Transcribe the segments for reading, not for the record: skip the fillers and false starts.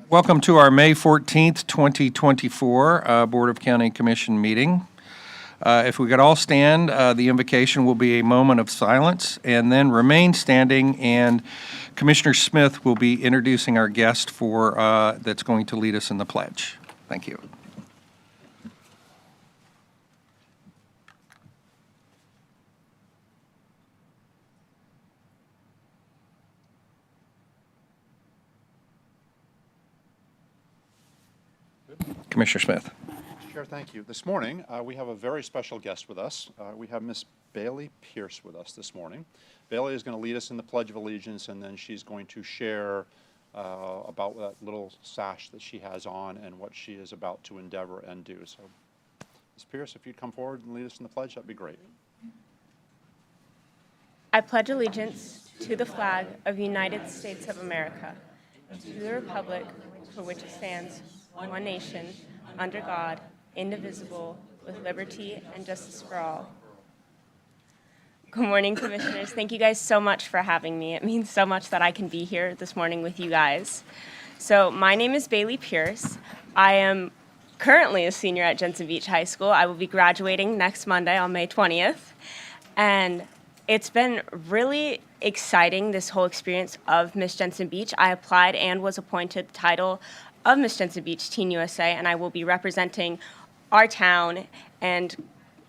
Welcome to our May 14th, 2024 Board of County Commission meeting. If we could all stand, the invocation will be a moment of silence and then remain standing, and Commissioner Smith will be introducing our guest that's going to lead us in the pledge. Thank you. Commissioner Smith. Chair, thank you. This morning, we have a very special guest with us. We have Miss Bailey Pierce with us this morning. Bailey is going to lead us in the Pledge of Allegiance, and then she's going to share about that little sash that she has on and what she is about to endeavor and do. So, Ms. Pierce, if you'd come forward and lead us in the pledge, that'd be great. I pledge allegiance to the flag of the United States of America, and to the republic for which it stands, one nation, under God, indivisible, with liberty and justice for all. Good morning, Commissioners. Thank you guys so much for having me. It means so much that I can be here this morning with you guys. So my name is Bailey Pierce. I am currently a senior at Jensen Beach High School. I will be graduating next Monday on May 20th. And it's been really exciting, this whole experience of Miss Jensen Beach. I applied and was appointed the title of Miss Jensen Beach Teen USA, and I will be representing our town and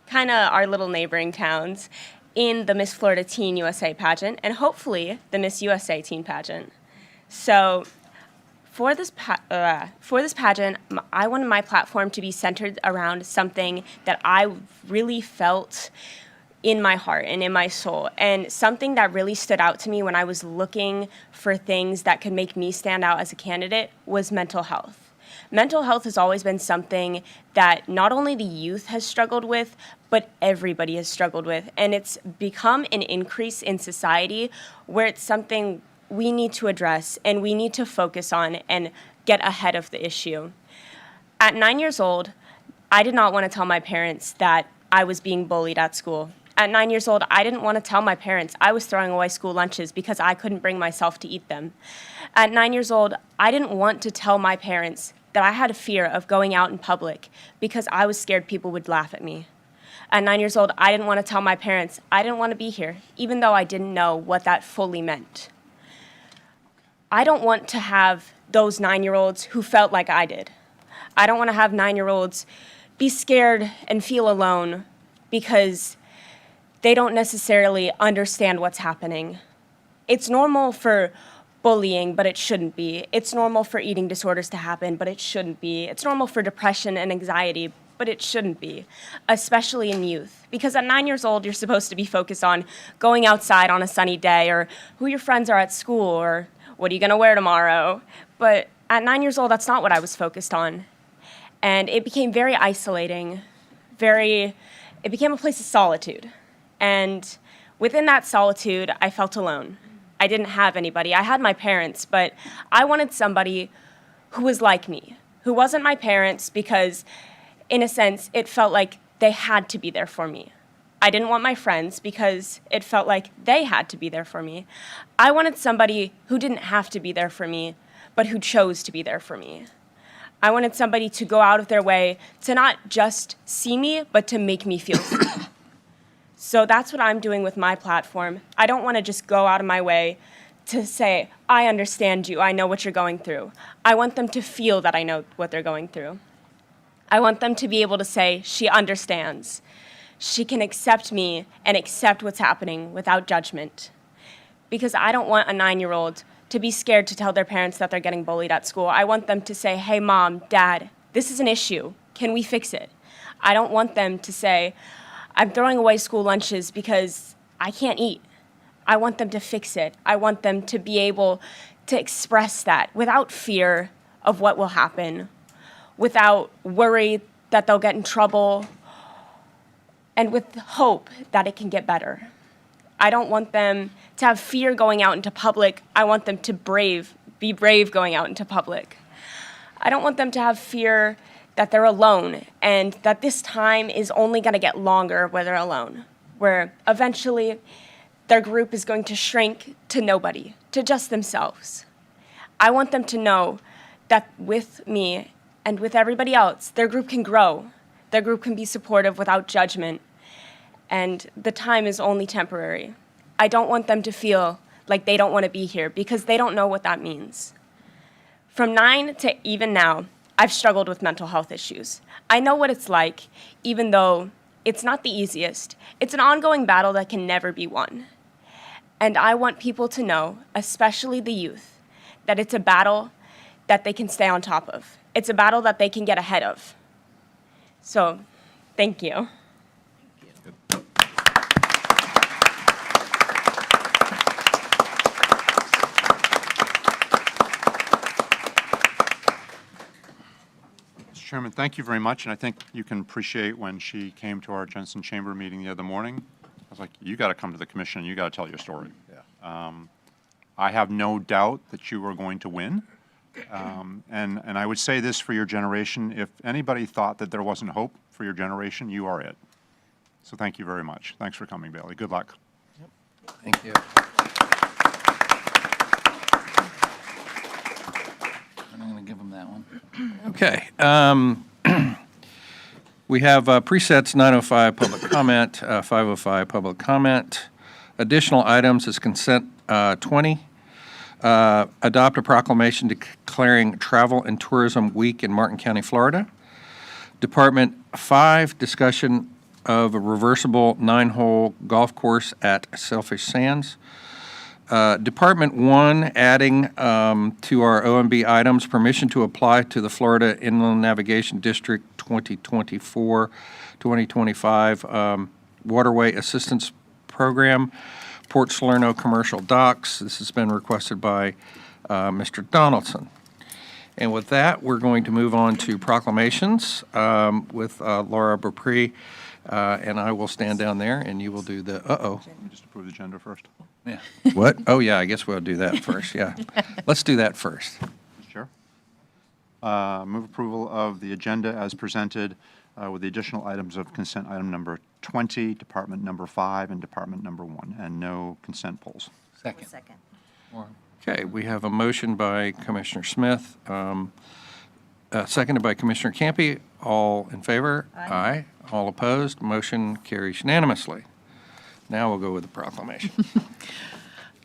kind of our little neighboring towns in the Miss Florida Teen USA pageant, and hopefully the Miss USA Teen pageant. So for this pageant, I wanted my platform to be centered around something that I really felt in my heart and in my soul. And something that really stood out to me when I was looking for things that could make me stand out as a candidate was mental health. Mental health has always been something that not only the youth has struggled with, but everybody has struggled with. And it's become an increase in society where it's something we need to address and we need to focus on and get ahead of the issue. At 9 years old, I did not want to tell my parents that I was being bullied at school. At 9 years old, I didn't want to tell my parents I was throwing away school lunches because I couldn't bring myself to eat them. At 9 years old, I didn't want to tell my parents that I had a fear of going out in public because I was scared people would laugh at me. At 9 years old, I didn't want to tell my parents I didn't want to be here, even though I didn't know what that fully meant. I don't want to have those 9-year-olds who felt like I did. I don't want to have 9-year-olds be scared and feel alone because they don't necessarily understand what's happening. It's normal for bullying, but it shouldn't be. It's normal for eating disorders to happen, but it shouldn't be. It's normal for depression and anxiety, but it shouldn't be, especially in youth. Because at 9 years old, you're supposed to be focused on going outside on a sunny day, or who your friends are at school, or what are you gonna wear tomorrow? But at 9 years old, that's not what I was focused on. And it became very isolating, it became a place of solitude. And within that solitude, I felt alone. I didn't have anybody. I had my parents, but I wanted somebody who was like me, who wasn't my parents because, in a sense, it felt like they had to be there for me. I didn't want my friends because it felt like they had to be there for me. I wanted somebody who didn't have to be there for me, but who chose to be there for me. I wanted somebody to go out of their way to not just see me, but to make me feel seen. So that's what I'm doing with my platform. I don't want to just go out of my way to say, I understand you, I know what you're going through. I want them to feel that I know what they're going through. I want them to be able to say, she understands. She can accept me and accept what's happening without judgment. Because I don't want a 9-year-old to be scared to tell their parents that they're getting bullied at school. I want them to say, hey, Mom, Dad, this is an issue. Can we fix it? I don't want them to say, I'm throwing away school lunches because I can't eat. I want them to fix it. I want them to be able to express that without fear of what will happen, without worry that they'll get in trouble, and with hope that it can get better. I don't want them to have fear going out into public. I want them to be brave going out into public. I don't want them to have fear that they're alone and that this time is only going to get longer where they're alone, where eventually their group is going to shrink to nobody, to just themselves. I want them to know that with me and with everybody else, their group can grow. Their group can be supportive without judgment. And the time is only temporary. I don't want them to feel like they don't want to be here because they don't know what that means. From 9 to even now, I've struggled with mental health issues. I know what it's like, even though it's not the easiest. It's an ongoing battle that can never be won. And I want people to know, especially the youth, that it's a battle that they can stay on top of. It's a battle that they can get ahead of. So, thank you. Mr. Chairman, thank you very much, and I think you can appreciate when she came to our Jensen Chamber meeting the other morning, I was like, you got to come to the commission, you got to tell your story. I have no doubt that you are going to win. And I would say this for your generation, if anybody thought that there wasn't hope for your generation, you are it. So thank you very much. Thanks for coming, Bailey. Good luck. Thank you. I'm going to give him that one. Okay. We have presets 905 public comment, 505 public comment. Additional items is consent 20. Adopt a proclamation declaring Travel and Tourism Week in Martin County, Florida. Department 5, discussion of a reversible 9-hole golf course at Sailfish Sands. Department 1, adding to our OMB items, permission to apply to the Florida Inland Navigation District 2024-2025 Waterway Assistance Program, Port Salerno Commercial Docks. This has been requested by Mr. Donaldson. And with that, we're going to move on to proclamations with Laura Beaupre, and I will stand down there, and you will do the, Just approve the agenda first. Yeah. What? Oh, yeah, I guess we'll do that first, yeah. Let's do that first. Mr. Chair. Move approval of the agenda as presented with the additional items of consent item number 20, department number 5, and department number 1, and no consent polls. Second. Okay, we have a motion by Commissioner Smith, seconded by Commissioner Campy. All in favor? Aye. All opposed? Motion carries unanimously. Now we'll go with the proclamation.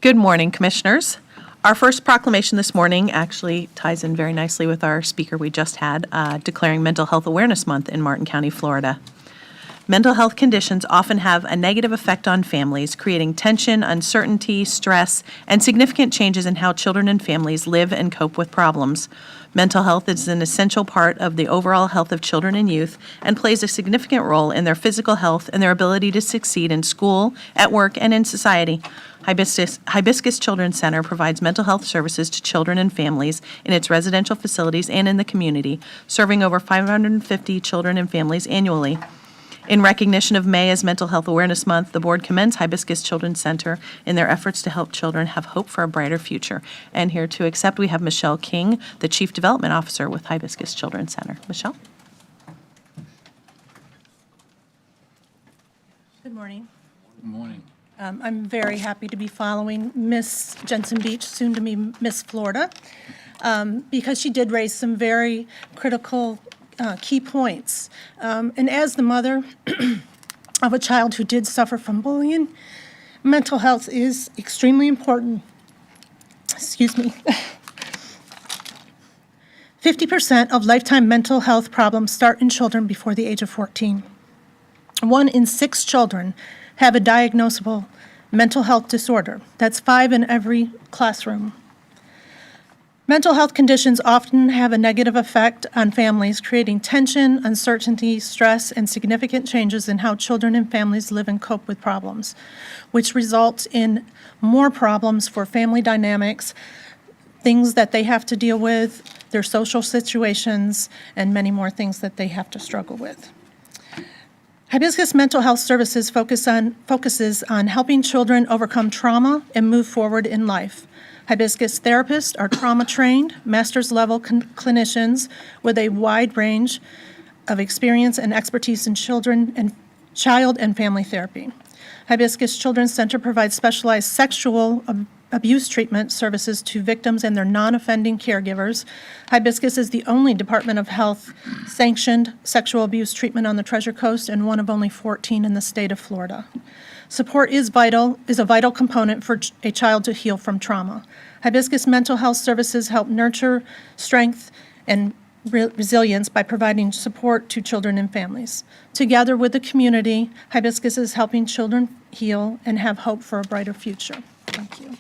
Good morning, Commissioners. Our first proclamation this morning actually ties in very nicely with our speaker we just had, declaring Mental Health Awareness Month in Martin County, Florida. Mental health conditions often have a negative effect on families, creating tension, uncertainty, stress, and significant changes in how children and families live and cope with problems. Mental health is an essential part of the overall health of children and youth and plays a significant role in their physical health and their ability to succeed in school, at work, and in society. Hibiscus Children's Center provides mental health services to children and families in its residential facilities and in the community, serving over 550 children and families annually. In recognition of May as Mental Health Awareness Month, the board commends Hibiscus Children's Center in their efforts to help children have hope for a brighter future. And here to accept, we have Michelle King, the Chief Development Officer with Hibiscus Children's Center. Michelle? Good morning. Good morning. I'm very happy to be following Miss Jensen Beach, soon to be Miss Florida, because she did raise some very critical key points. And as the mother of a child who did suffer from bullying, mental health is extremely important. Excuse me. 50% of lifetime mental health problems start in children before the age of 14. 1 in 6 children have a diagnosable mental health disorder. That's 5 in every classroom. Mental health conditions often have a negative effect on families, creating tension, uncertainty, stress, and significant changes in how children and families live and cope with problems, which results in more problems for family dynamics, things that they have to deal with, their social situations, and many more things that they have to struggle with. Hibiscus Mental Health Services focuses on helping children overcome trauma and move forward in life. Hibiscus therapists are trauma-trained, master's-level clinicians with a wide range of experience and expertise in child and family therapy. Hibiscus Children's Center provides specialized sexual abuse treatment services to victims and their non-offending caregivers. Hibiscus is the only Department of Health sanctioned sexual abuse treatment on the Treasure Coast and one of only 14 in the state of Florida. Support is a vital component for a child to heal from trauma. Hibiscus Mental Health Services help nurture strength and resilience by providing support to children and families. Together with the community, Hibiscus is helping children heal and have hope for a brighter future. Thank you.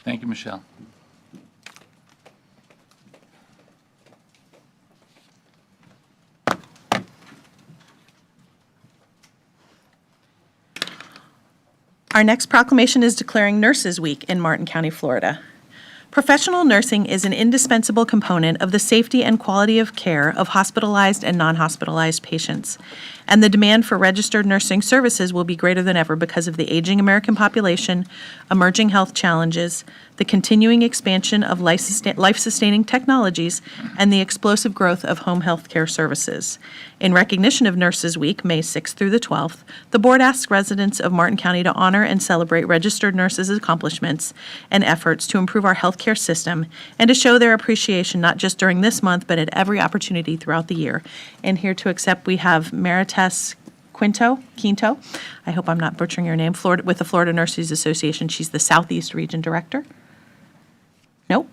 Thank you, Michelle. Our next proclamation is declaring Nurses Week in Martin County, Florida. Professional nursing is an indispensable component of the safety and quality of care of hospitalized and non-hospitalized patients, and the demand for registered nursing services will be greater than ever because of the aging American population, emerging health challenges, the continuing expansion of life-sustaining technologies, and the explosive growth of home health care services. In recognition of Nurses Week, May 6th through the 12th, the board asks residents of Martin County to honor and celebrate registered nurses' accomplishments and efforts to improve our healthcare system and to show their appreciation not just during this month, but at every opportunity throughout the year. And here to accept, we have Marites Quinto. I hope I'm not butchering your name, with the Florida Nurses Association. She's the Southeast Region Director. Nope.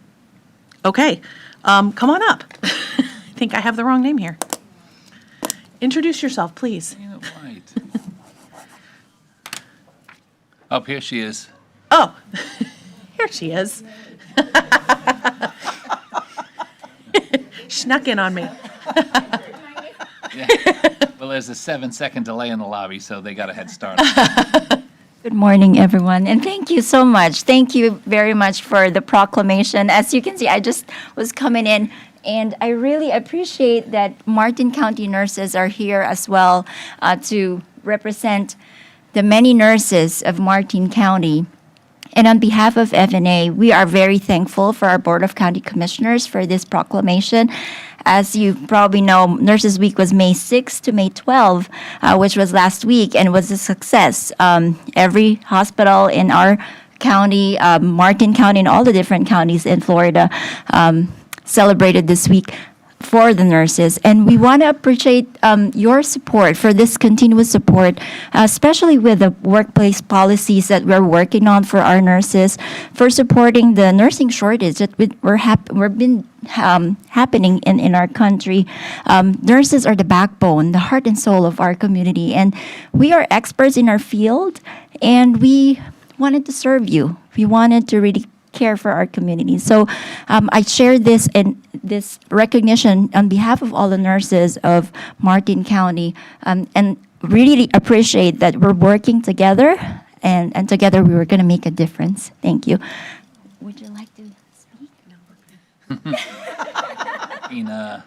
Okay. Come on up. I think I have the wrong name here. Introduce yourself, please. Ain't it right? Oh, here she is. Oh, here she is. Snuck in on me. Yeah. Well, there's a 7-second delay in the lobby, so they got a head start. Good morning, everyone, and thank you so much. Thank you very much for the proclamation. As you can see, I just was coming in, and I really appreciate that Martin County nurses are here as well to represent the many nurses of Martin County. And on behalf of FNA, we are very thankful for our Board of County Commissioners for this proclamation. As you probably know, Nurses Week was May 6th to May 12th, which was last week, and was a success. Every hospital in our county, Martin County, and all the different counties in Florida celebrated this week for the nurses. And we want to appreciate your support for this continuous support, especially with the workplace policies that we're working on for our nurses, for supporting the nursing shortage that we've been happening in our country. Nurses are the backbone, the heart and soul of our community, and we are experts in our field, and we wanted to serve you. We wanted to really care for our community. So I share this and this recognition on behalf of all the nurses of Martin County, and really appreciate that we're working together, and together we were going to make a difference. Thank you. Would you like to speak? Ina.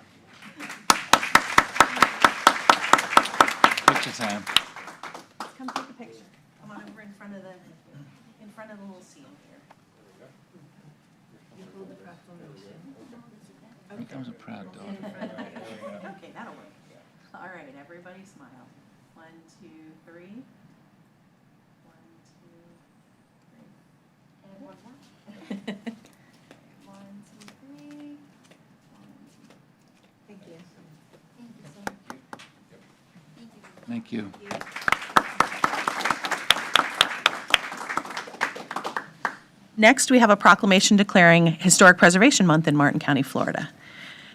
Picture time. Come take a picture. Come on over in front of the little seal here. You hold the proclamation. Here comes a proud dog. Okay, that'll work. All right, everybody smile. 1, 2, 3. 1, 2, 3. And one more. 1, 2, 3. Thank you. Thank you. Next, we have a proclamation declaring Historic Preservation Month in Martin County, Florida.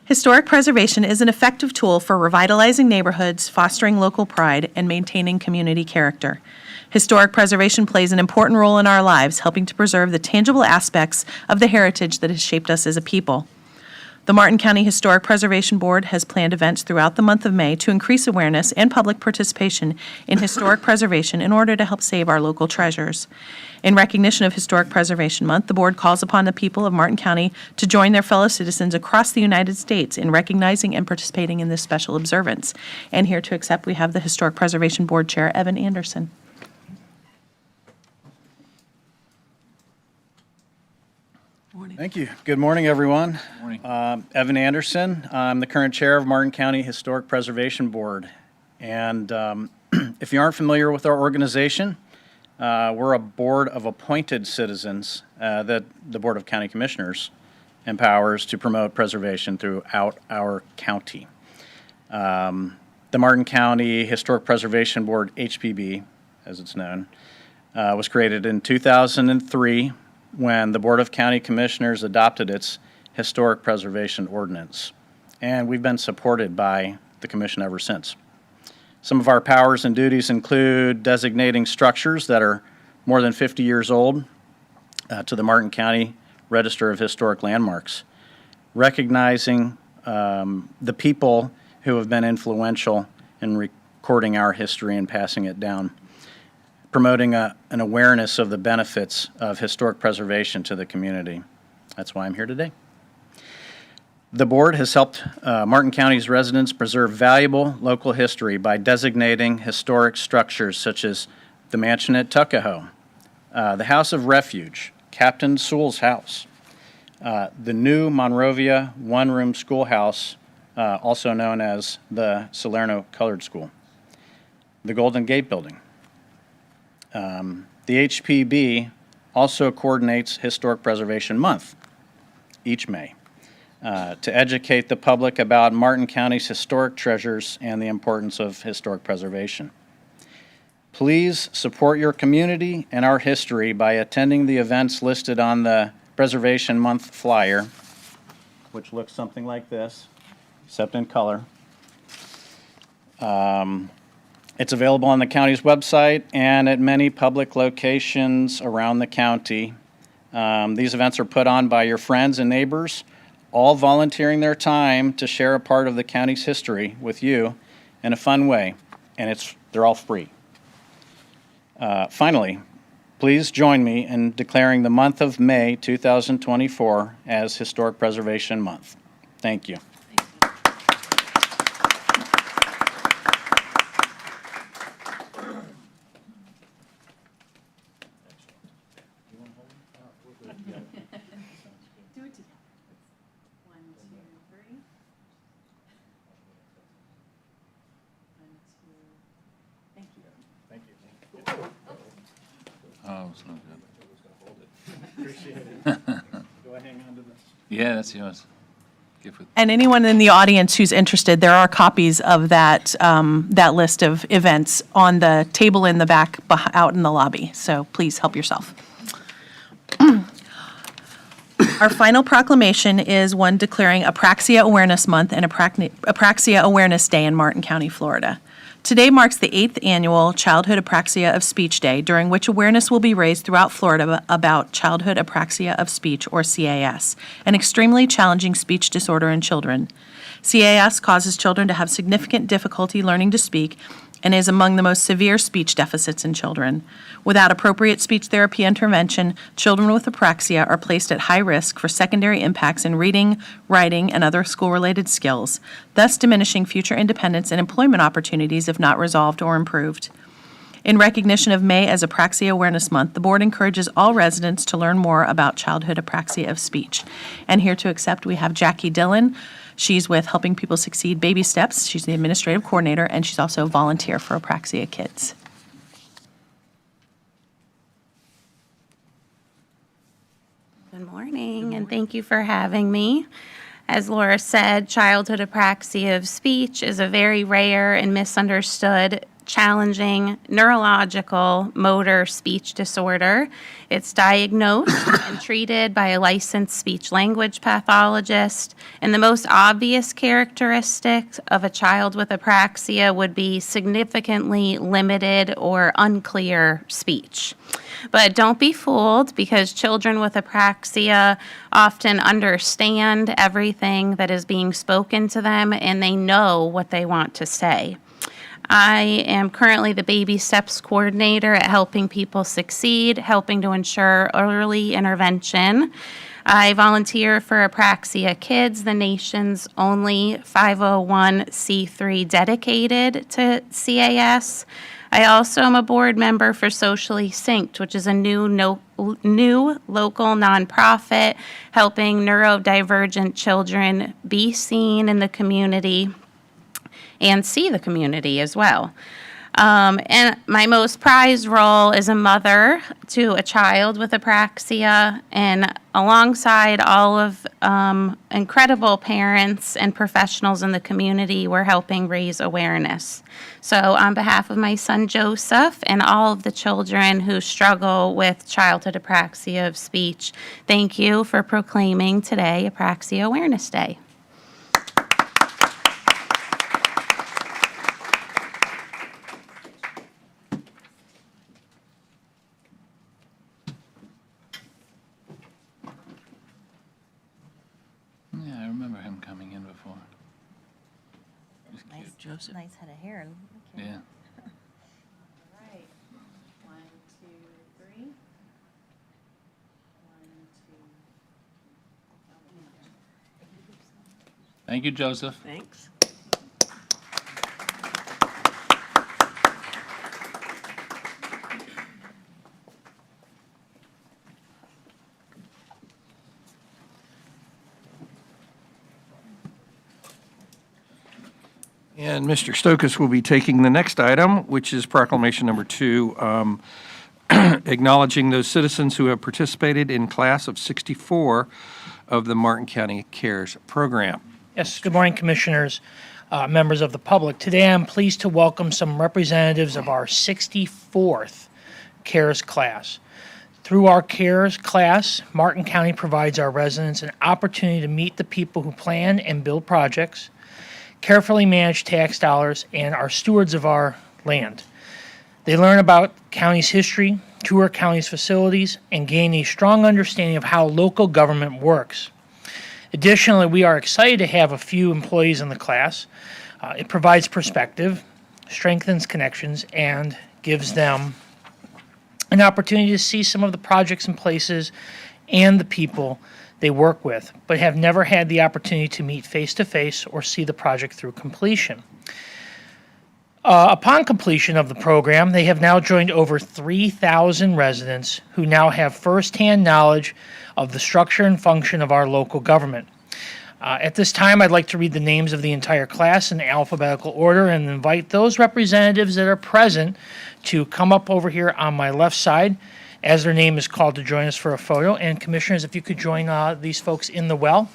Historic preservation is an effective tool for revitalizing neighborhoods, fostering local pride, and maintaining community character. Historic preservation plays an important role in our lives, helping to preserve the tangible aspects of the heritage that has shaped us as a people. The Martin County Historic Preservation Board has planned events throughout the month of May to increase awareness and public participation in historic preservation in order to help save our local treasures. In recognition of Historic Preservation Month, the board calls upon the people of Martin County to join their fellow citizens across the United States in recognizing and participating in this special observance. And here to accept, we have the Historic Preservation Board Chair, Evan Anderson. Thank you. Good morning, everyone. Morning. Evan Anderson. I'm the current chair of Martin County Historic Preservation Board. And if you aren't familiar with our organization, we're a board of appointed citizens that the Board of County Commissioners empowers to promote preservation throughout our county. The Martin County Historic Preservation Board, HPB, as it's known, was created in 2003 when the Board of County Commissioners adopted its Historic Preservation Ordinance. And we've been supported by the Commission ever since. Some of our powers and duties include designating structures that are more than 50 years old to the Martin County Register of Historic Landmarks, recognizing the people who have been influential in recording our history and passing it down, promoting an awareness of the benefits of historic preservation to the community. That's why I'm here today. The board has helped Martin County's residents preserve valuable local history by designating historic structures such as the mansion at Tuckahoe, the House of Refuge, Captain Sewell's house, the new Monrovia one-room schoolhouse, also known as the Salerno Colored School, the Golden Gate Building. The HPB also coordinates Historic Preservation Month each May to educate the public about Martin County's historic treasures and the importance of historic preservation. Please support your community and our history by attending the events listed on the Preservation Month flyer, which looks something like this, except in color. It's available on the county's website and at many public locations around the county. These events are put on by your friends and neighbors, all volunteering their time to share a part of the county's history with you in a fun way, and they're all free. Finally, please join me in declaring the month of May 2024 as Historic Preservation Month. Thank you. Oh, it's not good. Do I hang on to this? Yeah, that's yours. Gift with. And anyone in the audience who's interested, there are copies of that, that list of events on the table in the back out in the lobby. So please help yourself. Our final proclamation is one declaring Apraxia Awareness Month and Apraxia Awareness Day in Martin County, Florida. Today marks the 8th annual Childhood Apraxia of Speech Day, during which awareness will be raised throughout Florida about childhood apraxia of speech, or CAS, an extremely challenging speech disorder in children. CAS causes children to have significant difficulty learning to speak and is among the most severe speech deficits in children. Without appropriate speech therapy intervention, children with apraxia are placed at high risk for secondary impacts in reading, writing, and other school-related skills, thus diminishing future independence and employment opportunities if not resolved or improved. In recognition of May as Apraxia Awareness Month, the board encourages all residents to learn more about childhood apraxia of speech. And here to accept, we have Jackie Dillon. She's with Helping People Succeed Baby Steps. She's the administrative coordinator, and she's also a volunteer for Apraxia Kids. Good morning, and thank you for having me. As Laura said, childhood apraxia of speech is a very rare and misunderstood challenging neurological motor speech disorder. It's diagnosed and treated by a licensed speech language pathologist. And the most obvious characteristic of a child with apraxia would be significantly limited or unclear speech. But don't be fooled, because children with apraxia often understand everything that is being spoken to them, and they know what they want to say. I am currently the Baby Steps Coordinator at Helping People Succeed, helping to ensure early intervention. I volunteer for Apraxia Kids, the nation's only 501c3 dedicated to CAS. I also am a board member for Socially Synced, which is a new local nonprofit helping neurodivergent children be seen in the community and see the community as well. And my most prized role is a mother to a child with apraxia, and alongside all of incredible parents and professionals in the community, we're helping raise awareness. So on behalf of my son Joseph and all of the children who struggle with childhood apraxia of speech, thank you for proclaiming today Apraxia Awareness Day. Yeah, I remember him coming in before. He's cute. Joseph. Nice head of hair. Yeah. Right. 1, 2, 3. 1, 2. Thank you, Joseph. Thanks. And Mr. Stokas will be taking the next item, which is proclamation number 2, acknowledging those citizens who have participated in class of 64 of the Martin County CARES program. Yes, good morning, Commissioners, members of the public. Today, I'm pleased to welcome some representatives of our 64th CARES class. Through our CARES class, Martin County provides our residents an opportunity to meet the people who plan and build projects, carefully manage tax dollars, and are stewards of our land. They learn about county's history, tour county's facilities, and gain a strong understanding of how local government works. Additionally, we are excited to have a few employees in the class. It provides perspective, strengthens connections, and gives them an opportunity to see some of the projects and places and the people they work with, but have never had the opportunity to meet face-to-face or see the project through completion. Upon completion of the program, they have now joined over 3,000 residents who now have firsthand knowledge of the structure and function of our local government. At this time, I'd like to read the names of the entire class in alphabetical order and invite those representatives that are present to come up over here on my left side as their name is called to join us for a photo. And Commissioners, if you could join these folks in the well.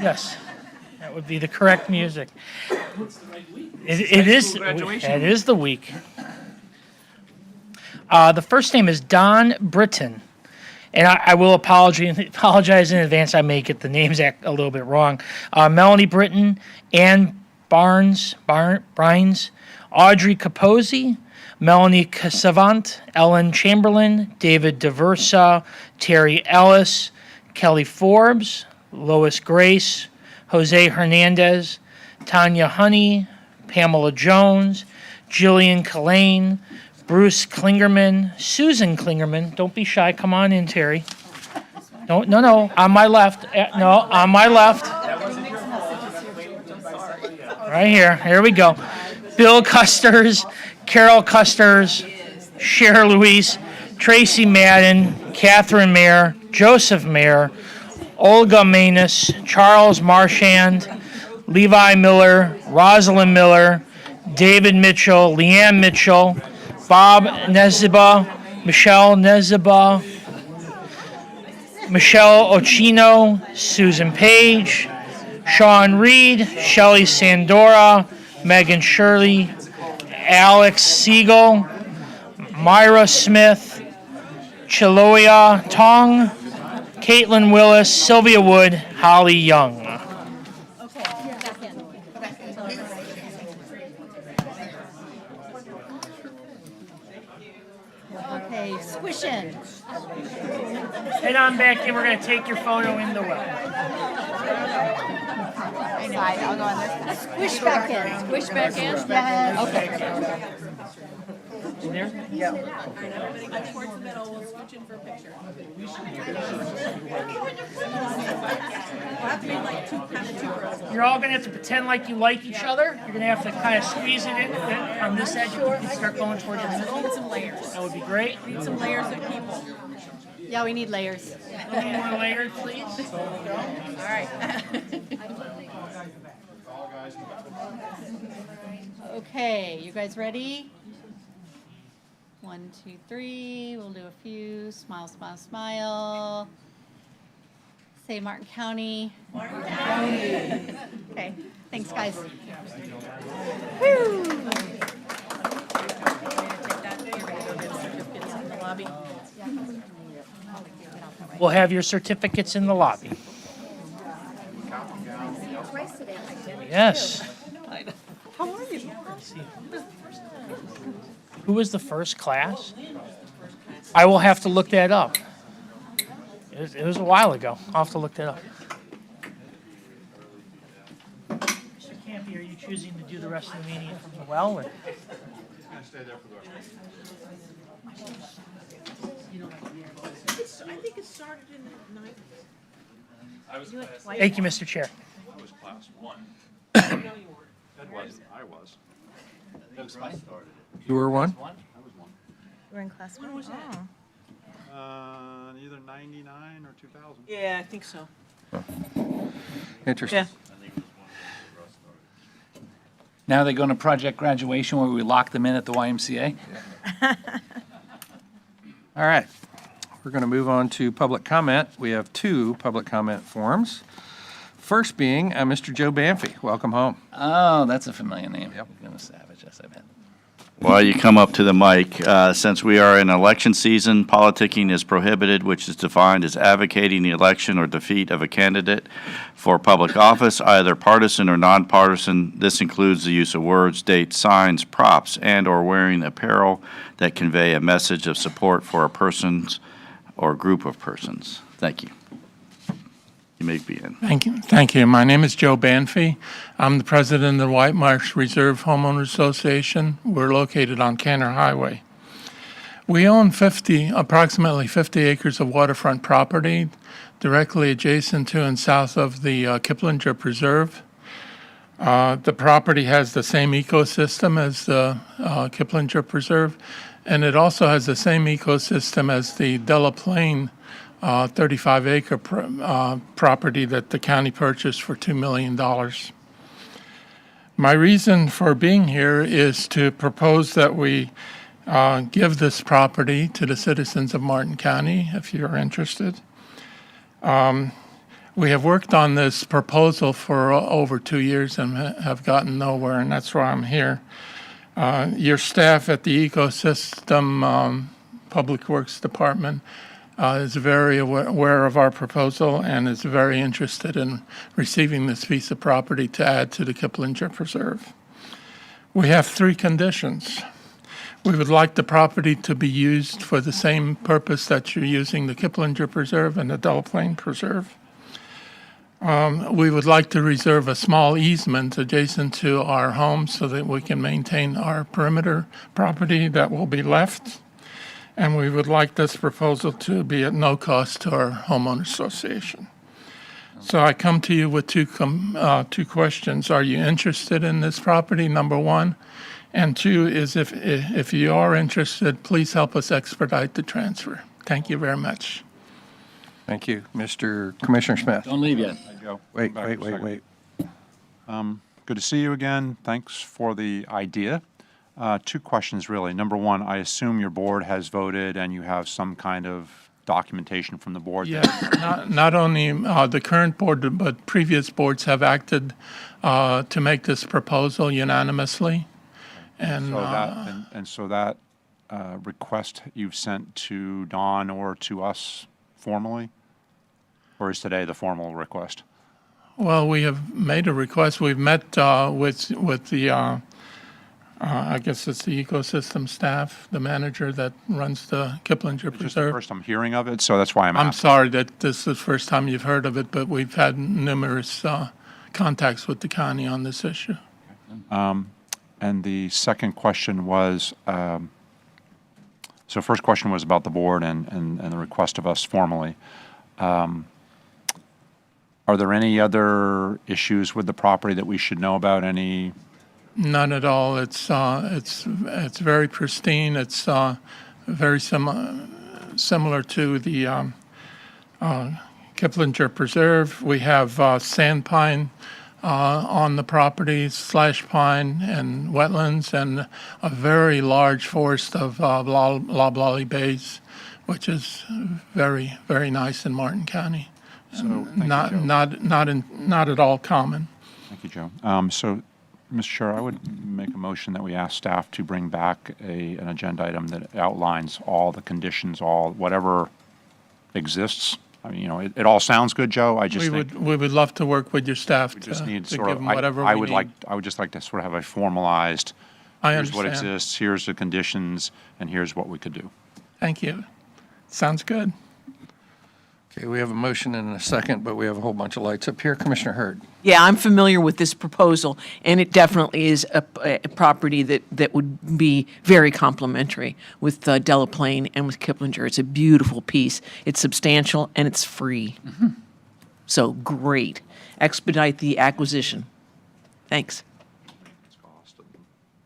Yes, that would be the correct music. It is. That is the week. The first name is Don Britton, and I will apologize in advance. I may get the names a little bit wrong. Melanie Britton, Ann Brines, Audrey Capozzi, Melanie Casavant, Ellen Chamberlain, David DeVersa, Terry Ellis, Kelly Forbes, Lois Grace, Jose Hernandez, Tanya Honey, Pamela Jones, Jillian Collane, Bruce Klingerman, Susan Klingerman. Don't be shy. Come on in, Terry. No, on my left. No, on my left. Right here. Here we go. Bill Custers, Carol Custers, Cher Louise, Tracy Madden, Catherine Mayer, Joseph Mayer, Olga Manus, Charles Marchand, Levi Miller, Rosalind Miller, David Mitchell, Leanne Mitchell, Bob Neziba, Michelle Neziba, Michelle Ochino, Susan Page, Sean Reed, Shelley Sandora, Megan Shirley, Alex Siegel, Myra Smith, Chiloya Tong, Caitlin Willis, Sylvia Wood, Holly Young. Okay, squish in. Head on back in. We're going to take your photo in the well. Side, I'll go on this. Squish back in. Squish back in? Yes. Okay. In there? You're all going to have to pretend like you like each other. You're going to have to kind of squeeze it in on this edge. You can start going towards the middle. Need some layers. That would be great. Need some layers of people. Yeah, we need layers. A little more layered, please. All right. Okay, you guys ready? 1, 2, 3. We'll do a few. Smile, smile, smile. Say Martin County. Martin County. Okay, thanks, guys. Whew. We'll have your certificates in the lobby. Yes. How are you? Who was the first class? I will have to look that up. It was a while ago. I'll have to look that up. Mr. Campy, are you choosing to do the rest of the meeting from the well? Or? I think it started in the night. Thank you, Mr. Chair. I was class 1. No, you weren't. Ed wasn't, I was. Ed started it. You were one? I was 1. We're in class 1. was that? Either 99 or 2000. Yeah, I think so. Interesting. Now they go to project graduation where we lock them in at the YMCA? All right. We're going to move on to public comment. We have 2 public comment forms. First being Mr. Joe Banffy. Welcome home. Oh, that's a familiar name. Yep. Goodness, Savage, yes, I bet. Well, you come up to the mic. Since we are in election season, politicking is prohibited, which is defined as advocating the election or defeat of a candidate for public office, either partisan or nonpartisan. This includes the use of words, dates, signs, props, and/or wearing apparel that convey a message of support for a person's or group of persons. Thank you. You may begin. Thank you. Thank you. My name is Joe Banffy. I'm the president of the White Marsh Reserve Homeowners Association. We're located on Canner Highway. We own approximately 50 acres of waterfront property directly adjacent to and south of the Kiplinger Preserve. The property has the same ecosystem as the Kiplinger Preserve, and it also has the same ecosystem as the Della Plain 35-acre property that the county purchased for $2 million. My reason for being here is to propose that we give this property to the citizens of Martin County, if you're interested. We have worked on this proposal for over 2 years and have gotten nowhere, and that's why I'm here. Your staff at the Ecosystem Public Works Department is very aware of our proposal and is very interested in receiving this piece of property to add to the Kiplinger Preserve. We have 3 conditions. We would like the property to be used for the same purpose that you're using the Kiplinger Preserve and the Della Plain Preserve. We would like to reserve a small easement adjacent to our home so that we can maintain our perimeter property that will be left. And we would like this proposal to be at no cost to our homeowner association. So I come to you with two questions. Are you interested in this property, number 1? And 2 is if you are interested, please help us expedite the transfer. Thank you very much. Thank you. Mr. Commissioner Smith. Don't leave yet. Joe. Wait. Good to see you again. Thanks for the idea. Two questions, really. Number one, I assume your board has voted and you have some kind of documentation from the board. Yeah, not only the current board, but previous boards have acted to make this proposal unanimously. And So that request you've sent to Dawn or to us formally? Or is today the formal request? well, we have made a request. We've met with the, I guess it's the ecosystem staff, the manager that runs the Kiplinger It's just the Preserve. first I'm hearing of it, so that's why I'm I'm asking. sorry that this is the first time you've heard of it, but we've had numerous contacts with the county on this issue. And the second question was, so first question was about the board and the request of us formally. Are there any other issues with the property that we should know about? Any? None at all. It's very pristine. It's very similar to the Kiplinger Preserve. We have sand pine on the property, slash pine and wetlands, and a very large forest of loblolly bays, which is very, very nice in Martin County. So, thank you, Joe. Not at all common. Thank you, Joe. So, Mr. Chair, I would make a motion that we ask staff to bring back an agenda item that outlines all the conditions, whatever exists. I mean, it all sounds good, Joe. I just think We would love to work with your staff we to just need give sort of, them whatever I we would need. I would just like to sort of have a formalized, I here's what understand. exists, here's the conditions, and here's what we could do. Thank you. Sounds good. Okay, we have a motion and a second, but we have a whole bunch of lights up here. Commissioner Hurd. Yeah, I'm familiar with this proposal, and it definitely is a property that would be very complementary with Delaplane and with Kiplinger. It's a beautiful piece. It's substantial, and it's free. So, great. Expedite the acquisition. Thanks.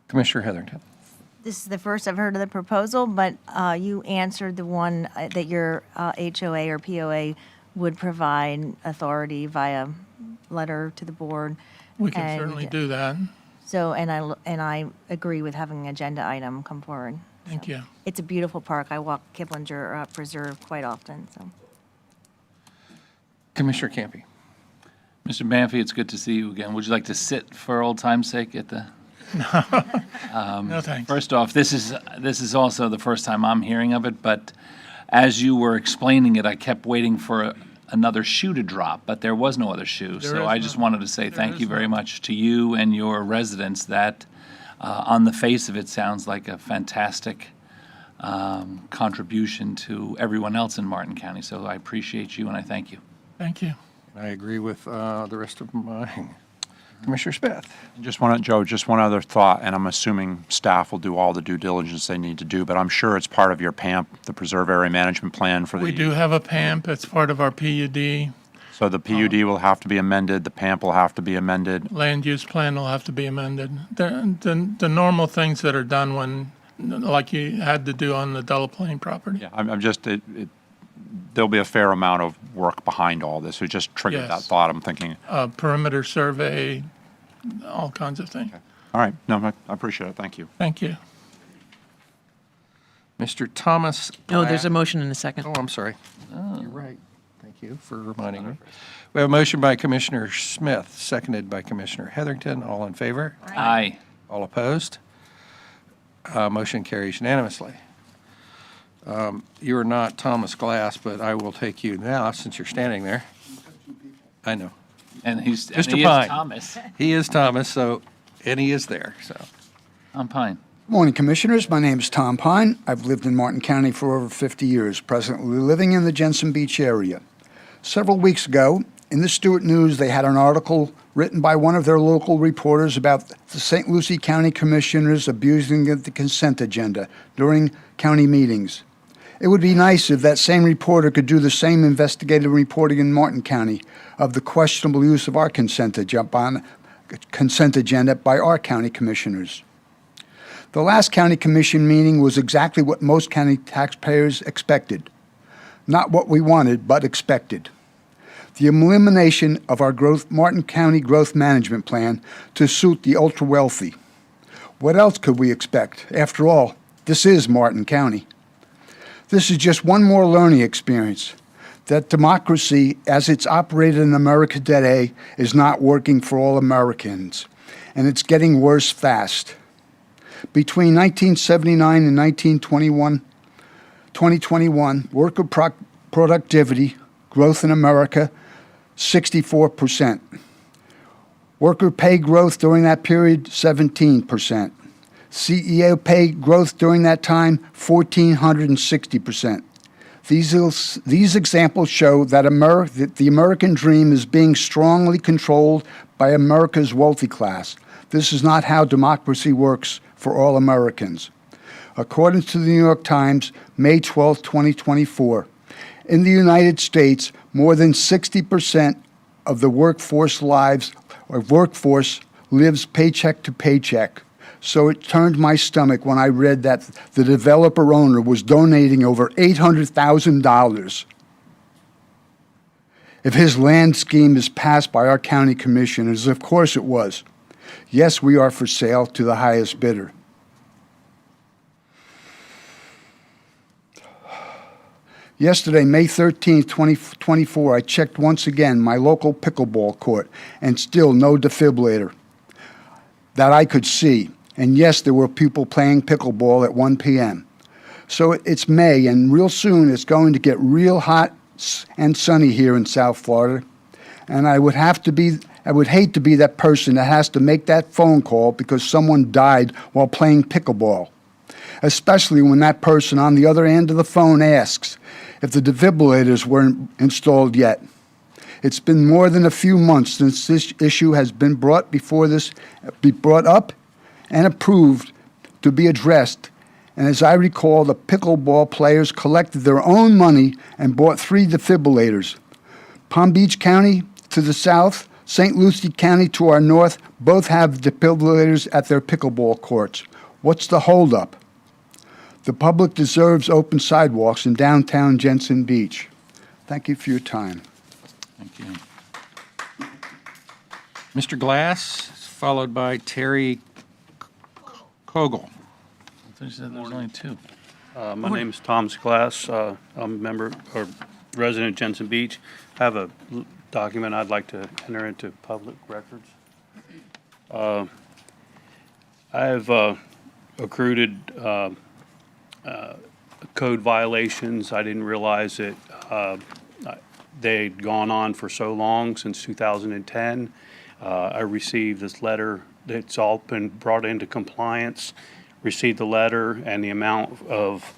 Commissioner Heatherington. This is the first I've heard of the proposal, but you answered the one that your HOA or POA would provide authority via letter to the board. We can And certainly do that. So, and I agree with having an agenda item come forward. Thank you. It's a beautiful park. I walk Kiplinger Preserve quite often, so. Commissioner Campy. Mr. Banfi, it's good to see you again. Would you like to sit for old time's sake at the? No, thanks. First off, this is also the first time I'm hearing of it, but as you were explaining it, I kept waiting for another shoe to drop, but there was no other shoe. There So is I just none. wanted to say There thank is you very none. much to you and your residents. That, on the face of it, sounds like a fantastic contribution to everyone else in Martin County. So I appreciate you and I thank you. Thank you. I agree with the rest of my Commissioner Smith. Just one, Joe, just one other thought, and I'm assuming staff will do all the due diligence they need to do, but I'm sure it's part of your PAMP, the Preserve Area Management Plan for the. We do have a PAMP. It's part of our PUD. So the PUD will have to be amended, the PAMP will have to be amended. Land use plan will have to be amended. The normal things that are done when, like you had to do on the Delaplane property. Yeah, I'm just, there'll be a fair amount of work behind all this. It just triggered that Yes. thought. I'm thinking, Perimeter survey, all kinds of things. all right, no, I appreciate it. Thank you. Thank you. Mr. Thomas. No, there's a motion and a second. Oh, I'm sorry. You're right. Thank you for reminding me. We have a motion by Commissioner Smith, seconded by Commissioner Heatherington. All in favor? Aye. All opposed? Motion carries unanimously. You are not Thomas Glass, but I will take you now since you're standing there. I know. And he Mr. is Pine. Thomas. He is Thomas, and he is there, so. I'm Pine. Morning, Commissioners. My name is Tom Pine. I've lived in Martin County for over 50 years, presently living in the Jensen Beach area. Several weeks ago, in the Stewart News, they had an article written by one of their local reporters about the St. Lucie County Commissioners abusing the consent agenda during county meetings. It would be nice if that same reporter could do the same investigative reporting in Martin County of the questionable use of our consent agenda by our county commissioners. The last county commission meeting was exactly what most county taxpayers expected. Not what we wanted, but expected. the elimination of our Martin County Growth Management Plan to suit the ultra-wealthy. What else could we expect? After all, this is Martin County. This is just one more learning experience that democracy, as it's operated in America today, is not working for all Americans, and it's getting worse fast. Between 1979 and 2021, worker productivity growth in America, 64%. Worker pay growth during that period, 17%. CEO pay growth during that time, 1,460%. These examples show that the American dream is being strongly controlled by America's wealthy class. This is not how democracy works for all Americans. According to the New York Times, May 12, 2024, in the United States, more than 60% of the workforce lives paycheck to paycheck. So it turned my stomach when I read that the developer owner was donating over $800,000. If his land scheme is passed by our county commissioners, of course it was. Yes, we are for sale to the highest bidder. Yesterday, May 13th, 2024, I checked once again my local pickleball court, and still no defibrillator that I could see. And yes, there were people playing pickleball at 1 p.m. So it's May, and real soon it's going to get real hot and sunny here in South Florida. And I would hate to be that person that has to make that phone call because someone died while playing pickleball. Especially when that person on the other end of the phone asks if the defibrillators weren't installed yet. It's been more than a few months since this issue has been brought up and approved to be addressed. And as I recall, the pickleball players collected their own money and bought 3 defibrillators. Palm Beach County to the south, St. Lucie County to our north, both have defibrillators at their pickleball courts. What's the holdup? The public deserves open sidewalks in downtown Jensen Beach. Thank you for your time. Thank you. Mr. Glass, followed by Terry Kogel. There's only 2. My name is Thomas Glass. I'm a member or resident of Jensen Beach. I have a document I'd like to enter into public records. I have accrued code violations. I didn't realize that they'd gone on for so long, since 2010. I received this letter. It's all been brought into compliance. Received the letter and the amount of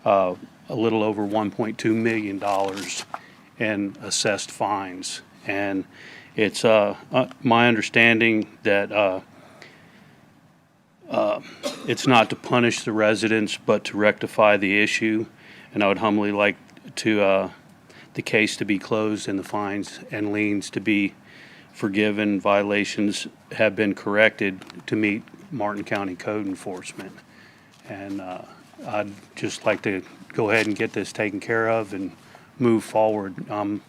a little over $1.2 million in assessed fines. And it's my understanding that it's not to punish the residents, but to rectify the issue. And I would humbly like to the case to be closed and the fines and liens to be forgiven. Violations have been corrected to meet Martin County code enforcement. And I'd just like to go ahead and get this taken care of and move forward. I'm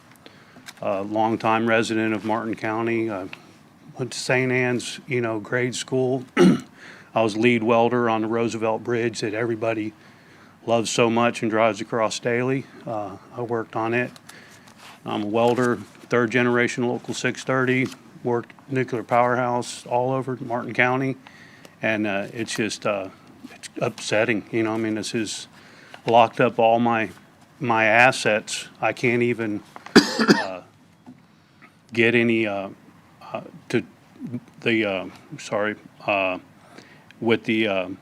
a longtime resident of Martin County. I went to St. Anne's, grade school. I was lead welder on the Roosevelt Bridge that everybody loves so much and drives across daily. I worked on it. I'm a welder, 3rd generation local 630, worked nuclear powerhouse all over Martin County. And it's just, it's upsetting, this is locked up all my assets. I can't even get any with the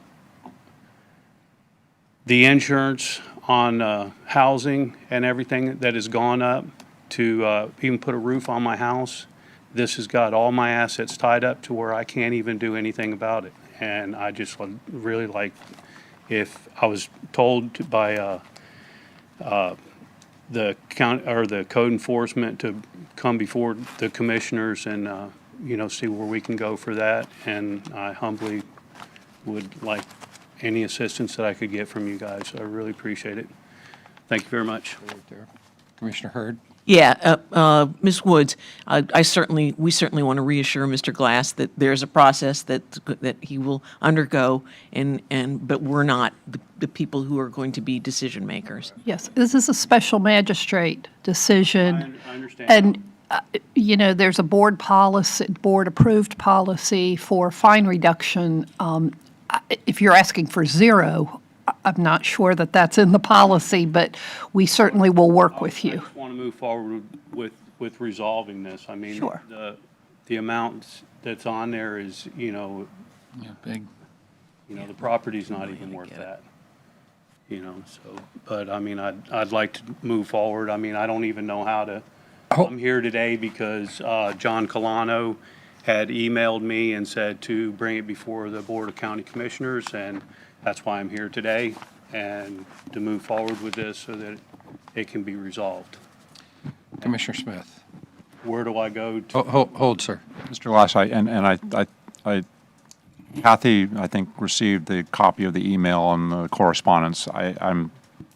insurance on housing and everything that has gone up to even put a roof on my house. This has got all my assets tied up to where I can't even do anything about it. And I just would really like, if I was told by the county or the code enforcement to come before the commissioners and see where we can go for that. And I humbly would like any assistance that I could get from you guys. I really appreciate it. Thank you very much. Commissioner Hurd. Yeah, Ms. Woods, we certainly want to reassure Mr. Glass that there's a process that he will undergo, but we're not the people who are going to be decision makers. Yes, this is a special magistrate decision. I understand. And, there's a board policy, board-approved policy for fine reduction. If you're asking for zero, I'm not sure that that's in the policy, but we certainly will work with I you. just want to move forward with resolving this. I mean, Sure. the amount that's on there is, Yeah, big. the property's not even worth that. So, but I mean, I'd like to move forward. I mean, I don't even know how to. I'm here today because John Colano had emailed me and said to bring it before the Board of County Commissioners, and that's why I'm here today, and to move forward with this so that it can be resolved. Commissioner Smith. Where do I go to? Hold, sir. Mr. Glass, Kathy, I think, received the copy of the email and the correspondence. I'm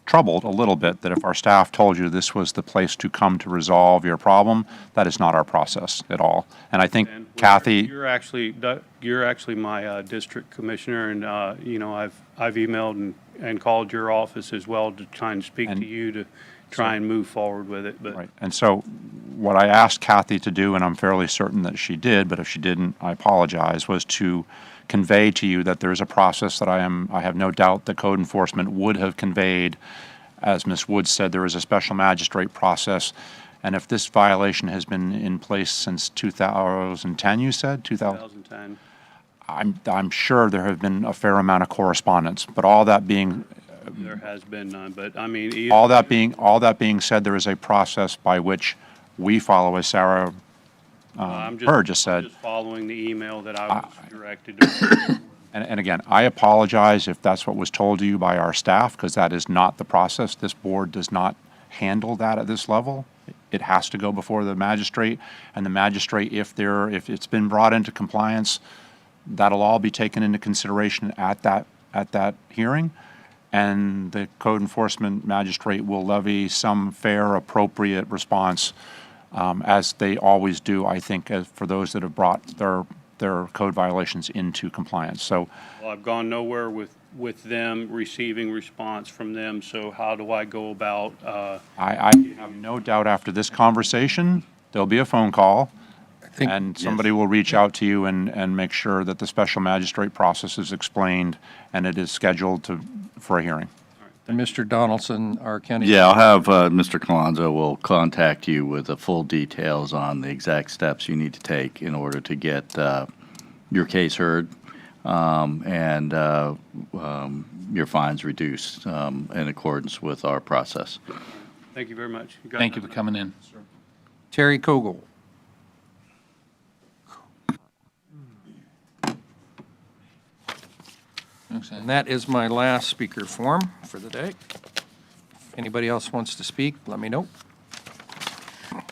troubled a little bit that if our staff told you this was the place to come to resolve your problem, that is not our process at all. And I think And Kathy, You're actually my district commissioner, and, I've emailed and called your office as well to try and speak to you to try and move forward with it, but. right, and so what I asked Kathy to do, and I'm fairly certain that she did, but if she didn't, I apologize, was to convey to you that there is a process that I have no doubt that code enforcement would have conveyed. As Ms. Woods said, there is a special magistrate process, and if this violation has been in place since 2010, you said? 2010. I'm sure there have been a fair amount of correspondence, but all that being There has been none, but I mean. all that being said, there is a process by which we follow, as Sarah Purr just said. I'm just following the email that I was directed to. And again, I apologize if that's what was told to you by our staff, because that is not the process. This board does not handle that at this level. It has to go before the magistrate, and the magistrate, if it's been brought into compliance, that'll all be taken into consideration at that hearing, and the code enforcement magistrate will levy some fair, appropriate response, as they always do, I think, for those that have brought their code violations into compliance. So Well, I've gone nowhere with them receiving response from them, so how do I go about? I have no doubt after this conversation, there'll be a phone call, and somebody will reach out to you and make sure that the special magistrate process is explained and it is scheduled for a hearing. And Mr. Donaldson, our county. Yeah, I'll have Mr. Colonzo will contact you with the full details on the exact steps you need to take in order to get your case heard and your fines reduced in accordance with our process. Thank you very much. got Thank you for nothing coming in. Terry Kogel. And that is my last speaker form for the day. If anybody else wants to speak, let me know.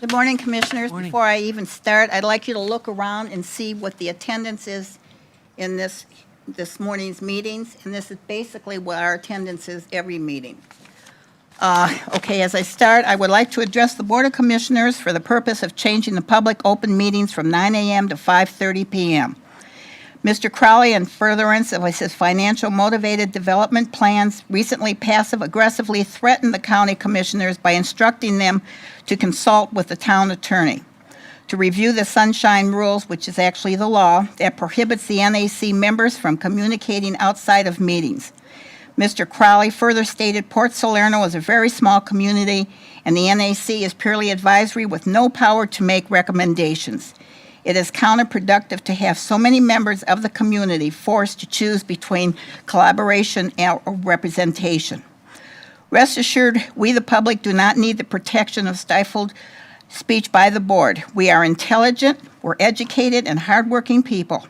Good morning, Commissioners. Before I even start, I'd like you to look around and see what the attendance is in this morning's meetings, and this is basically what our attendance is every meeting. Okay, as I start, I would like to address the Board of Commissioners for the purpose of changing the public open meetings from 9 a.m. to 5:30 p.m. Mr. Crowley, in furtherance of his financial motivated development plans, recently passive-aggressively threatened the county commissioners by instructing them to consult with the town attorney to review the sunshine rules, which is actually the law, that prohibits the NAC members from communicating outside of meetings. Mr. Crowley further stated Port Salerno is a very small community, and the NAC is purely advisory with no power to make recommendations. It is counterproductive to have so many members of the community forced to choose between collaboration or representation. Rest assured, we the public do not need the protection of stifled speech by the board. We are intelligent, we're educated, and hardworking people.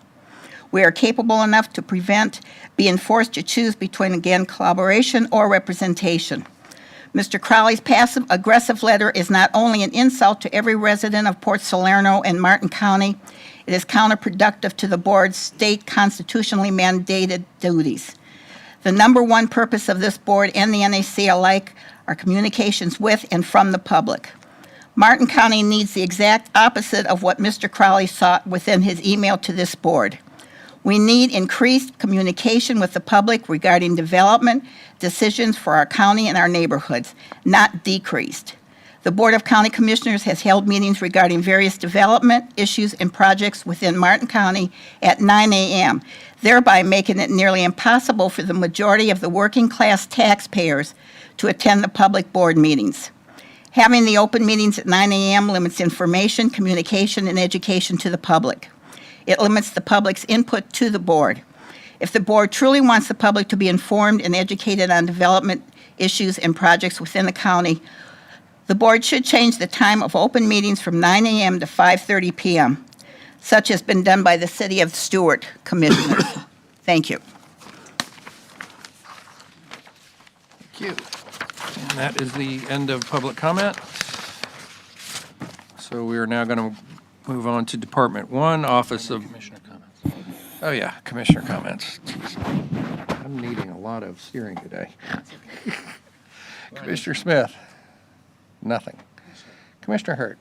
We are capable enough to prevent being forced to choose between, again, collaboration or representation. Mr. Crowley's passive-aggressive letter is not only an insult to every resident of Port Salerno and Martin County, it is counterproductive to the board's state constitutionally mandated duties. The number one purpose of this board and the NAC alike are communications with and from the public. Martin County needs the exact opposite of what Mr. Crowley sought within his email to this board. We need increased communication with the public regarding development decisions for our county and our neighborhoods, not decreased. The Board of County Commissioners has held meetings regarding various development issues and projects within Martin County at 9 a.m., thereby making it nearly impossible for the majority of the working-class taxpayers to attend the public board meetings. Having the open meetings at 9 a.m. limits information, communication, and education to the public. It limits the public's input to the board. If the board truly wants the public to be informed and educated on development issues and projects within the county, the board should change the time of open meetings from 9 a.m. to 5:30 p.m., such has been done by the City of Stuart Commissioners. Thank you. Thank you. And that is the end of public comment. So we are now going to move on to Department 1, Office of... Commissioner comments. Oh, yeah, Commissioner comments. Jeez. I'm needing a lot of steering today. Commissioner Smith? Nothing. Commissioner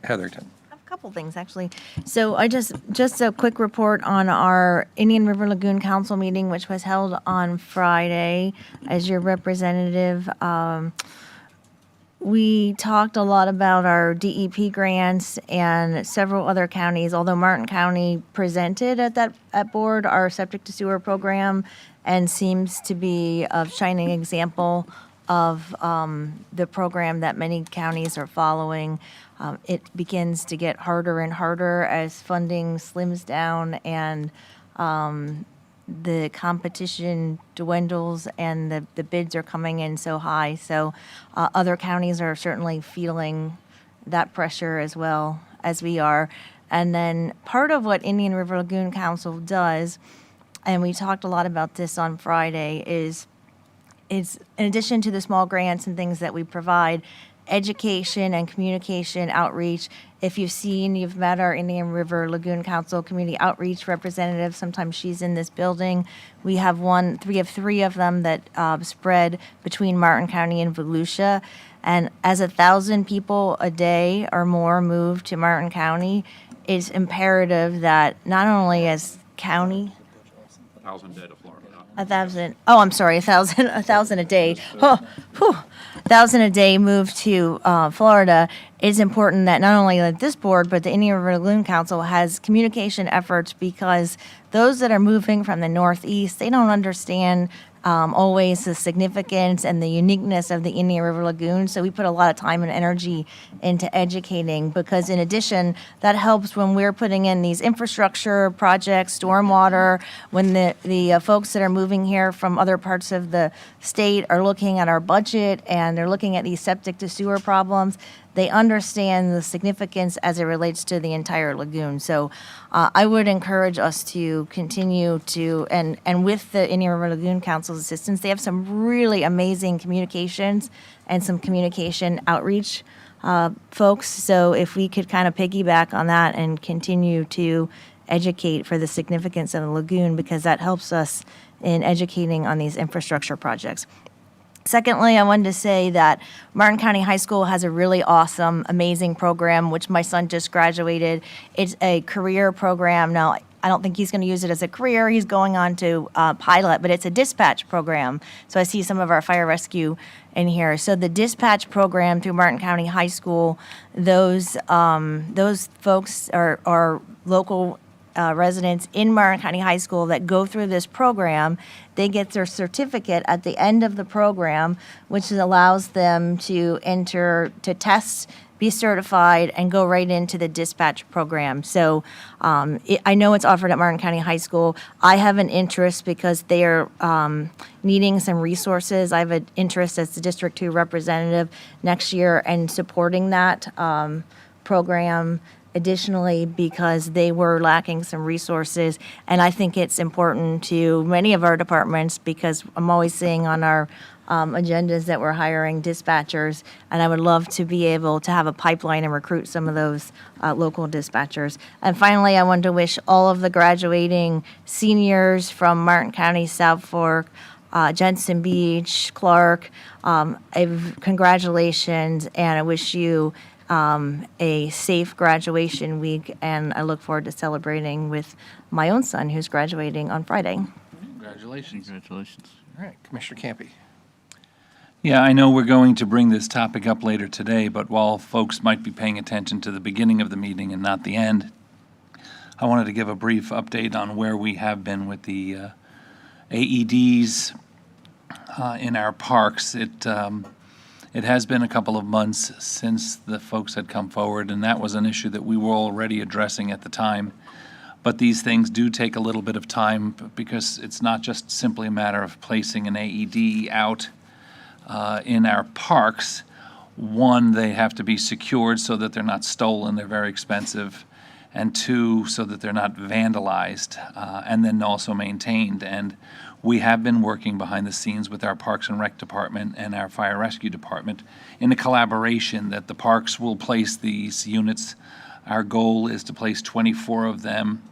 Heatherton? A couple things, actually. So I just a quick report on our Indian River Lagoon Council meeting, which was held on Friday. As your representative, we talked a lot about our DEP grants and several other counties, although Martin County presented at board our septic to sewer program and seems to be a shining example of the program that many counties are following. It begins to get harder and harder as funding slims down and the competition dwindles and the bids are coming in so high. So other counties are certainly feeling that pressure as well as we are. And then part of what Indian River Lagoon Council does, and we talked a lot about this on Friday, is in addition to the small grants and things that we provide, education and communication outreach. If you've met our Indian River Lagoon Council community outreach representative, sometimes she's in this building. We have three of them that spread between Martin County and Volusia. And as 1,000 people a day or more move to Martin County, it's imperative that not only as county, 1,000 dead of Florida. 1,000. Oh, I'm sorry, 1,000 a day. Oh, whew. 1,000 a day move to Florida. It's important that not only this board, but the Indian River Lagoon Council has communication efforts, because those that are moving from the Northeast, they don't understand always the significance and the uniqueness of the Indian River Lagoon. So we put a lot of time and energy into educating, because in addition, that helps when we're putting in these infrastructure projects, stormwater, when the folks that are moving here from other parts of the state are looking at our budget and they're looking at these septic to sewer problems. They understand the significance as it relates to the entire lagoon. So I would encourage us to continue to, and with the Indian River Lagoon Council's assistance, they have some really amazing communications and some communication outreach folks. So if we could kind of piggyback on that and continue to educate for the significance of the lagoon, because that helps us in educating on these infrastructure projects. Secondly, I wanted to say that Martin County High School has a really awesome, amazing program, which my son just graduated. It's a career program. Now, I don't think he's going to use it as a career. He's going on to pilot, but it's a dispatch program. So I see some of our fire rescue in here. So the dispatch program through Martin County High School, those folks are local residents in Martin County High School that go through this program. They get their certificate at the end of the program, which allows them to enter, to test, be certified, and go right into the dispatch program. So I know it's offered at Martin County High School. I have an interest because they are needing some resources. I have an interest as the District 2 representative next year and supporting that program additionally, because they were lacking some resources. And I think it's important to many of our departments, because I'm always seeing on our agendas that we're hiring dispatchers, and I would love to be able to have a pipeline and recruit some of those local dispatchers. And finally, I want to wish all of the graduating seniors from Martin County, South Fork, Jensen Beach, Clark, congratulations, and I wish you a safe graduation week, and I look forward to celebrating with my own son who's graduating on Friday. Congratulations. Congratulations. All right, Commissioner Campy. Yeah, I know we're going to bring this topic up later today, but while folks might be paying attention to the beginning of the meeting and not the end, I wanted to give a brief update on where we have been with the AEDs in our parks. It has been a couple of months since the folks had come forward, and that was an issue that we were already addressing at the time. But these things do take a little bit of time because it's not just simply a matter of placing an AED out in our parks. One, they have to be secured so that they're not stolen, they're very expensive, and two, so that they're not vandalized, and then also maintained. And we have been working behind the scenes with our Parks and Rec Department and our Fire Rescue Department in a collaboration that the parks will place these units. Our goal is to place 24 of them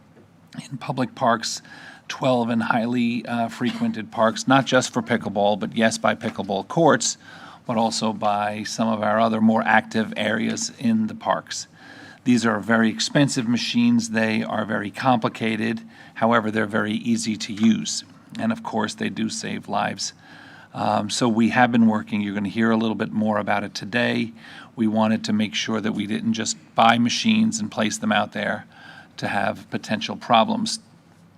in public parks, 12 in highly frequented parks, not just for pickleball, but yes, by pickleball courts, but also by some of our other more active areas in the parks. These are very expensive machines. They are very complicated. However, they're very easy to use. And of course, they do save lives. So we have been working. You're going to hear a little bit more about it today. We wanted to make sure that we didn't just buy machines and place them out there to have potential problems.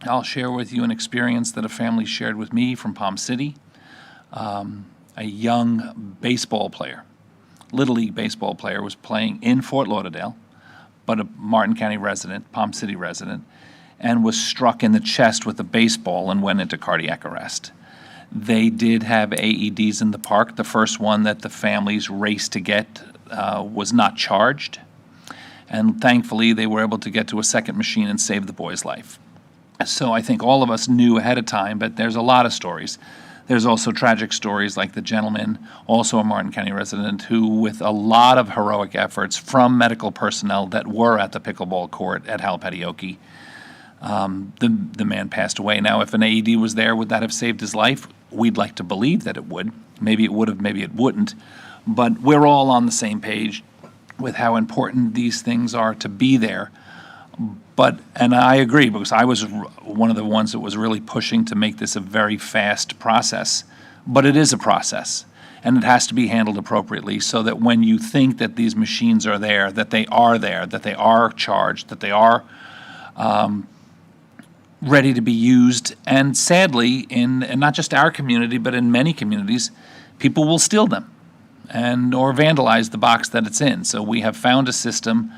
I'll share with you an experience that a family shared with me from Palm City. A young baseball player, Little League baseball player, was playing in Fort Lauderdale, but a Martin County resident, Palm City resident, and was struck in the chest with a baseball and went into cardiac arrest. They did have AEDs in the park. The first one that the families raced to get was not charged. And thankfully, they were able to get to a second machine and save the boy's life. So I think all of us knew ahead of time, but there's a lot of stories. There's also tragic stories like the gentleman, also a Martin County resident, who, with a lot of heroic efforts from medical personnel that were at the pickleball court at Halapatioke, the man passed away. Now, if an AED was there, would that have saved his life? We'd like to believe that it would. Maybe it would have, maybe it wouldn't. But we're all on the same page with how important these things are to be there. And I agree, because I was one of the ones that was really pushing to make this a very fast process. But it is a process, and it has to be handled appropriately so that when you think that these machines are there, that they are charged, that they are ready to be used. And sadly, and not just our community, but in many communities, people will steal them or vandalize the box that it's in. So we have found a system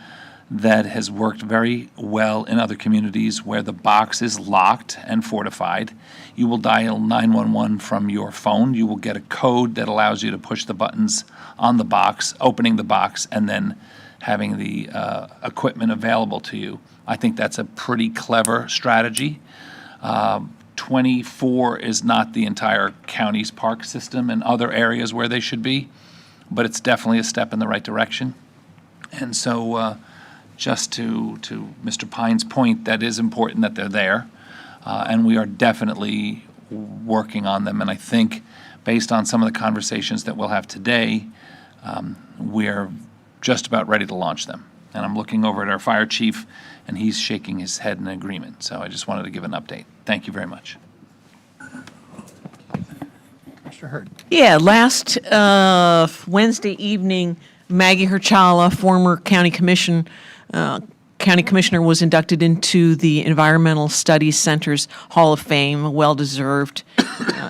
that has worked very well in other communities where the box is locked and fortified. You will dial 911 from your phone. You will get a code that allows you to push the buttons on the box, opening the box, and then having the equipment available to you. I think that's a pretty clever strategy. 24 is not the entire county's park system and other areas where they should be, but it's definitely a step in the right direction. And so just to Mr. Pine's point, that is important that they're there, and we are definitely working on them. And I think, based on some of the conversations that we'll have today, we're just about ready to launch them. And I'm looking over at our fire chief, and he's shaking his head in agreement. So I just wanted to give an update. Thank you very much. Mr. Hurd. Yeah, last Wednesday evening, Maggie Herchala, former county commissioner, was inducted into the Environmental Studies Center's Hall of Fame, a well-deserved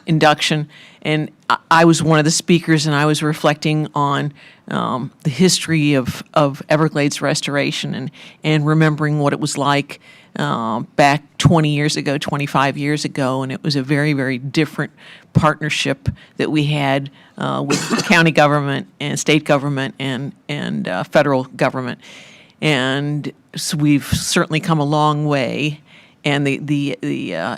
induction. And I was one of the speakers, and I was reflecting on the history of Everglades restoration and remembering what it was like back 20 years ago, 25 years ago. And it was a very, very different partnership that we had with county government and state government and federal government. And so we've certainly come a long way. And the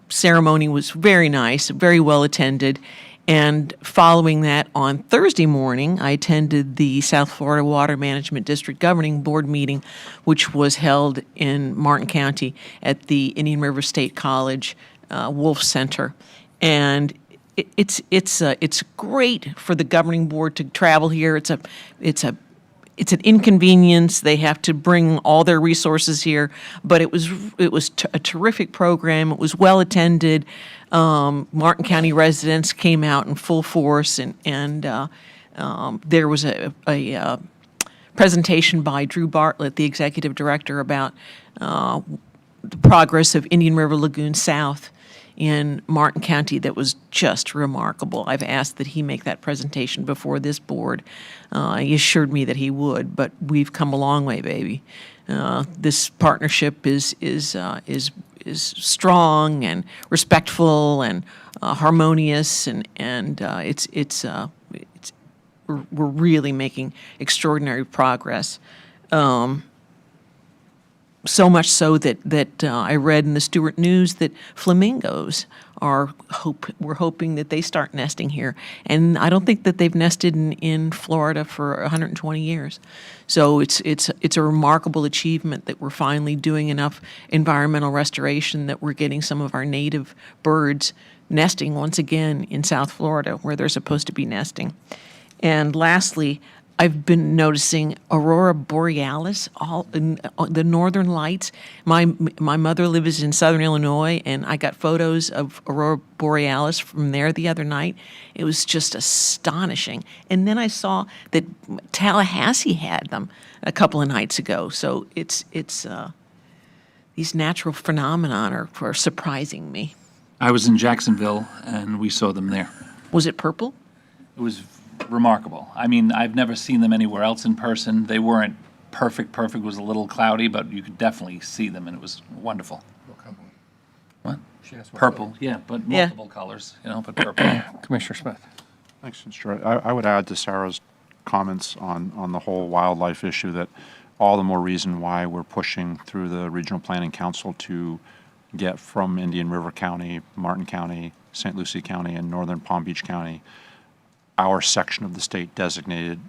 ceremony was very nice, very well attended. And following that, on Thursday morning, I attended the South Florida Water Management District Governing Board meeting, which was held in Martin County at the Indian River State College Wolf Center. And it's great for the governing board to travel here. It's a it's an inconvenience. They have to bring all their resources here, but it was a terrific program. It was well attended. Martin County residents came out in full force, and there was a presentation by Drew Bartlett, the executive director, about the progress of Indian River Lagoon South in Martin County that was just remarkable. I've asked that he make that presentation before this board. He assured me that he would, but we've come a long way, baby. This partnership is strong and respectful and harmonious, and we're really making extraordinary progress. So much so that I read in the Stewart News that flamingos we're hoping that they start nesting here. And I don't think that they've nested in Florida for 120 years. So it's a remarkable achievement that we're finally doing enough environmental restoration that we're getting some of our native birds nesting once again in South Florida where they're supposed to be nesting. And lastly, I've been noticing aurora borealis, all in the northern lights. My mother lives in southern Illinois, and I got photos of aurora borealis from there the other night. It was just astonishing. And then I saw that Tallahassee had them a couple of nights ago. So it's these natural phenomenon are surprising me. I was in Jacksonville, and we saw them there. Was it purple? It was remarkable. I mean, I've never seen them anywhere else in person. They weren't perfect. Perfect was a little cloudy, but you could definitely see them, and it was wonderful. What? Purple, yeah, but multiple colors, but purple. Commissioner Smith. Thanks, Mr. I would add to Sarah's comments on the whole wildlife issue that all the more reason why we're pushing through the Regional Planning Council to get from Indian River County, Martin County, St. Lucie County, and northern Palm Beach County our section of the state designated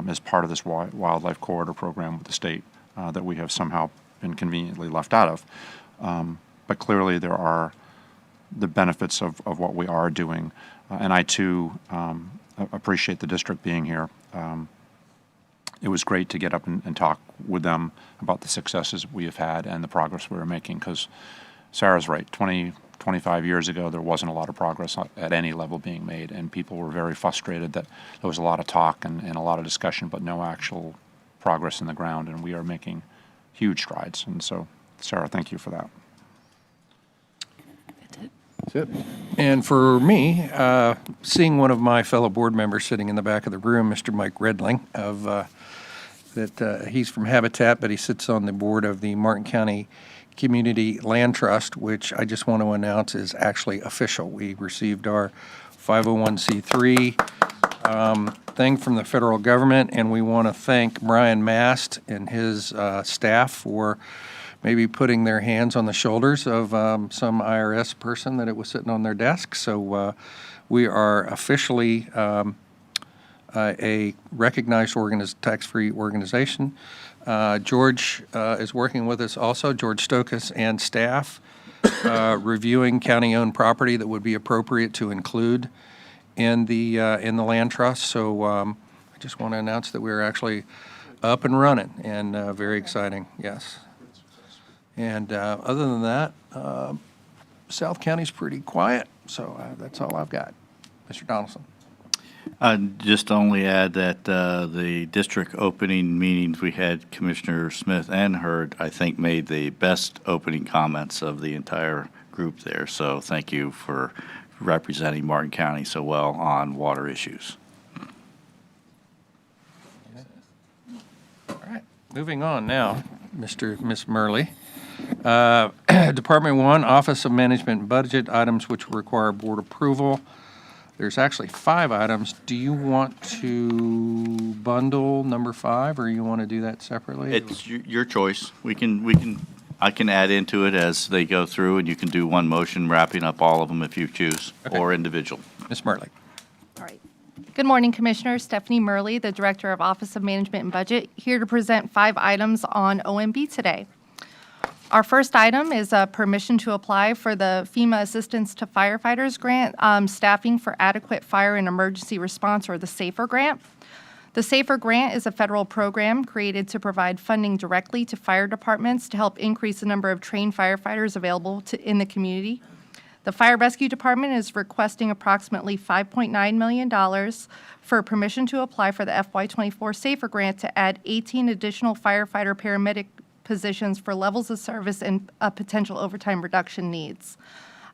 as part of this wildlife corridor program with the state that we have somehow been conveniently left out of. But clearly there are the benefits of what we are doing. And I too appreciate the district being here. It was great to get up and talk with them about the successes we have had and the progress we were making, because Sarah's right, 25 years ago, there wasn't a lot of progress at any level being made, and people were very frustrated that there was a lot of talk and a lot of discussion, but no actual progress in the ground, and we are making huge strides. And so, Sarah, thank you for that. That's it. And for me, seeing one of my fellow board members sitting in the back of the room, Mr. Mike Redling, he's from Habitat, but he sits on the board of the Martin County Community Land Trust, which I just want to announce is actually official. We received our 501c3 thing from the federal government, and we want to thank Brian Mast and his staff for maybe putting their hands on the shoulders of some IRS person that it was sitting on their desk. So we are officially a recognized tax-free organization. George is working with us also, George Stokas and staff, reviewing county-owned property that would be appropriate to include in the land trust. So I just want to announce that we're actually up and running, and very exciting, yes. And other than that, South County's pretty quiet, so that's all I've got. Mr. Donaldson. Just only add that the district opening meetings we had, Commissioner Smith and Hurd, I think, made the best opening comments of the entire group there. So thank you for representing Martin County so well on water issues. All right, moving on now, Miss Murley. Department 1, Office of Management and Budget, items which require board approval. There's actually 5 items. Do you want to bundle number 5, or you want to do that separately? It's your choice. I can add into it as they go through, and you can do one motion wrapping up all of them if you choose, or individual. Ms. Murley. All right. Good morning, Commissioners. Stephanie Murley, the Director of Office of Management and Budget, here to present 5 items on OMB today. Our first item is permission to apply for the FEMA Assistance to Firefighters Grant, Staffing for Adequate Fire and Emergency Response, or the SAFER grant. The SAFER Grant is a federal program created to provide funding directly to fire departments to help increase the number of trained firefighters available in the community. The Fire Rescue Department is requesting approximately $5.9 million for permission to apply for the FY24 SAFER Grant to add 18 additional firefighter paramedic positions for levels of service and potential overtime reduction needs.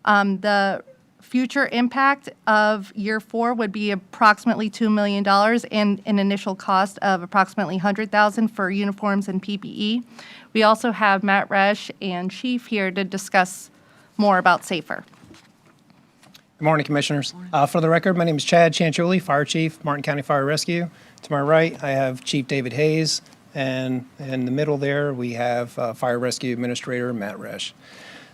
The future impact of year 4 would be approximately $2 million and an initial cost of approximately $100,000 for uniforms and PPE. We also have Matt Resch and Chief here to discuss more about SAFER. Good morning, Commissioners. For the record, my name is Chad Chanchuli, Fire Chief, Martin County Fire Rescue. To my right, I have Chief David Hayes, and in the middle there, we have Fire Rescue Administrator Matt Resch.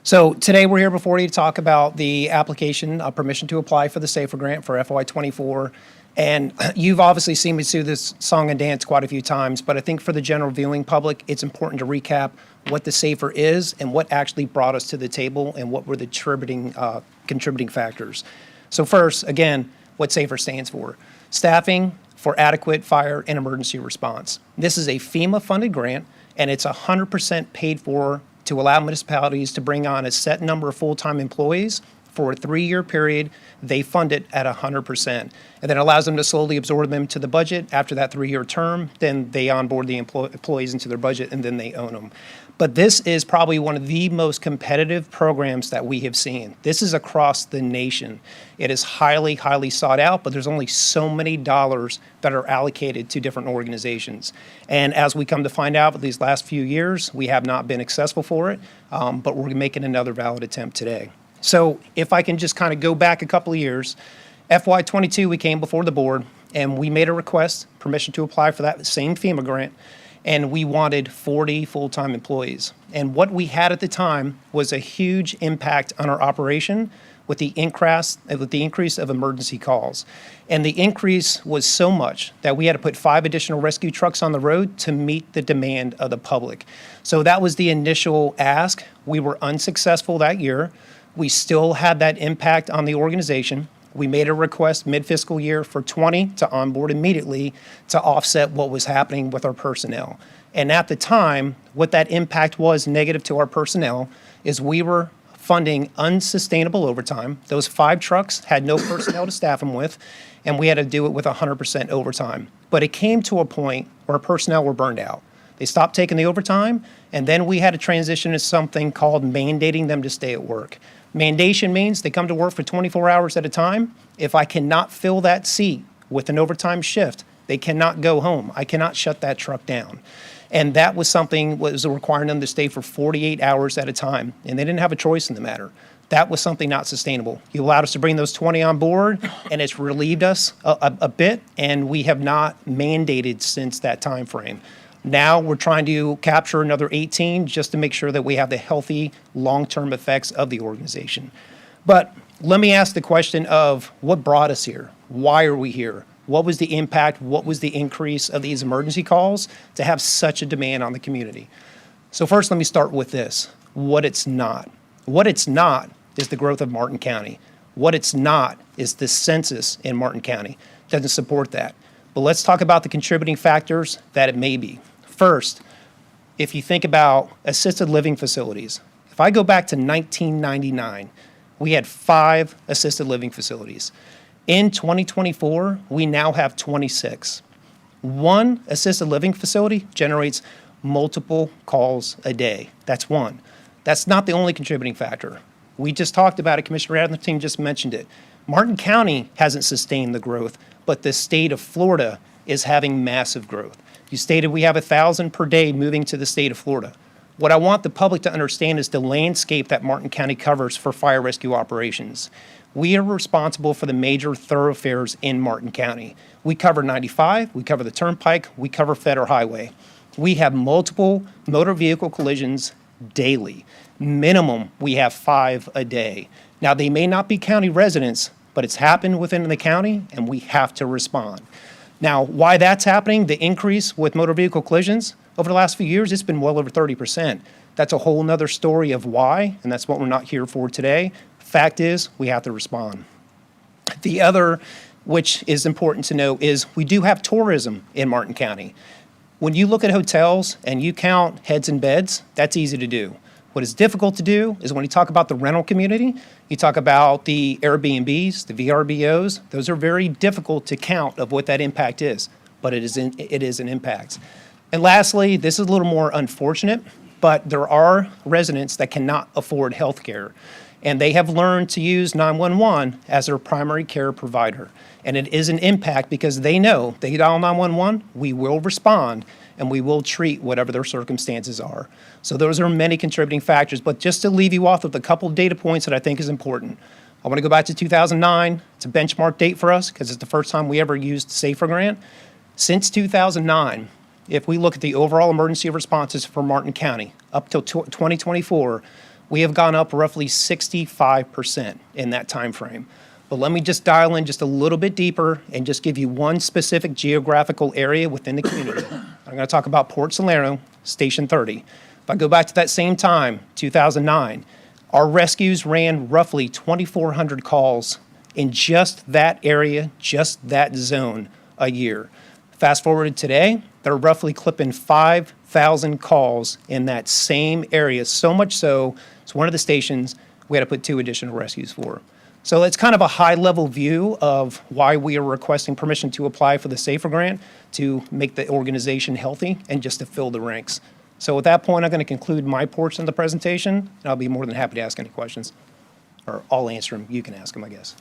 So today, we're here before you to talk about the application, permission to apply for the SAFER Grant for FY24. And you've obviously seen me do this song and dance quite a few times, but I think for the general viewing public, it's important to recap what the SAFER is and what actually brought us to the table and what were the contributing factors. So first, again, what SAFER stands for. Staffing for adequate fire and emergency response. This is a FEMA-funded grant, and it's 100% paid for to allow municipalities to bring on a set number of full-time employees for a 3-year period. They fund it at 100%. And then allows them to slowly absorb them to the budget. After that 3-year term, then they onboard the employees into their budget, and then they own them. But this is probably one of the most competitive programs that we have seen. This is across the nation. It is highly, highly sought out, but there's only so many dollars that are allocated to different organizations. And as we come to find out, these last few years, we have not been successful for it, but we're making another valid attempt today. So if I can just kind of go back a couple of years, FY22, we came before the board, and we made a request, permission to apply for that same FEMA grant, and we wanted 40 full-time employees. And what we had at the time was a huge impact on our operation with the increase of emergency calls. And the increase was so much that we had to put 5 additional rescue trucks on the road to meet the demand of the public. So that was the initial ask. We were unsuccessful that year. We still had that impact on the organization. We made a request mid-fiscal year for 20 to onboard immediately to offset what was happening with our personnel. And at the time, what that impact was negative to our personnel is we were funding unsustainable overtime. Those 5 trucks had no personnel to staff them with, and we had to do it with 100% overtime. But it came to a point where our personnel were burned out. They stopped taking the overtime, and then we had to transition to something called mandating them to stay at work. Mandation means they come to work for 24 hours at a time. If I cannot fill that seat with an overtime shift, they cannot go home. I cannot shut that truck down. And that was something was requiring them to stay for 48 hours at a time, and they didn't have a choice in the matter. That was something not sustainable. You allowed us to bring those 20 on board, and it's relieved us a bit, and we have not mandated since that time frame. Now we're trying to capture another 18 just to make sure that we have the healthy long-term effects of the organization. But let me ask the question of what brought us here? Why are we here? What was the impact? What was the increase of these emergency calls to have such a demand on the community? So first, let me start with this, what it's not. What it's not is the growth of Martin County. What it's not is the census in Martin County. Doesn't support that. But let's talk about the contributing factors that it may be. First, if you think about assisted living facilities, if I go back to 1999, we had 5 assisted living facilities. In 2024, we now have 26. One assisted living facility generates multiple calls a day. That's one. That's not the only contributing factor. We just talked about it. Commissioner Atherton just mentioned it. Martin County hasn't sustained the growth, but the state of Florida is having massive growth. You stated we have 1,000 per day moving to the state of Florida. What I want the public to understand is the landscape that Martin County covers for fire rescue operations. We are responsible for the major thoroughfares in Martin County. We cover 95, we cover the Turnpike, we cover Federal Highway. We have multiple motor vehicle collisions daily. Minimum, we have 5 a day. Now, they may not be county residents, but it's happened within the county, and we have to respond. Now, why that's happening, the increase with motor vehicle collisions over the last few years, it's been well over 30%. That's a whole nother story of why, and that's what we're not here for today. Fact is, we have to respond. The other which is important to know, is we do have tourism in Martin County. When you look at hotels and you count heads and beds, that's easy to do. What is difficult to do is when you talk about the rental community, you talk about the Airbnbs, the VRBOs, those are very difficult to count of what that impact is, but it is an impact. And lastly, this is a little more unfortunate, but there are residents that cannot afford health care, and they have learned to use 911 as their primary care provider. And it is an impact because they know they dial 911, we will respond, and we will treat whatever their circumstances are. So those are many contributing factors, but just to leave you off with a couple of data points that I think is important. I want to go back to 2009. It's a benchmark date for us because it's the first time we ever used SAFER grant. Since 2009, if we look at the overall emergency responses for Martin County, up till 2024, we have gone up roughly 65% in that time frame. But let me just dial in just a little bit deeper and just give you one specific geographical area within the community. I'm going to talk about Port Salerno, Station 30. If I go back to that same time, 2009, our rescues ran roughly 2,400 calls in just that area, just that zone a year. Fast forward to today, they're roughly clipping 5,000 calls in that same area. So much so, it's one of the stations we had to put 2 additional rescues for. So it's kind of a high-level view of why we are requesting permission to apply for the SAFER grant to make the organization healthy and just to fill the ranks. So at that point, I'm going to conclude my portion of the presentation, and I'll be more than happy to ask any questions. Or I'll answer them. You can ask them, I guess.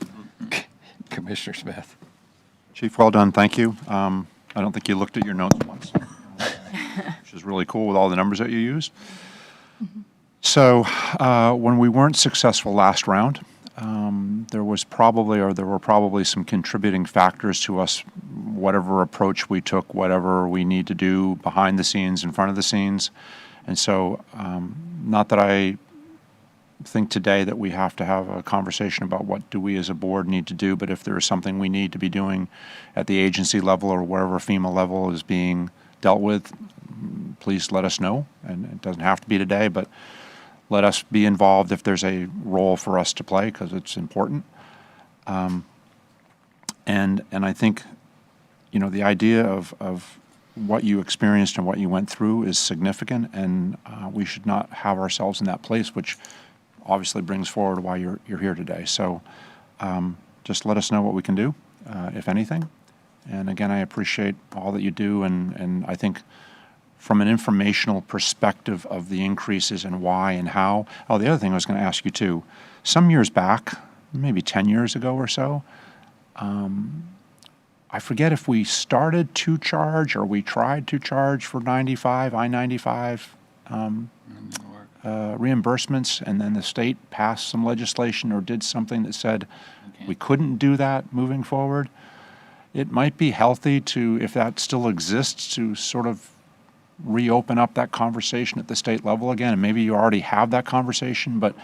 Commissioner Smith. Chief, well done, thank you. I don't think you looked at your notes once, which is really cool with all the numbers that you used. So when we weren't successful last round, there were probably some contributing factors to us, whatever approach we took, whatever we need to do behind the scenes, in front of the scenes. And so, not that I think today that we have to have a conversation about what do we as a board need to do, but if there is something we need to be doing at the agency level or wherever FEMA level is being dealt with, please let us know. And it doesn't have to be today, but let us be involved if there's a role for us to play, because it's important. And I think, the idea of what you experienced and what you went through is significant, and we should not have ourselves in that place, which obviously brings forward why you're here today. So just let us know what we can do, if anything. And again, I appreciate all that you do, and I think from an informational perspective of the increases and why and how. Oh, the other thing I was going to ask you too, some years back, maybe 10 years ago or so, I forget if we started to charge or we tried to charge for I-95 reimbursements, and then the state passed some legislation or did something that said we couldn't do that moving forward. It might be healthy to, if that still exists, to sort of reopen up that conversation at the state level again, and maybe you already have that conversation, but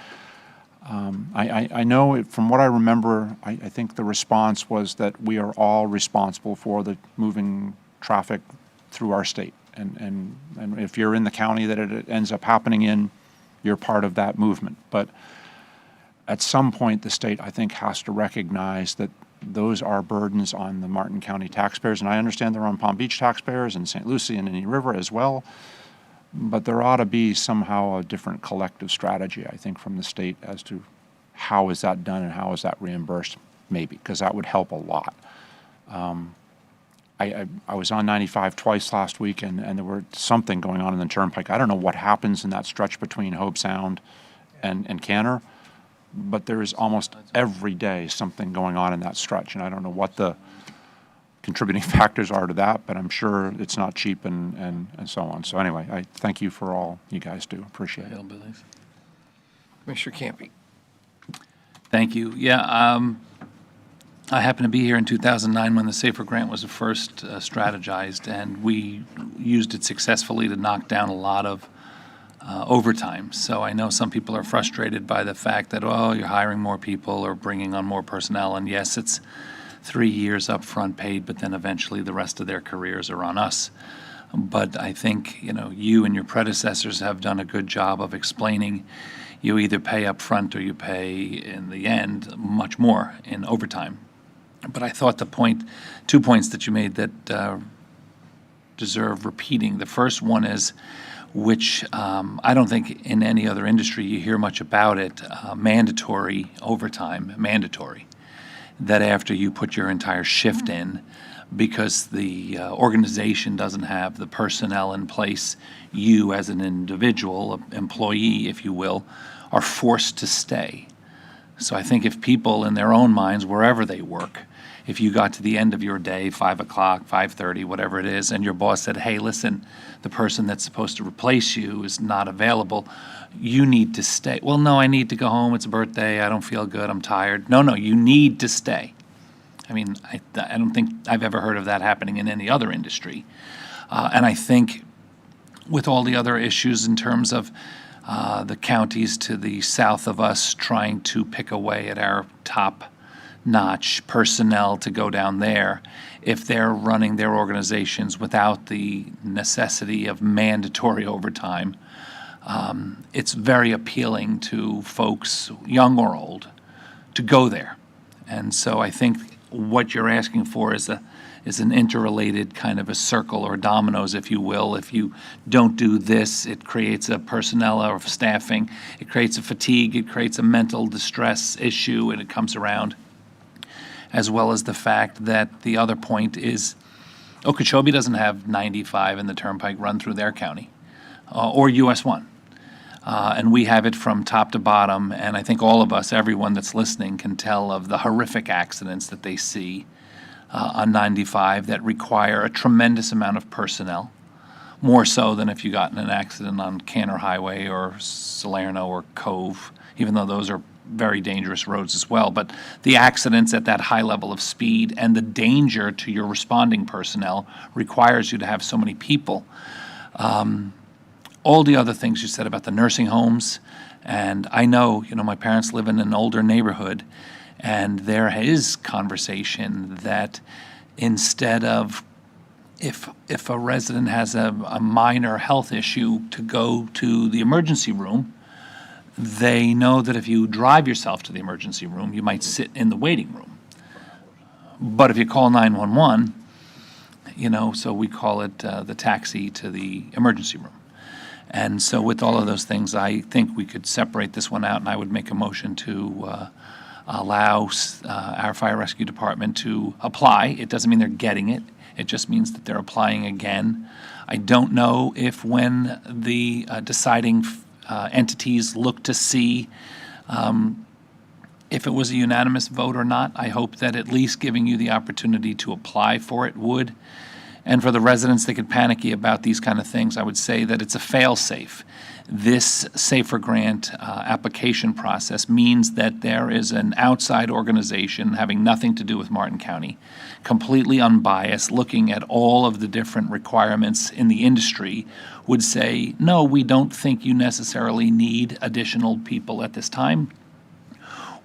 I know from what I remember, I think the response was that we are all responsible for the moving traffic through our state, and if you're in the county that it ends up happening in, you're part of that movement. But at some point, the state, I think, has to recognize that those are burdens on the Martin County taxpayers, and I understand they're on Palm Beach taxpayers and St. Lucie and Indian River as well, but there ought to be somehow a different collective strategy, I think, from the state as to how is that done and how is that reimbursed, maybe, because that would help a lot. I was on 95 twice last week, and there were something going on in the Turnpike. I don't know what happens in that stretch between Hobe Sound and Canner, but there is almost every day something going on in that stretch, and I don't know what the contributing factors are to that, but I'm sure it's not cheap and so on. So anyway, I thank you for all you guys do. Appreciate it. Commissioner Campy. Thank you. Yeah, I happened to be here in 2009 when the SAFER grant was first strategized, and we used it successfully to knock down a lot of overtime. So I know some people are frustrated by the fact that, oh, you're hiring more people or bringing on more personnel, and yes, it's 3 years upfront paid, but then eventually the rest of their careers are on us. But I think, you and your predecessors have done a good job of explaining you either pay up front or you pay in the end much more in overtime. But I thought 2 points that you made that deserve repeating. The first one is, which I don't think in any other industry you hear much about it, mandatory overtime, mandatory, that after you put your entire shift in, because the organization doesn't have the personnel in place, you as an individual, employee, if you will, are forced to stay. So I think if people in their own minds, wherever they work, if you got to the end of your day, 5 o'clock, 5:30, whatever it is, and your boss said, hey, listen, the person that's supposed to replace you is not available, you need to stay. Well, no, I need to go home. It's a birthday. I don't feel good. I'm tired. No, you need to stay. I mean, I don't think I've ever heard of that happening in any other industry. And I think with all the other issues in terms of the counties to the south of us trying to pick away at our top-notch personnel to go down there, if they're running their organizations without the necessity of mandatory overtime, it's very appealing to folks, young or old, to go there. And so I think what you're asking for is an interrelated kind of a circle or dominoes, if you will. If you don't do this, it creates a personnel or staffing. It creates a fatigue. It creates a mental distress issue, and it comes around. As well as the fact that the other point is Okeechobee doesn't have 95 in the Turnpike run through their county, or US 1. And we have it from top to bottom, and I think all of us, everyone that's listening, can tell of the horrific accidents that they see on 95 that require a tremendous amount of personnel, more so than if you got in an accident on Canner Highway or Salerno or Cove, even though those are very dangerous roads as well. But the accidents at that high level of speed and the danger to your responding personnel requires you to have so many people. All the other things you said about the nursing homes, and I know, my parents live in an older neighborhood, and there is conversation that instead of, if a resident has a minor health issue, to go to the emergency room, they know that if you drive yourself to the emergency room, you might sit in the waiting room. But if you call 911, so we call it the taxi to the emergency room. And so with all of those things, I think we could separate this one out, and I would make a motion to allow our fire rescue department to apply. It doesn't mean they're getting it. It just means that they're applying again. I don't know if when the deciding entities look to see if it was a unanimous vote or not. I hope that at least giving you the opportunity to apply for it would. And for the residents that get panicky about these kind of things, I would say that it's a fail-safe. This SAFER grant application process means that there is an outside organization having nothing to do with Martin County, completely unbiased, looking at all of the different requirements in the industry, would say, no, we don't think you necessarily need additional people at this time,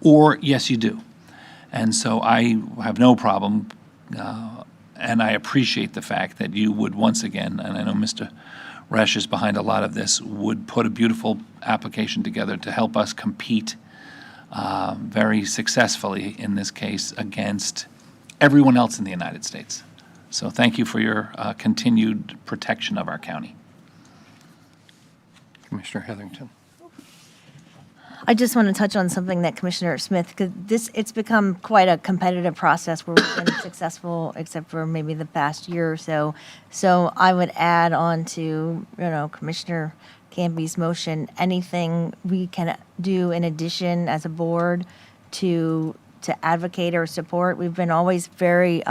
or yes, you do. And so I have no problem and I appreciate the fact that you would once again, and I know Mr. Resch is behind a lot of this, would put a beautiful application together to help us compete very successfully, in this case, against everyone else in the United States. So thank you for your continued protection of our county. Commissioner Heatherington. I just want to touch on something that Commissioner Smith, because it's become quite a competitive process where we've been successful, except for maybe the past year or so. So I would add on to, Commissioner Campy's motion, anything we can do in addition as a board to advocate or support. We've been always very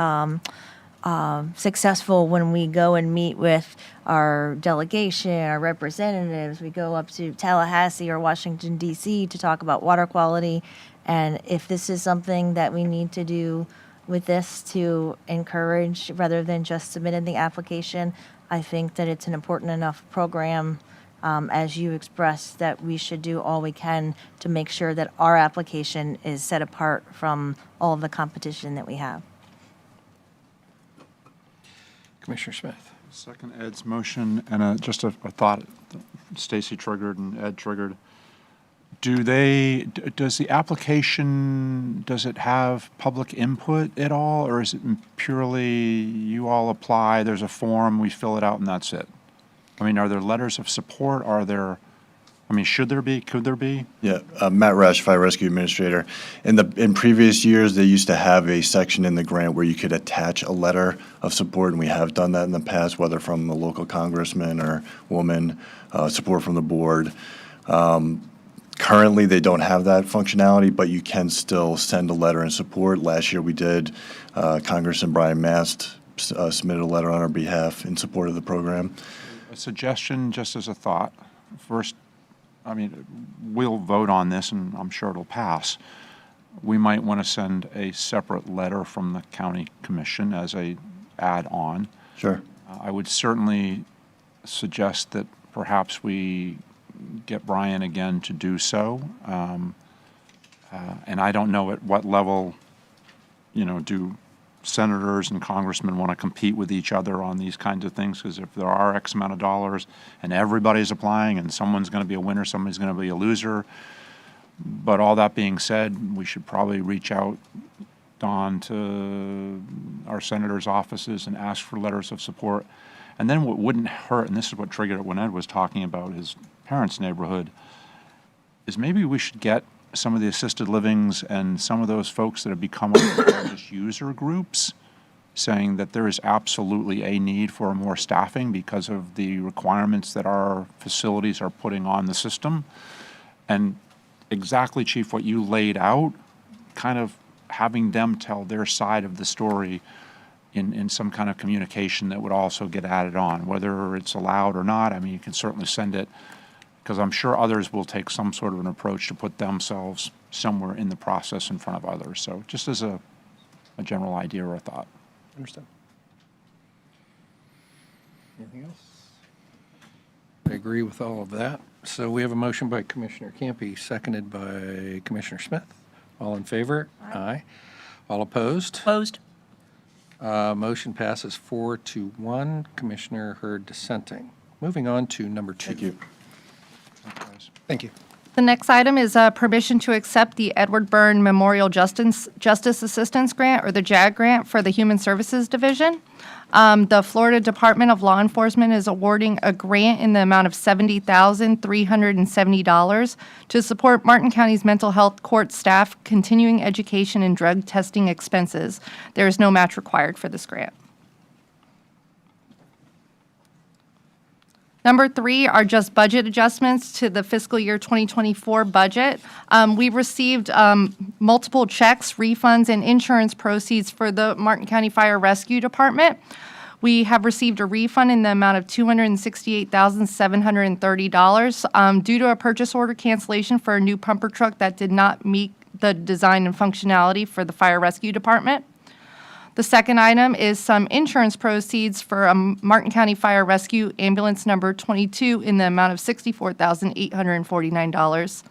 successful when we go and meet with our delegation, our representatives. We go up to Tallahassee or Washington, D.C. to talk about water quality. And if this is something that we need to do with this to encourage rather than just submitting the application, I think that it's an important enough program, as you expressed, that we should do all we can to make sure that our application is set apart from all of the competition that we have. Commissioner Smith. Second Ed's motion, and just a thought Stacy triggered and Ed triggered. does the application, does it have public input at all? Or is it purely you all apply, there's a form, we fill it out and that's it? I mean, are there letters of support? Should there be, could there be? Yeah, Matt Resch, Fire Rescue Administrator. In previous years, they used to have a section in the grant where you could attach a letter of support, and we have done that in the past, whether from a local congressman or woman, support from the board. Currently, they don't have that functionality, but you can still send a letter in support. Last year we did. Congressman Brian Mast submitted a letter on our behalf in support of the program. A suggestion, just as a thought. First, we'll vote on this and I'm sure it'll pass. We might want to send a separate letter from the county commission as a add-on. Sure. I would certainly suggest that perhaps we get Brian again to do so. And I don't know at what level, do senators and congressmen want to compete with each other on these kinds of things, because if there are X amount of dollars and everybody's applying and someone's going to be a winner, somebody's going to be a loser. But all that being said, we should probably reach out, Don, to our senators' offices and ask for letters of support. And then what wouldn't hurt, and this is what triggered it when Ed was talking about his parents' neighborhood, is maybe we should get some of the assisted livings and some of those folks that have become our largest user groups saying that there is absolutely a need for more staffing because of the requirements that our facilities are putting on the system. And exactly, Chief, what you laid out, kind of having them tell their side of the story in some kind of communication that would also get added on, whether it's allowed or not. You can certainly send it, because I'm sure others will take some sort of an approach to put themselves somewhere in the process in front of others. So just as a general idea or a thought. Understood. Anything else? I agree with all of that. So we have a motion by Commissioner Campy, seconded by Commissioner Smith. All in favor? Aye. All opposed? Opposed. Motion passes 4-1. Commissioner Hurd dissenting. Moving on to number 2. Thank you. Thank you. The next item is permission to accept the Edward Byrne Memorial Justice Assistance Grant, or the JAG grant, for the Human Services Division. The Florida Department of Law Enforcement is awarding a grant in the amount of $70,370 to support Martin County's mental health court staff continuing education and drug testing expenses. There is no match required for this grant. Number 3 are just budget adjustments to the fiscal year 2024 budget. We received multiple checks, refunds, and insurance proceeds for the Martin County Fire Rescue Department. We have received a refund in the amount of $268,730 due to a purchase order cancellation for a new pumper truck that did not meet the design and functionality for the Fire Rescue Department. The second item is some insurance proceeds for a Martin County Fire Rescue Ambulance number 22 in the amount of $64,849.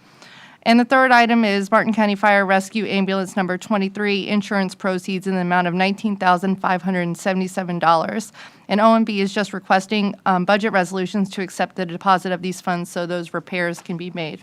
And the third item is Martin County Fire Rescue Ambulance number 23, insurance proceeds in the amount of $19,577. And OMB is just requesting budget resolutions to accept the deposit of these funds so those repairs can be made.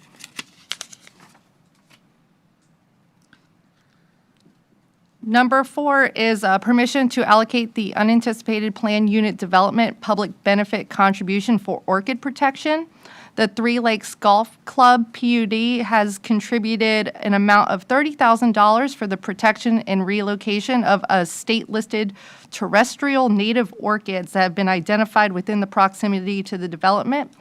Number 4 is permission to allocate the unanticipated planned unit development public benefit contribution for orchid protection. The Three Lakes Golf Club PUD has contributed an amount of $30,000 for the protection and relocation of a state-listed terrestrial native orchids that have been identified within the proximity to the development.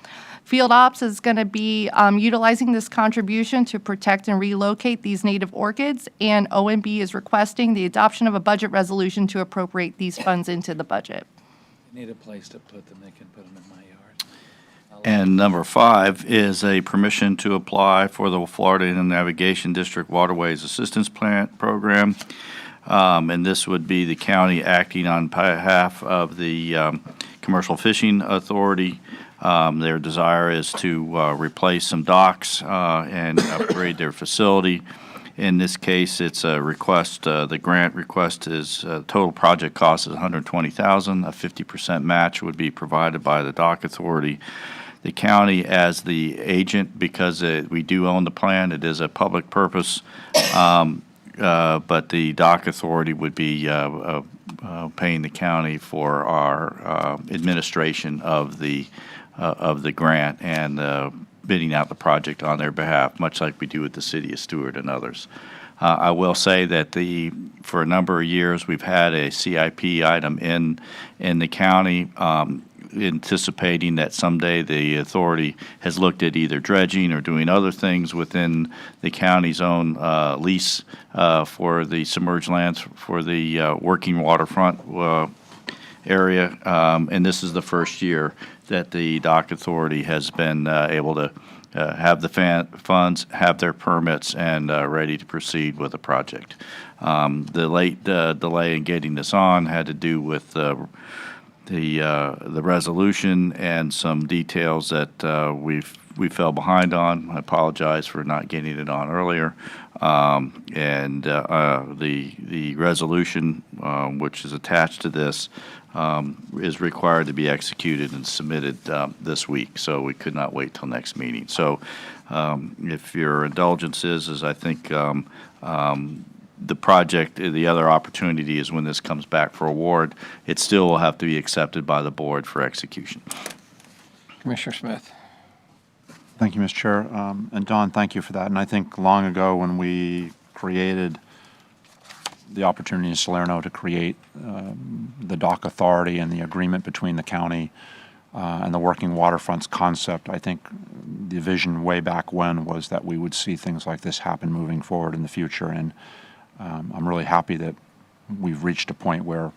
Field Ops is going to be utilizing this contribution to protect and relocate these native orchids, and OMB is requesting the adoption of a budget resolution to appropriate these funds into the budget. They need a place to put them. They can put them in my yard. And number 5 is a permission to apply for the Florida Inland Navigation District Waterways Assistance Program. And this would be the county acting on behalf of the Commercial Fishing Authority. Their desire is to replace some docks and upgrade their facility. In this case, it's a request, the grant request is, total project cost is $120,000. A 50% match would be provided by the dock authority the county as the agent because we do own the plan. It is a public purpose, but the dock authority would be paying the county for our administration of the grant and bidding out the project on their behalf, much like we do with the city of Stewart and others. I will say that for a number of years, we've had a CIP item in the county, anticipating that someday the authority has looked at either dredging or doing other things within the county's own lease for the submerged lands for the working waterfront area. And this is the first year that the dock authority has been able to have the funds, have their permits, and ready to proceed with the project. The late delay in getting this on had to do with the resolution and some details that we fell behind on. I apologize for not getting it on earlier. And the resolution, which is attached to this, is required to be executed and submitted this week, so we could not wait till next meeting. So if your indulgence is I think the project, the other opportunity is when this comes back for award, it still will have to be accepted by the board for execution. Commissioner Smith. Thank you, Mr. Chair. And Don, thank you for that. And I think long ago when we created the opportunity in Salerno to create the dock authority and the agreement between the county and the working waterfronts concept, I think the vision way back when was that we would see things like this happen moving forward in the future. And I'm really happy that we've reached a point where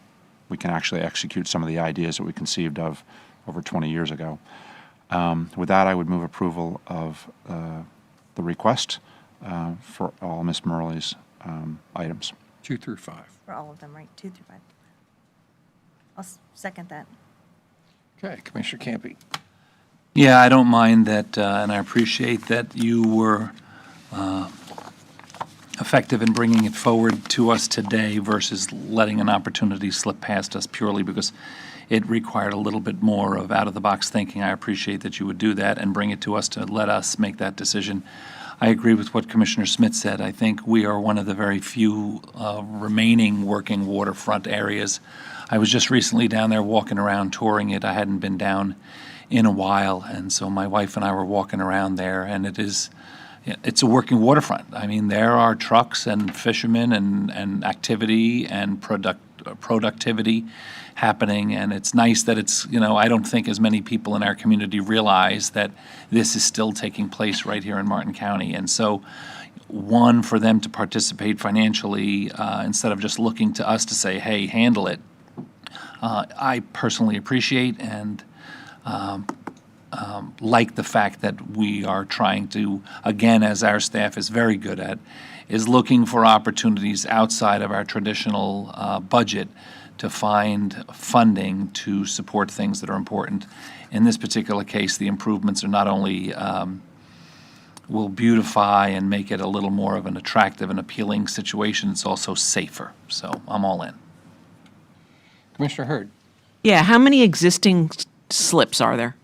we can actually execute some of the ideas that we conceived of over 20 years ago. With that, I would move approval of the request for all Ms. Murley's items. 2 through 5. For all of them, right? 2 through 5. I'll second that. Okay, Commissioner Campy. Yeah, I don't mind that, and I appreciate that you were effective in bringing it forward to us today versus letting an opportunity slip past us purely because it required a little bit more of out-of-the-box thinking. I appreciate that you would do that and bring it to us to let us make that decision. I agree with what Commissioner Smith said. I think we are one of the very few remaining working waterfront areas. I was just recently down there walking around touring it. I hadn't been down in a while, and so my wife and I were walking around there, and it's a working waterfront. I mean, there are trucks and fishermen and activity and productivity happening, and it's nice that it's, I don't think as many people in our community realize that this is still taking place right here in Martin County. And so, one, for them to participate financially instead of just looking to us to say, hey, handle it, I personally appreciate and like the fact that we are trying to, again, as our staff is very good at, is looking for opportunities outside of our traditional budget to find funding to support things that are important. In this particular case, the improvements are not only will beautify and make it a little more of an attractive and appealing situation, it's also safer. So I'm all in. Commissioner Hurd. Yeah, how many existing slips are there?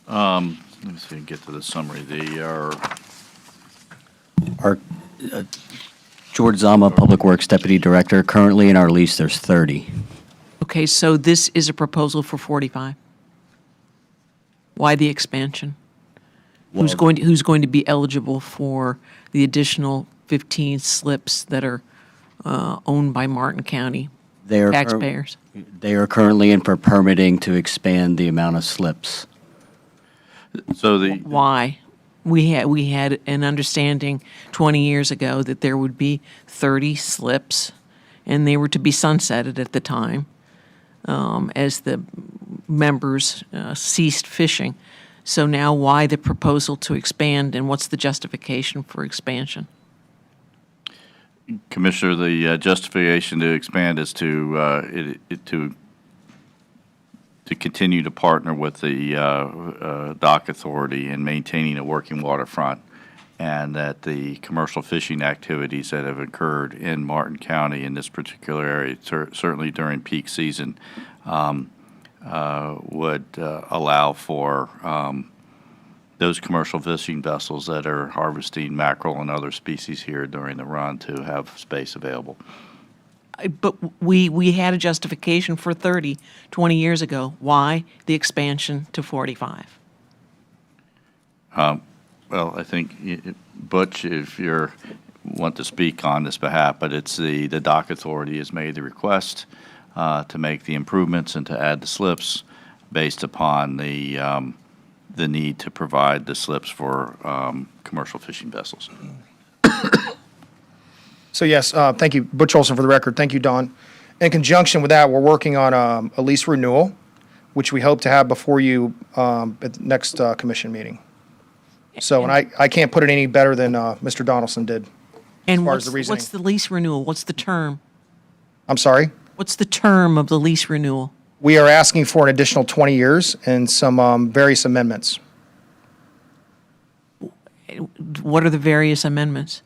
Let me see if I can get to the summary. They are Our George Zama, Public Works Deputy Director. Currently in our lease, there's 30. Okay, so this is a proposal for 45? Why the expansion? Who's going to be eligible for the additional 15 slips that are owned by Martin County taxpayers? They are currently in for permitting to expand the amount of slips. So Why? We had an understanding 20 years ago that there would be 30 slips, and they were to be sunsetted at the time as the members ceased fishing. So now why the proposal to expand, and what's the justification for expansion? Commissioner, the justification to expand is to continue to partner with the dock authority in maintaining a working waterfront, and that the commercial fishing activities that have occurred in Martin County in this particular area, certainly during peak season, would allow for those commercial fishing vessels that are harvesting mackerel and other species here during the run to have space available. But we had a justification for 30, 20 years ago. Why the expansion to 45? Well, I think, Butch, if you want to speak on this behalf, but it's the dock authority has made the request to make the improvements and to add the slips based upon the need to provide the slips for commercial fishing vessels. So yes, thank you, Butch Olson for the record. Thank you, Don. In conjunction with that, we're working on a lease renewal, which we hope to have before you at the next commission meeting. So, and I can't put it any better than Mr. Donaldson did. And far as the reasoning. what's the lease renewal? What's the term? I'm sorry? What's the term of the lease renewal? We are asking for an additional 20 years and some various amendments. What are the various amendments?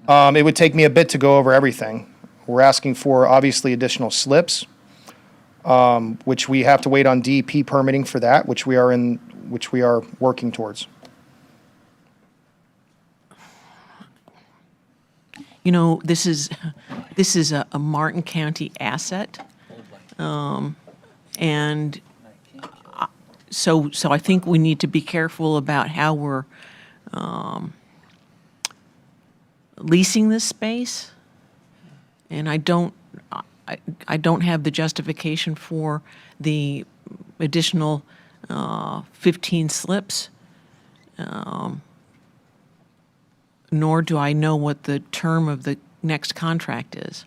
It would take me a bit to go over everything. We're asking for, obviously, additional slips, which we have to wait on DEP permitting for that, which we are working towards. You know, this is a Martin County asset, and so I think we need to be careful about how we're leasing this space. And I don't have the justification for the additional 15 slips. Nor do I know what the term of the next contract is.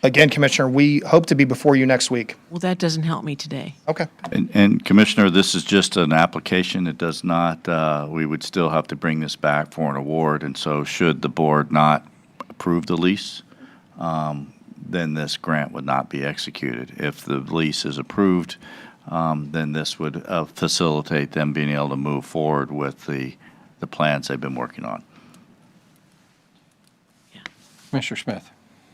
Again, Commissioner, we hope to be before you next week. Well, that doesn't help me today. Okay. And Commissioner, this is just an application. It does not, we would still have to bring this back for an award. And so should the board not approve the lease, then this grant would not be executed. If the lease is approved, then this would facilitate them being able to move forward with the plans they've been working on. Commissioner Smith.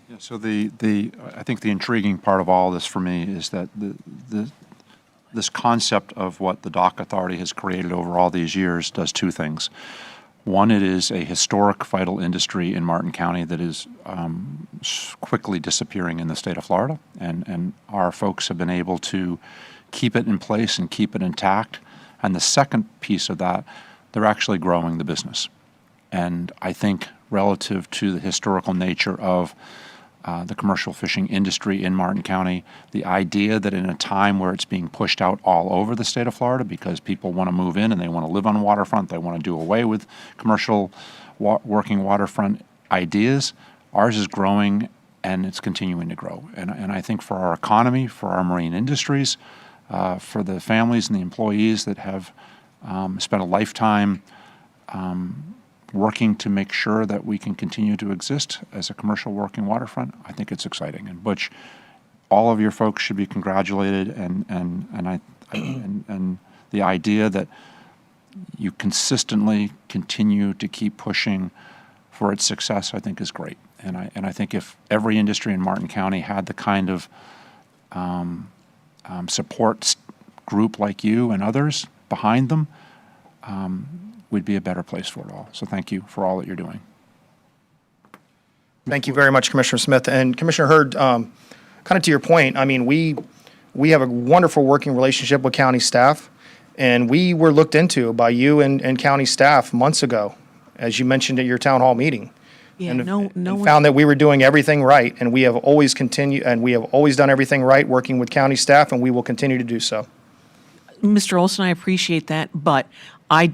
Yeah, so I think the intriguing part of all this for me is that this concept of what the dock authority has created over all these years does two things. One, it is a historic vital industry in Martin County that is quickly disappearing in the state of Florida, and our folks have been able to keep it in place and keep it intact. And the second piece of that, they're actually growing the business. And I think relative to the historical nature of the commercial fishing industry in Martin County, the idea that in a time where it's being pushed out all over the state of Florida because people want to move in and they want to live on the waterfront, they want to do away with commercial working waterfront ideas, ours is growing and it's continuing to grow. And I think for our economy, for our marine industries, for the families and the employees that have spent a lifetime working to make sure that we can continue to exist as a commercial working waterfront, I think it's exciting. And Butch, all of your folks should be congratulated, and the idea that you consistently continue to keep pushing for its success, I think is great. And I think if every industry in Martin County had the kind of support group like you and others behind them, we'd be a better place for it all. So thank you for all that you're doing. Thank you very much, Commissioner Smith. And Commissioner Hurd, kind of to your point, I mean, we have a wonderful working relationship with county staff, and we were looked into by you and county staff months ago, as you mentioned at your town hall meeting. Yeah, and no one found that we were doing everything right, and we have always continued, and we have always done everything right working with county staff, and we will continue to do so. Mr. Olson, I appreciate that, but I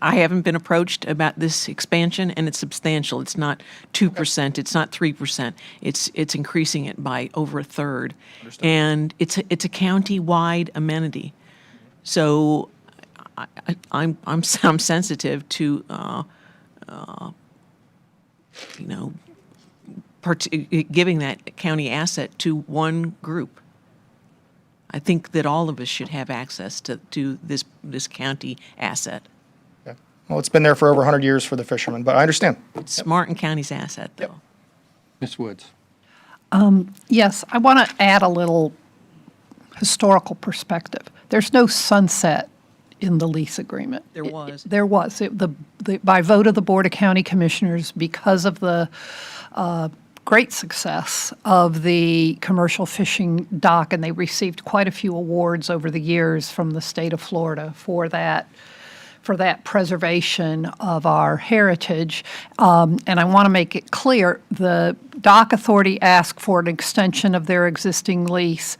haven't been approached about this expansion, and it's substantial. It's not 2%, it's not 3%. It's increasing it by over a third. And it's a county-wide amenity. So I'm sensitive to giving that county asset to one group. I think that all of us should have access to this county asset. Well, it's been there for over 100 years for the fishermen, but I understand. It's Martin County's asset, though. Yep. Ms. Woods. Yes, I want to add a little historical perspective. There's no sunset in the lease agreement. There was. There was. By vote of the Board of County Commissioners, because of the great success of the commercial fishing dock, and they received quite a few awards over the years from the state of Florida for that preservation of our heritage. And I want to make it clear, the Dock Authority asked for an extension of their existing lease.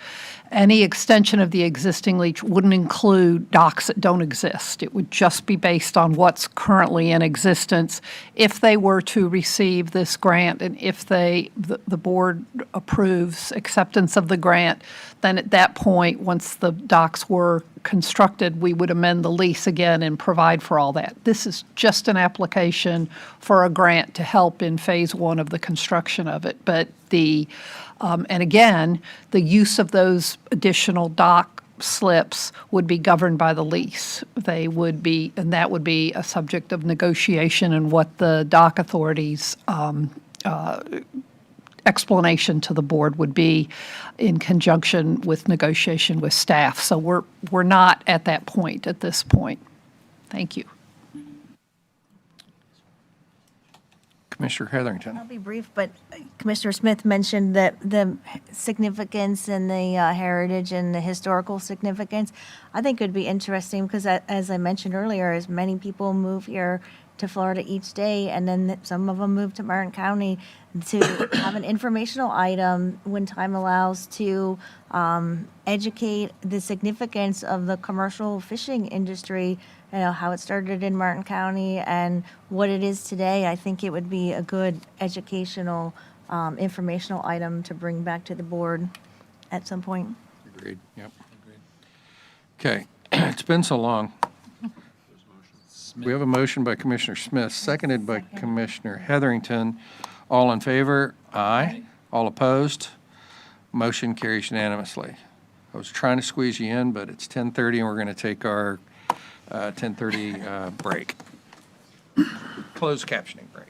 Any extension of the existing lease wouldn't include docks that don't exist. It would just be based on what's currently in existence. If they were to receive this grant, and if the board approves acceptance of the grant, then at that point, once the docks were constructed, we would amend the lease again and provide for all that. This is just an application for a grant to help in phase one of the construction of it. But and again, the use of those additional dock slips would be governed by the lease. They would be, and that would be a subject of negotiation and what the dock authority's explanation to the board would be in conjunction with negotiation with staff. So we're not at that point at this point. Thank you. Commissioner Heatherington. I'll be brief, but Commissioner Smith mentioned that the significance and the heritage and the historical significance. I think it would be interesting because, as I mentioned earlier, as many people move here to Florida each day, and then some of them move to Martin County, to have an informational item when time allows to educate the significance of the commercial fishing industry, how it started in Martin County and what it is today. I think it would be a good educational, informational item to bring back to the board at some point. Agreed. Yep. Okay. It's been so long. We have a motion by Commissioner Smith, seconded by Commissioner Heatherington. All in favor? Aye. All opposed? Motion carries unanimously. I was trying to squeeze you in, but it's 10:30 and we're going to take our 10:30 break. Closed captioning break.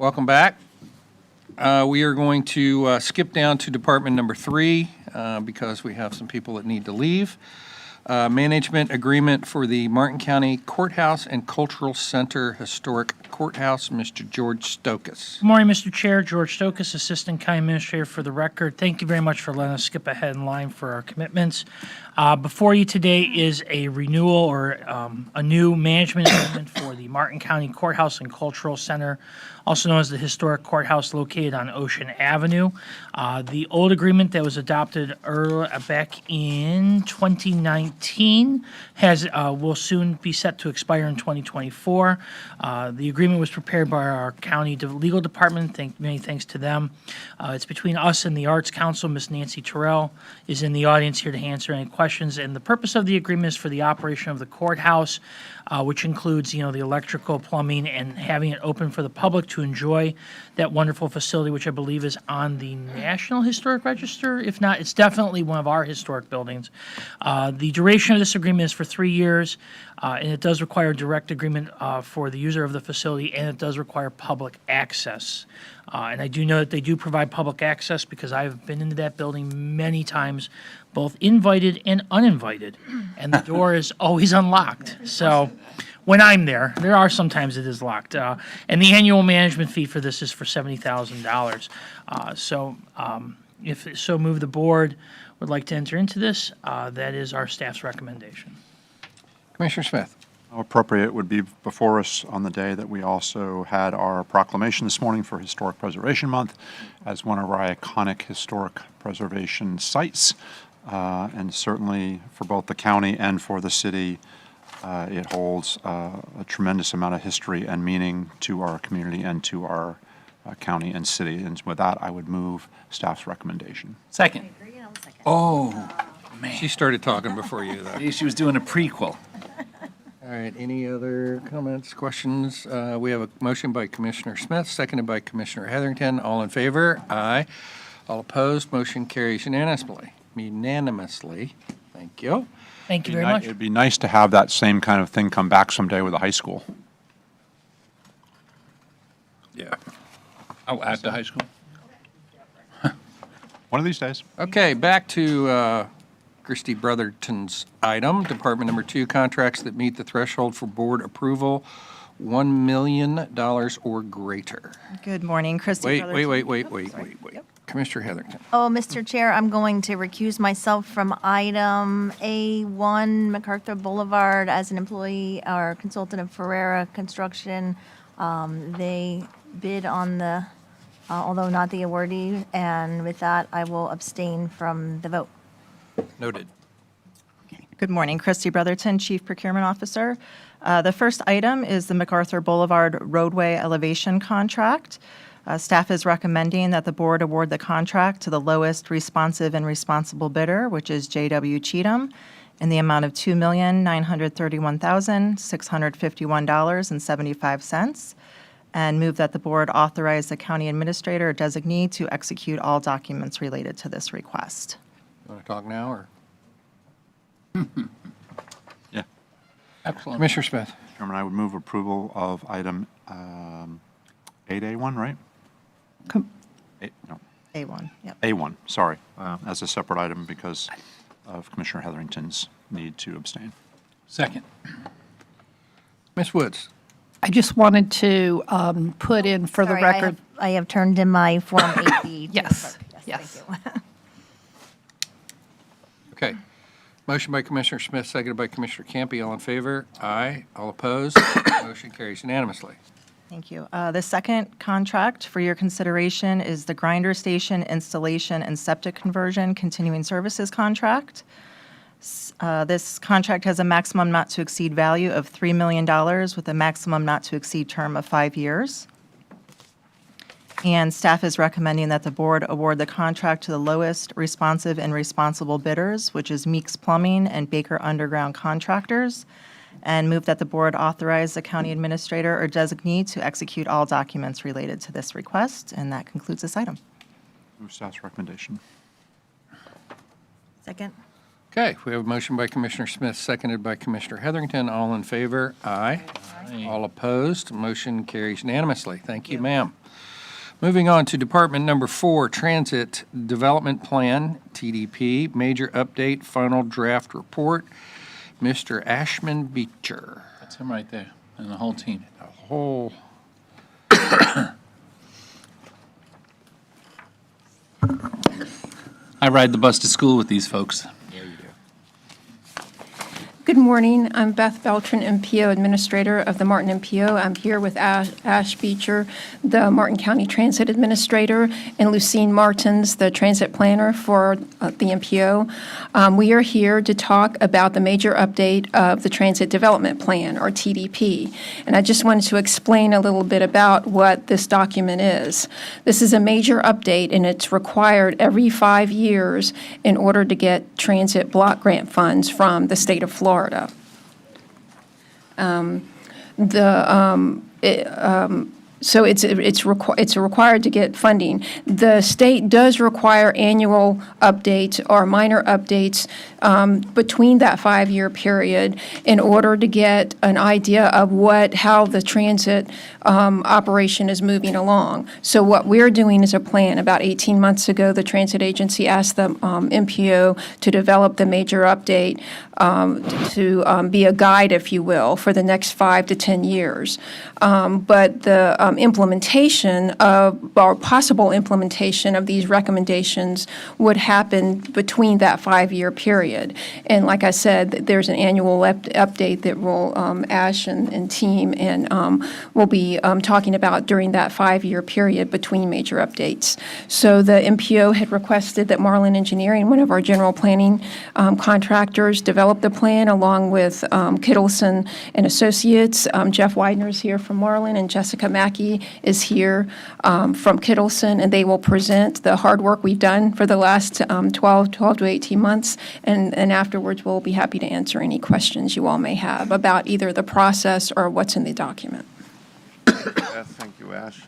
Welcome back. We are going to skip down to Department Number 3 because we have some people that need to leave. Management agreement for the Martin County Courthouse and Cultural Center Historic Courthouse, Mr. George Stokas. Good morning, Mr. Chair. George Stokas, Assistant County Administrator for the record. Thank you very much for letting us skip ahead in line for our commitments. Before you today is a renewal or a new management agreement for the Martin County Courthouse and Cultural Center, also known as the Historic Courthouse located on Ocean Avenue. The old agreement that was adopted back in 2019 will soon be set to expire in 2024. The agreement was prepared by our county legal department. Many thanks to them. It's between us and the Arts Council. Ms. Nancy Terrell is in the audience here to answer any questions. And the purpose of the agreement is for the operation of the courthouse, which includes, the electrical, plumbing, and having it open for the public to enjoy that wonderful facility, which I believe is on the National Historic Register. If not, it's definitely one of our historic buildings. The duration of this agreement is for 3 years, and it does require a direct agreement for the user of the facility, and it does require public access. And I do know that they do provide public access because I've been into that building many times, both invited and uninvited, and the door is always unlocked. So when I'm there are sometimes it is locked. And the annual management fee for this is for $70,000. If so moved, the board would like to enter into this. That is our staff's recommendation. Commissioner Smith. How appropriate would be before us on the day that we also had our proclamation this morning for Historic Preservation Month as one of our iconic historic preservation sites. And certainly for both the county and for the city, it holds a tremendous amount of history and meaning to our community and to our county and city. And with that, I would move staff's recommendation. Second. Oh, man. She started talking before you, though. She was doing a prequel. All right, any other comments, questions? We have a motion by Commissioner Smith, seconded by Commissioner Heatherington. All in favor? Aye. All opposed? Motion carries unanimously. Thank you. Thank you very much. It'd be nice to have that same kind of thing come back someday with the high school. Yeah. Oh, at the high school? One of these days. Okay, back to Christy Brotherton's item, Department Number 2, contracts that meet the threshold for board approval, $1 million or greater. Good morning, Christy Brotherton. Wait. Commissioner Heatherington. Oh, Mr. Chair, I'm going to recuse myself from item A1, MacArthur Boulevard, as an employee or consultant of Ferrera Construction. They bid on the, although not the awardee, and with that, I will abstain from the vote. Noted. Good morning, Christy Brotherton, Chief Procurement Officer. The first item is the MacArthur Boulevard roadway elevation contract. Staff is recommending that the board award the contract to the lowest responsive and responsible bidder, which is J.W. Cheatham, in the amount of $2,931,651.75, and move that the board authorize the county administrator or designee to execute all documents related to this request. You want to talk now, or? Yeah. Excellent. Commissioner Smith. Chairman, I would move approval of item 8A1, right? No, A1, yep. A1, sorry, as a separate item because of Commissioner Heatherington's need to abstain. Second. Ms. Woods. I just wanted to put in for the Sorry, record. I have turned in my Form 8B. Yes. Thank you. Okay. Motion by Commissioner Smith, seconded by Commissioner Campy. All in favor? Aye. All opposed? Motion carries unanimously. Thank you. The second contract for your consideration is the grinder station installation and septic conversion continuing services contract. This contract has a maximum not to exceed value of $3 million with a maximum not to exceed term of 5 years. And staff is recommending that the board award the contract to the lowest responsive and responsible bidders, which is Meeks Plumbing and Baker Underground Contractors, and move that the board authorize the county administrator or designee to execute all documents related to this request. And that concludes this item. Move staff's recommendation. Second. Okay, we have a motion by Commissioner Smith, seconded by Commissioner Heatherington. All in favor? Aye. All opposed? Motion carries unanimously. Thank you, ma'am. Moving on to Department Number 4, Transit Development Plan, TDP, Major Update, Final Draft Report. Mr. Ashman Beecher. That's him right there, and the whole team. The whole... I ride the bus to school with these folks. Good morning. I'm Beth Beltran, MPO Administrator of the Martin MPO. I'm here with Ash Beecher, the Martin County Transit Administrator, and Lucine Martins, the Transit Planner for the MPO. We are here to talk about the major update of the Transit Development Plan, or TDP. And I just wanted to explain a little bit about what this document is. This is a major update, and it's required every 5 years in order to get transit block grant funds from the state of Florida. So it's required to get funding. The state does require annual updates or minor updates between that 5-year period in order to get an idea of how the transit operation is moving along. So what we're doing is a plan. About 18 months ago, the transit agency asked the MPO to develop the major update to be a guide, if you will, for the next 5 to 10 years. But the implementation of, or possible implementation of these recommendations would happen between that 5-year period. And like I said, there's an annual update that will, Ash and team and will be talking about during that 5-year period between major updates. So the MPO had requested that Marlin Engineering, one of our general planning contractors, develop the plan along with Kittleson and Associates. Jeff Widener is here from Marlin, and Jessica Mackey is here from Kittleson, and they will present the hard work we've done for the last 12 to 18 months, and afterwards we'll be happy to answer any questions you all may have about either the process or what's in the document. Thank you, Ash.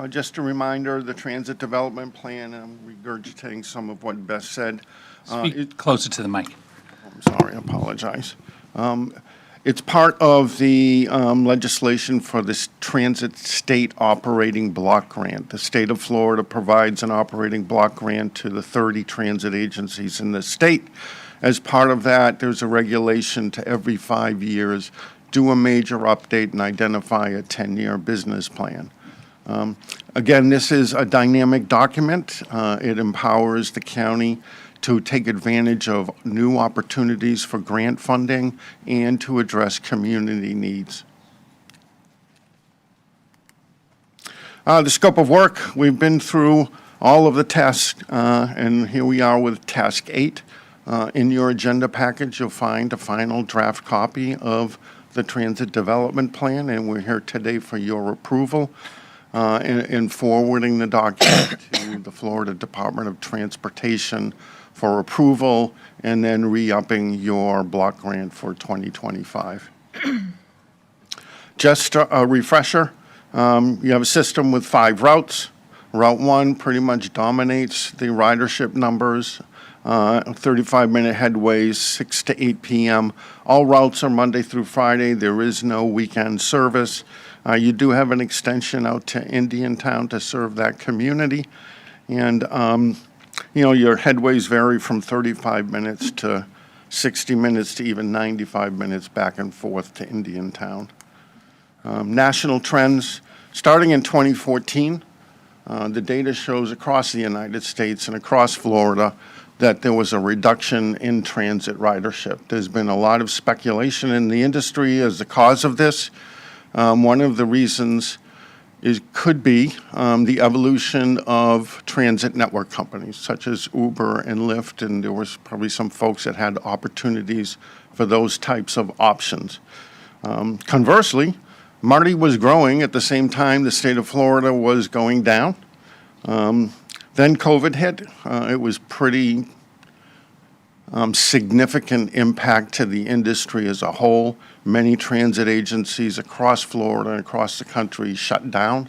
Just a reminder, the Transit Development Plan, I'm regurgitating some of what Beth said. Speak closer to the mic. I'm sorry, I apologize. It's part of the legislation for this Transit State Operating Block Grant. The state of Florida provides an operating block grant to the 30 transit agencies in the state. As part of that, there's a regulation to every 5 years do a major update and identify a 10-year business plan. Again, this is a dynamic document. It empowers the county to take advantage of new opportunities for grant funding and to address community needs. The scope of work, we've been through all of the tasks, and here we are with Task 8. In your agenda package, you'll find a final draft copy of the Transit Development Plan, and we're here today for your approval in forwarding the document to the Florida Department of Transportation for approval, and then re-upping your block grant for 2025. Just a refresher, you have a system with 5 routes. Route 1 pretty much dominates the ridership numbers, 35-minute headways, 6 to 8 p.m. All routes are Monday through Friday. There is no weekend service. You do have an extension out to Indiantown to serve that community. And you know, your headways vary from 35 minutes to 60 minutes to even 95 minutes back and forth to Indiantown. National trends, starting in 2014, the data shows across the United States and across Florida that there was a reduction in transit ridership. There's been a lot of speculation in the industry as the cause of this. One of the reasons could be the evolution of transit network companies such as Uber and Lyft, and there was probably some folks that had opportunities for those types of options. Conversely, MARTI was growing at the same time the state of Florida was going down. Then COVID hit. It was pretty significant impact to the industry as a whole. Many transit agencies across Florida and across the country shut down,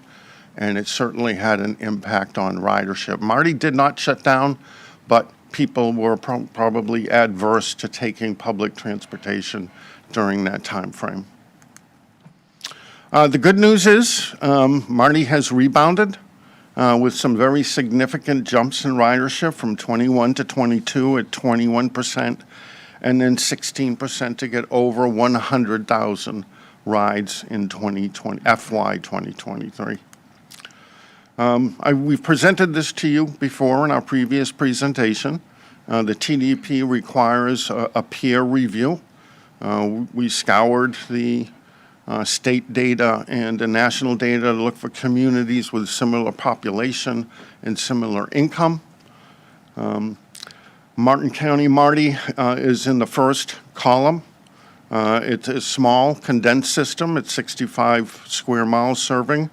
and it certainly had an impact on ridership. MARTI did not shut down, but people were probably adverse to taking public transportation during that time frame. The good news is Marty has rebounded with some very significant jumps in ridership from 21 to 22 at 21%, and then 16% to get over 100,000 rides in FY 2023. We've presented this to you before in our previous presentation. The TDP requires a peer review. We scoured the state data and the national data to look for communities with similar population and similar income. Martin County Marty is in the first column. It's a small condensed system. It's 65 square miles serving,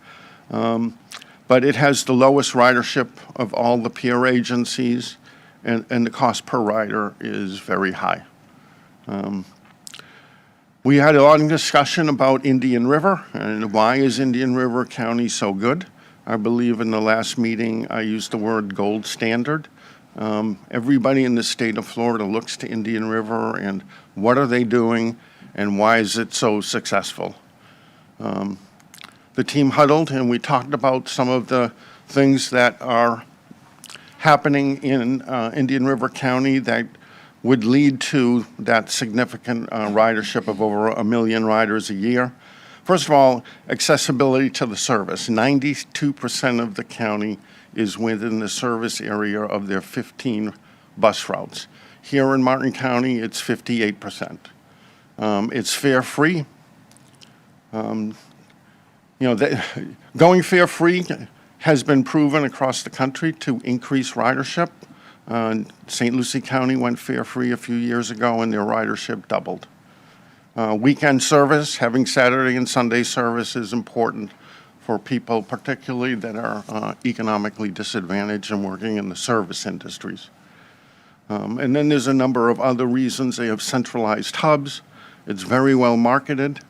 but it has the lowest ridership of all the peer agencies, and the cost per rider is very high. We had a lot of discussion about Indian River and why is Indian River County so good. I believe in the last meeting I used the word gold standard. Everybody in the state of Florida looks to Indian River and what are they doing and why is it so successful. The team huddled and we talked about some of the things that are happening in Indian River County that would lead to that significant ridership of over 1 million riders a year. First of all, accessibility to the service. 92% of the county is within the service area of their 15 bus routes. Here in Martin County, it's 58%. It's fare-free. Going fare-free has been proven across the country to increase ridership. St. Lucie County went fare-free a few years ago and their ridership doubled. Weekend service, having Saturday and Sunday service is important for people particularly that are economically disadvantaged and working in the service industries. And then there's a number of other reasons. They have centralized hubs. It's very well marketed.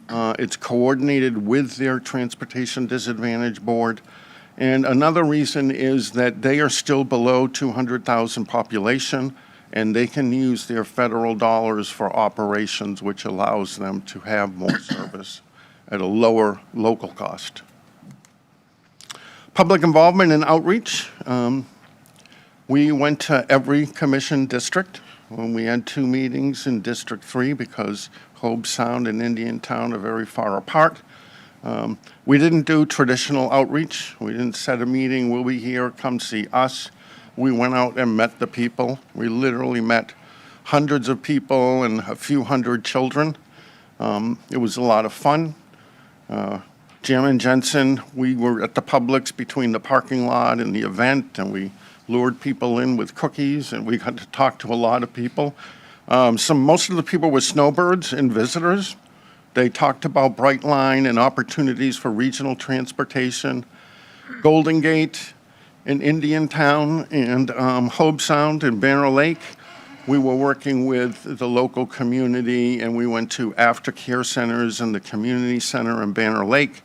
It's coordinated with their Transportation Disadvantage Board. And another reason is that they are still below 200,000 population, and they can use their federal dollars for operations, which allows them to have more service at a lower local cost. Public involvement and outreach. We went to every commission district when we had 2 meetings in District 3 because Hobe Sound and Indiantown are very far apart. We didn't do traditional outreach. We didn't set a meeting, we'll be here, come see us. We went out and met the people. We literally met hundreds of people and a few hundred children. It was a lot of fun. Jim and Jensen, we were at the Publix between the parking lot and the event, and we lured people in with cookies, and we got to talk to a lot of people. Most of the people were snowbirds and visitors. They talked about Brightline and opportunities for regional transportation, Golden Gate and Indiantown and Hobe Sound and Banner Lake. We were working with the local community and we went to aftercare centers in the community center in Banner Lake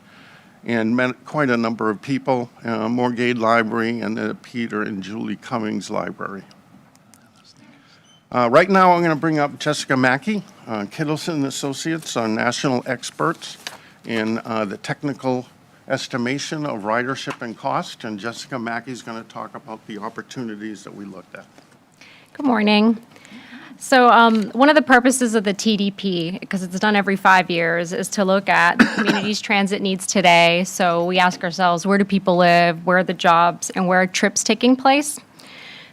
and met quite a number of people, Morgade Library and the Peter and Julie Cummings Library. Right now, I'm going to bring up Jessica Mackey, Kittleson Associates, are national experts in the technical estimation of ridership and cost, and Jessica Mackey is going to talk about the opportunities that we looked at. Good morning. So one of the purposes of the TDP, because it's done every 5 years, is to look at the community's transit needs today. So we ask ourselves, where do people live, where are the jobs, and where are trips taking place?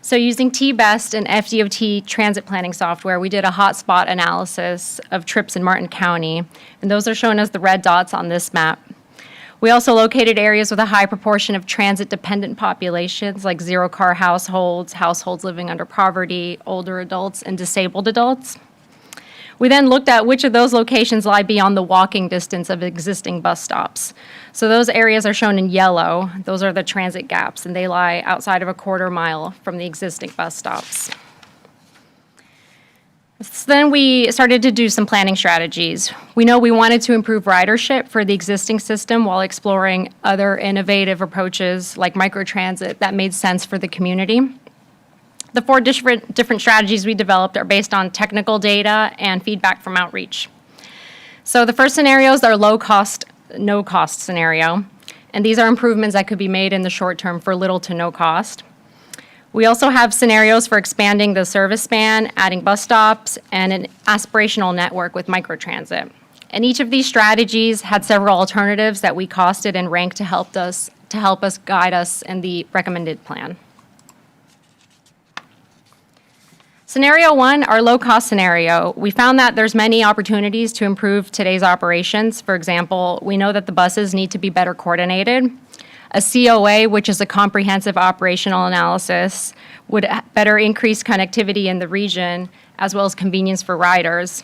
So using T-Best and FDOT transit planning software, we did a hotspot analysis of trips in Martin County, and those are shown as the red dots on this map. We also located areas with a high proportion of transit-dependent populations, like zero-car households, households living under poverty, older adults, and disabled adults. We then looked at which of those locations lie beyond the walking distance of existing bus stops. So those areas are shown in yellow. Those are the transit gaps, and they lie outside of a quarter mile from the existing bus stops. So then we started to do some planning strategies. We know we wanted to improve ridership for the existing system while exploring other innovative approaches like microtransit that made sense for the community. the four different strategies we developed are based on technical data and feedback from outreach. So the first scenario is our low cost, no cost scenario. And these are improvements that could be made in the short term for little to no cost. We also have scenarios for expanding the service span, adding bus stops, and an aspirational network with microtransit. And each of these strategies had several alternatives that we costed and ranked to help us guide us in the recommended plan. Scenario 1, our low-cost scenario, we found that there's many opportunities to improve today's operations. For example, we know that the buses need to be better coordinated. A COA, which is a comprehensive operational analysis, would better increase connectivity in the region, as well as convenience for riders.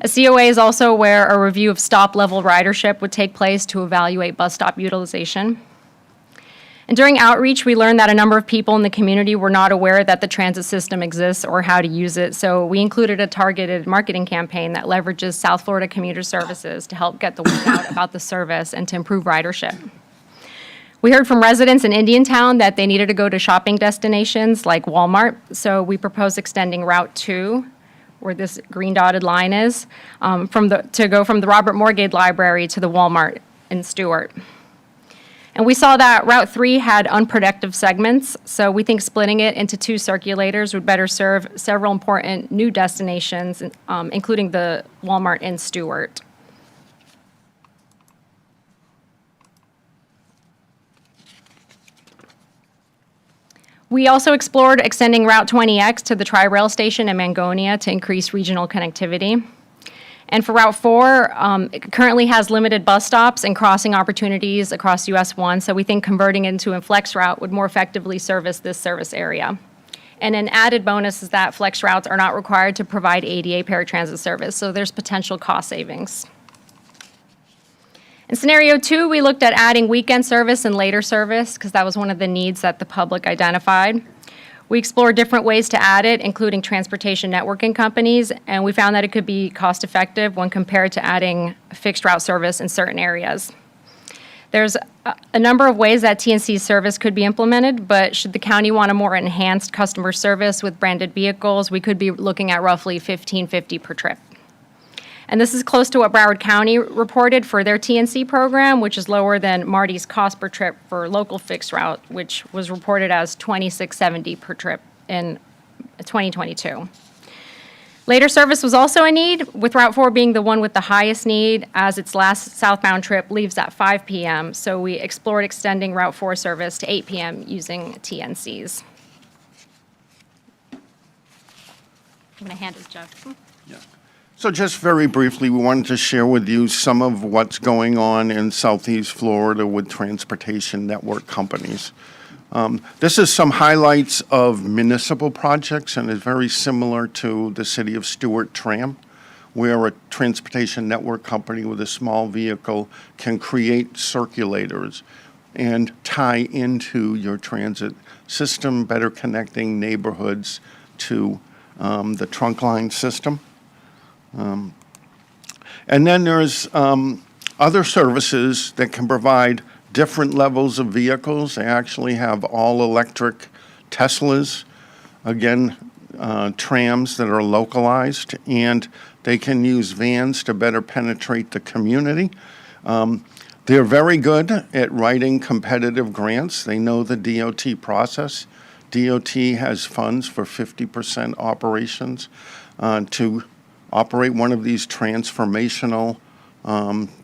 A COA is also where a review of stop-level ridership would take place to evaluate bus stop utilization. And during outreach, we learned that a number of people in the community were not aware that the transit system exists or how to use it, so we included a targeted marketing campaign that leverages South Florida commuter services to help get the word out about the service and to improve ridership. We heard from residents in Indiantown that they needed to go to shopping destinations like Walmart, so we proposed extending Route 2, where this green dotted line is, to go from the Robert Morgade Library to the Walmart in Stewart. And we saw that Route 3 had unproductive segments, so we think splitting it into 2 circulators would better serve several important new destinations, including the Walmart in Stewart. We also explored extending Route 20X to the Tri-Rail station in Mangonia to increase regional connectivity. And for Route 4, it currently has limited bus stops and crossing opportunities across US 1, so we think converting it into a flex route would more effectively service this service area. And an added bonus is that flex routes are not required to provide ADA paratransit service, so there's potential cost savings. In scenario 2, we looked at adding weekend service and later service because that was one of the needs that the public identified. We explored different ways to add it, including transportation networking companies, and we found that it could be cost-effective when compared to adding fixed route service in certain areas. There's a number of ways that TNC service could be implemented, but should the county want a more enhanced customer service with branded vehicles, we could be looking at roughly $15.50 per trip. And this is close to what Broward County reported for their TNC program, which is lower than Marty's cost per trip for local fixed route, which was reported as $26.70 per trip in 2022. Later service was also a need, with Route 4 being the one with the highest need, as its last southbound trip leaves at 5 p.m., so we explored extending Route 4 service to 8 p.m. using TNCs. I'm going to hand it to Jeff. So just very briefly, we wanted to share with you some of what's going on in Southeast Florida with transportation network companies. This is some highlights of municipal projects and is very similar to the City of Stewart Tram, where a transportation network company with a small vehicle can create circulators and tie into your transit system, better connecting neighborhoods to the trunk line system. And then there's other services that can provide different levels of vehicles. They actually have all-electric Teslas, again, trams that are localized, and they can use vans to better penetrate the community. They're very good at writing competitive grants. They know the DOT process. DOT has funds for 50% operations to operate one of these transformational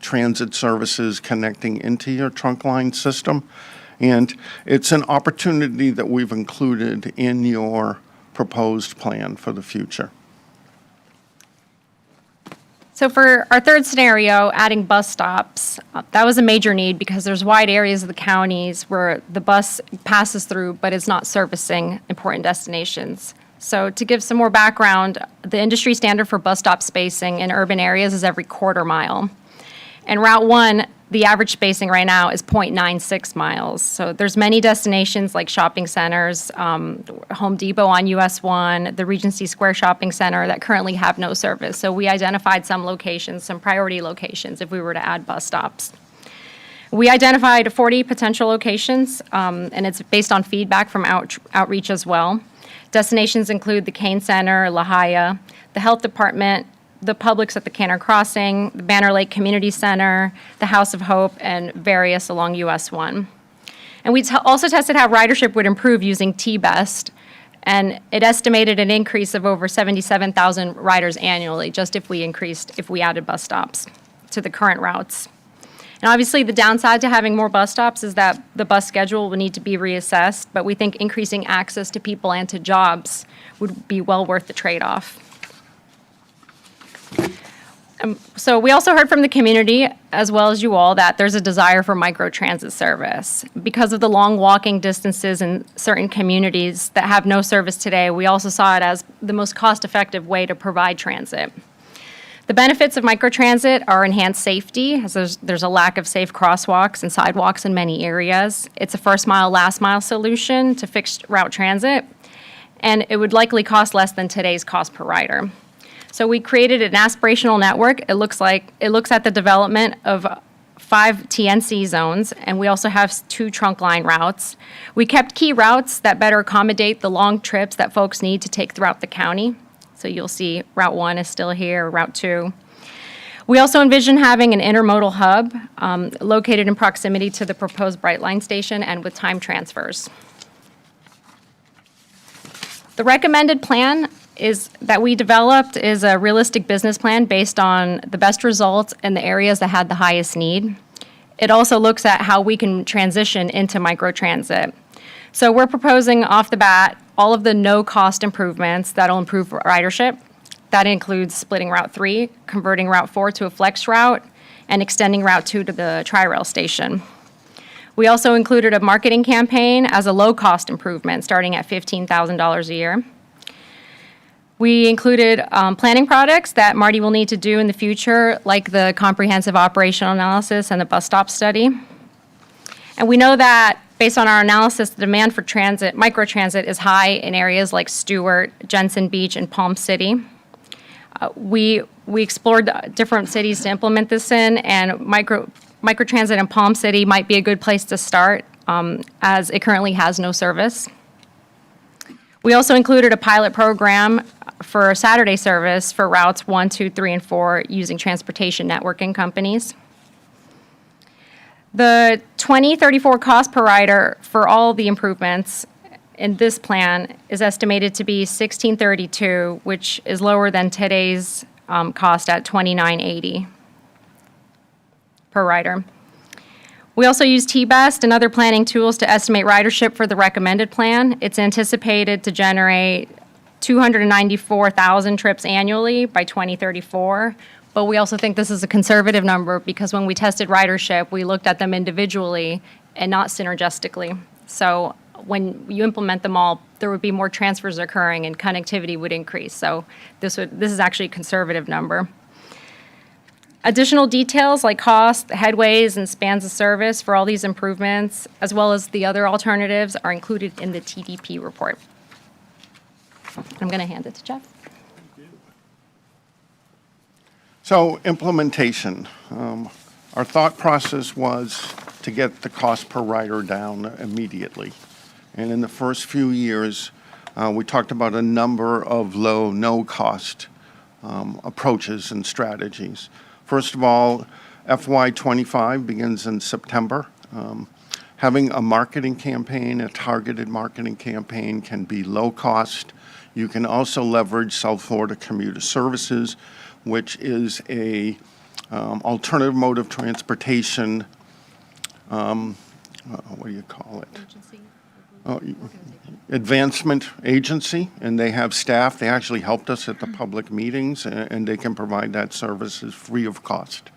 transit services connecting into your trunk line system. And it's an opportunity that we've included in your proposed plan for the future. So for our third scenario, adding bus stops, that was a major need because there's wide areas of the counties where the bus passes through but is not servicing important destinations. So to give some more background, the industry standard for bus stop spacing in urban areas is every quarter mile. And Route 1, the average spacing right now is 0.96 miles. So there's many destinations like shopping centers, Home Depot on US 1, the Regency Square Shopping Center that currently have no service. So we identified some locations, some priority locations if we were to add bus stops. We identified 40 potential locations, and it's based on feedback from outreach as well. Destinations include the Kane Center, La Jolla, the Health Department, the Publix at the Canner Crossing, the Banner Lake Community Center, the House of Hope, and various along US 1. And we also tested how ridership would improve using T-Best, and it estimated an increase of over 77,000 riders annually, just if we added bus stops to the current routes. And obviously, the downside to having more bus stops is that the bus schedule will need to be reassessed, but we think increasing access to people and to jobs would be well worth the trade-off. So we also heard from the community, as well as you all, that there's a desire for microtransit service. Because of the long walking distances in certain communities that have no service today, we also saw it as the most cost-effective way to provide transit. The benefits of microtransit are enhanced safety, as there's a lack of safe crosswalks and sidewalks in many areas. It's a first mile, last mile solution to fixed route transit, and it would likely cost less than today's cost per rider. So we created an aspirational network. It looks at the development of 5 TNC zones, and we also have 2 trunk line routes. We kept key routes that better accommodate the long trips that folks need to take throughout the county. So you'll see Route 1 is still here, Route 2. We also envision having an intermodal hub located in proximity to the proposed Brightline station and with time transfers. The recommended plan that we developed is a realistic business plan based on the best results in the areas that had the highest need. It also looks at how we can transition into microtransit. So we're proposing off the bat all of the no-cost improvements that'll improve ridership. That includes splitting Route 3, converting Route 4 to a flex route, and extending Route 2 to the Tri-Rail station. We also included a marketing campaign as a low-cost improvement, starting at $15,000 a year. We included planning products that Marty will need to do in the future, like the comprehensive operational analysis and the bus stop study. And we know that, based on our analysis, the demand for microtransit is high in areas like Stewart, Jensen Beach, and Palm City. We explored different cities to implement this in, and microtransit in Palm City might be a good place to start, as it currently has no service. We also included a pilot program for Saturday service for routes 1, 2, 3, and 4 using transportation networking companies. The 2034 cost per rider for all the improvements in this plan is estimated to be $16.32, which is lower than today's cost at $29.80 per rider. We also use T-Best and other planning tools to estimate ridership for the recommended plan. It's anticipated to generate 294,000 trips annually by 2034. But we also think this is a conservative number because when we tested ridership, we looked at them individually and not synergistically. So when you implement them all, there would be more transfers occurring and connectivity would increase. So this is actually a conservative number. Additional details like cost, headways, and spans of service for all these improvements, as well as the other alternatives, are included in the TDP report. I'm going to hand it to Jeff. So implementation. Our thought process was to get the cost per rider down immediately. And in the first few years, we talked about a number of low, no-cost approaches and strategies. First of all, FY25 begins in September. Having a marketing campaign, a targeted marketing campaign, can be low cost. You can also leverage South Florida Commuter Services, which is a alternative mode of transportation. What do you call it? Advancement agency, and they have staff. They actually helped us at the public meetings, and they can provide that service free of cost.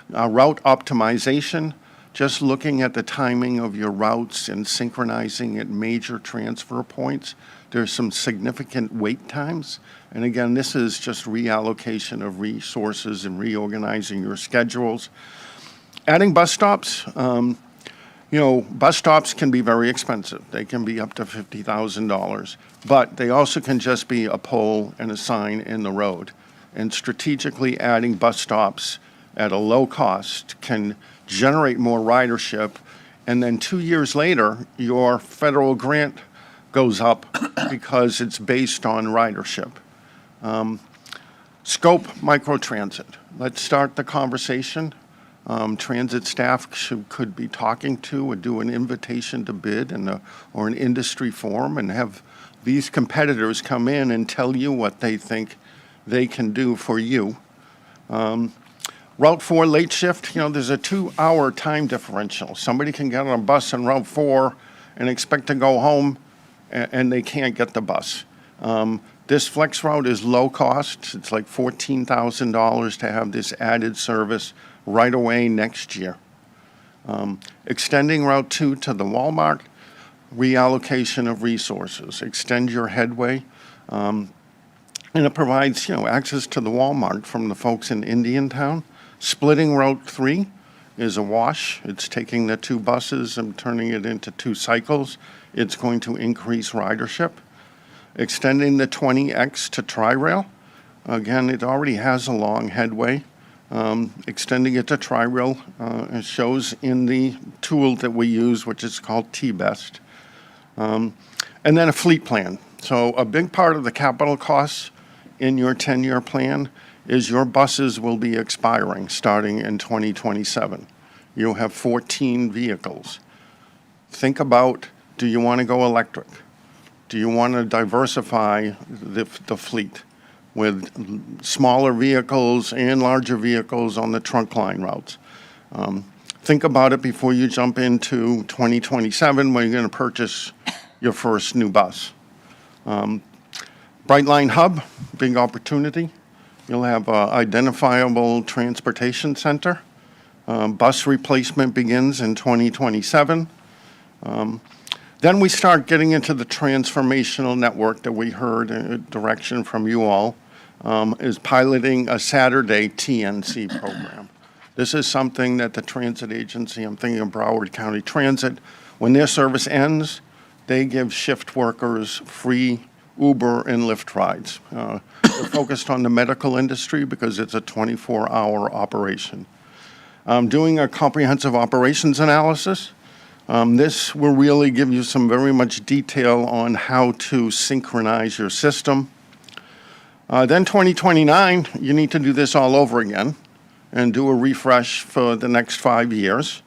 Route optimization, just looking at the timing of your routes and synchronizing at major transfer points. There's some significant wait times. And again, this is just reallocation of resources and reorganizing your schedules. Adding bus stops. Bus stops can be very expensive. They can be up to $50,000, but they also can just be a pole and a sign in the road. And strategically adding bus stops at a low cost can generate more ridership. And then 2 years later, your federal grant goes up because it's based on ridership. Scope microtransit. Let's start the conversation. Transit staff could be talking to or do an invitation to bid or an industry forum and have these competitors come in and tell you what they think they can do for you. Route 4 late shift, there's a 2-hour time differential. Somebody can get on a bus on Route 4 and expect to go home, and they can't get the bus. This flex route is low cost. It's like $14,000 to have this added service right away next year. Extending Route 2 to the Walmart, reallocation of resources. Extend your headway. And it provides, access to the Walmart from the folks in Indiantown. Splitting Route 3 is a wash. It's taking the 2 buses and turning it into 2 cycles. It's going to increase ridership. Extending the 20X to Tri-Rail. Again, it already has a long headway. Extending it to Tri-Rail it shows in the tool that we use, which is called T-Best. And then a fleet plan. So a big part of the capital costs in your 10-year plan is your buses will be expiring starting in 2027. You'll have 14 vehicles. Think about, do you want to go electric? Do you want to diversify the fleet with smaller vehicles and larger vehicles on the trunk line routes? Think about it before you jump into 2027 when you're going to purchase your first new bus. Brightline Hub, big opportunity. You'll have an identifiable transportation center. Bus replacement begins in 2027. Then we start getting into the transformational network that we heard a direction from you all, is piloting a Saturday TNC program. This is something that the transit agency, I'm thinking of Broward County Transit, when their service ends, they give shift workers free Uber and Lyft rides. They're focused on the medical industry because it's a 24-hour operation. Doing a comprehensive operations analysis. This will really give you some very much detail on how to synchronize your system. Then 2029, you need to do this all over again and do a refresh for the next 5 years.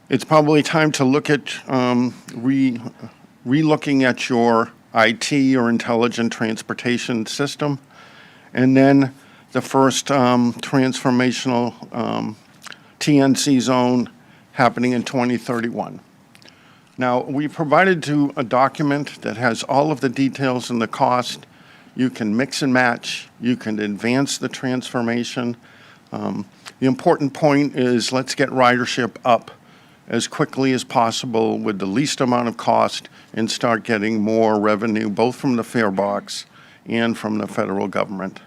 It's probably time to look at re-looking at your IT or intelligent transportation system. And then the first transformational TNC zone happening in 2031. Now, we provided you a document that has all of the details and the cost. You can mix and match. You can advance the transformation. The important point is let's get ridership up as quickly as possible with the least amount of cost and start getting more revenue, both from the fare box and from the federal government.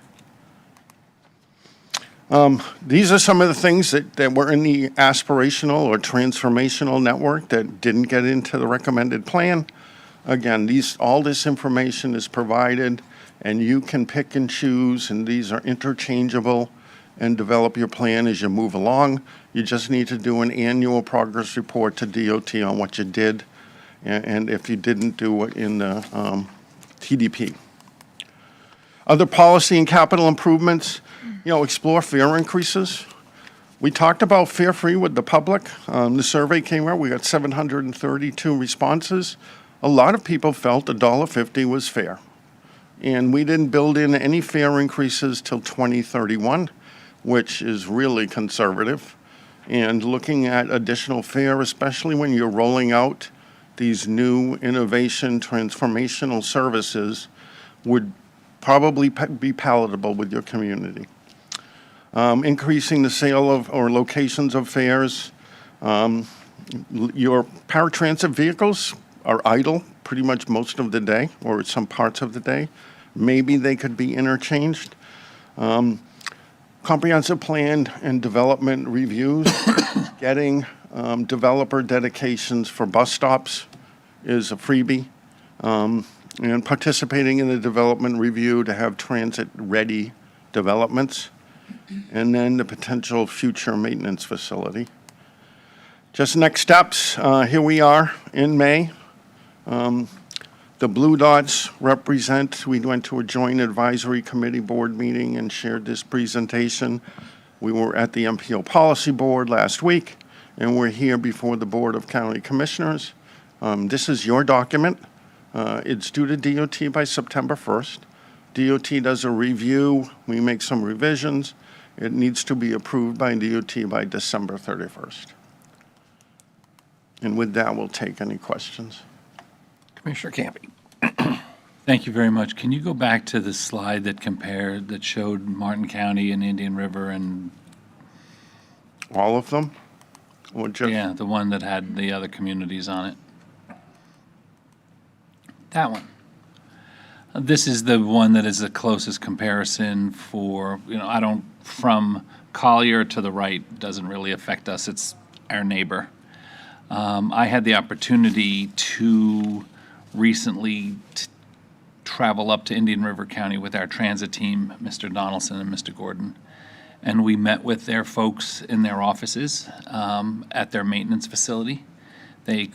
These are some of the things that were in the aspirational or transformational network that didn't get into the recommended plan. Again, all this information is provided, and you can pick and choose, and these are interchangeable, and develop your plan as you move along. You just need to do an annual progress report to DOT on what you did, and if you didn't do it in the TDP. Other policy and capital improvements, explore fare increases. We talked about fare free with the public. The survey came out, we got 732 responses. A lot of people felt $1.50 was fair. And we didn't build in any fare increases till 2031, which is really conservative. And looking at additional fare, especially when you're rolling out these new innovation transformational services, would probably be palatable with your community. Increasing the sale of or locations of fares. Your paratransit vehicles are idle pretty much most of the day or some parts of the day. Maybe they could be interchanged. Comprehensive plan and development reviews. Getting developer dedications for bus stops is a freebie. And participating in the development review to have transit-ready developments, and then the potential future maintenance facility. Just next steps, here we are in May. The blue dots represent, we went to a joint advisory committee board meeting and shared this presentation. We were at the MPO Policy Board last week, and we're here before the Board of County Commissioners. This is your document. It's due to DOT by September 1st. DOT does a review, we make some revisions. It needs to be approved by DOT by December 31st. And with that, we'll take any questions. Commissioner Campy. Thank you very much. Can you go back to the slide that showed Martin County and Indian River and? All of them? Or just? Yeah, the one that had the other communities on it. That one. This is the one that is the closest comparison for, from Collier to the right doesn't really affect us. It's our neighbor. I had the opportunity to recently travel up to Indian River County with our transit team, Mr. Donaldson and Mr. Gordon, and we met with their folks in their offices at their maintenance facility. They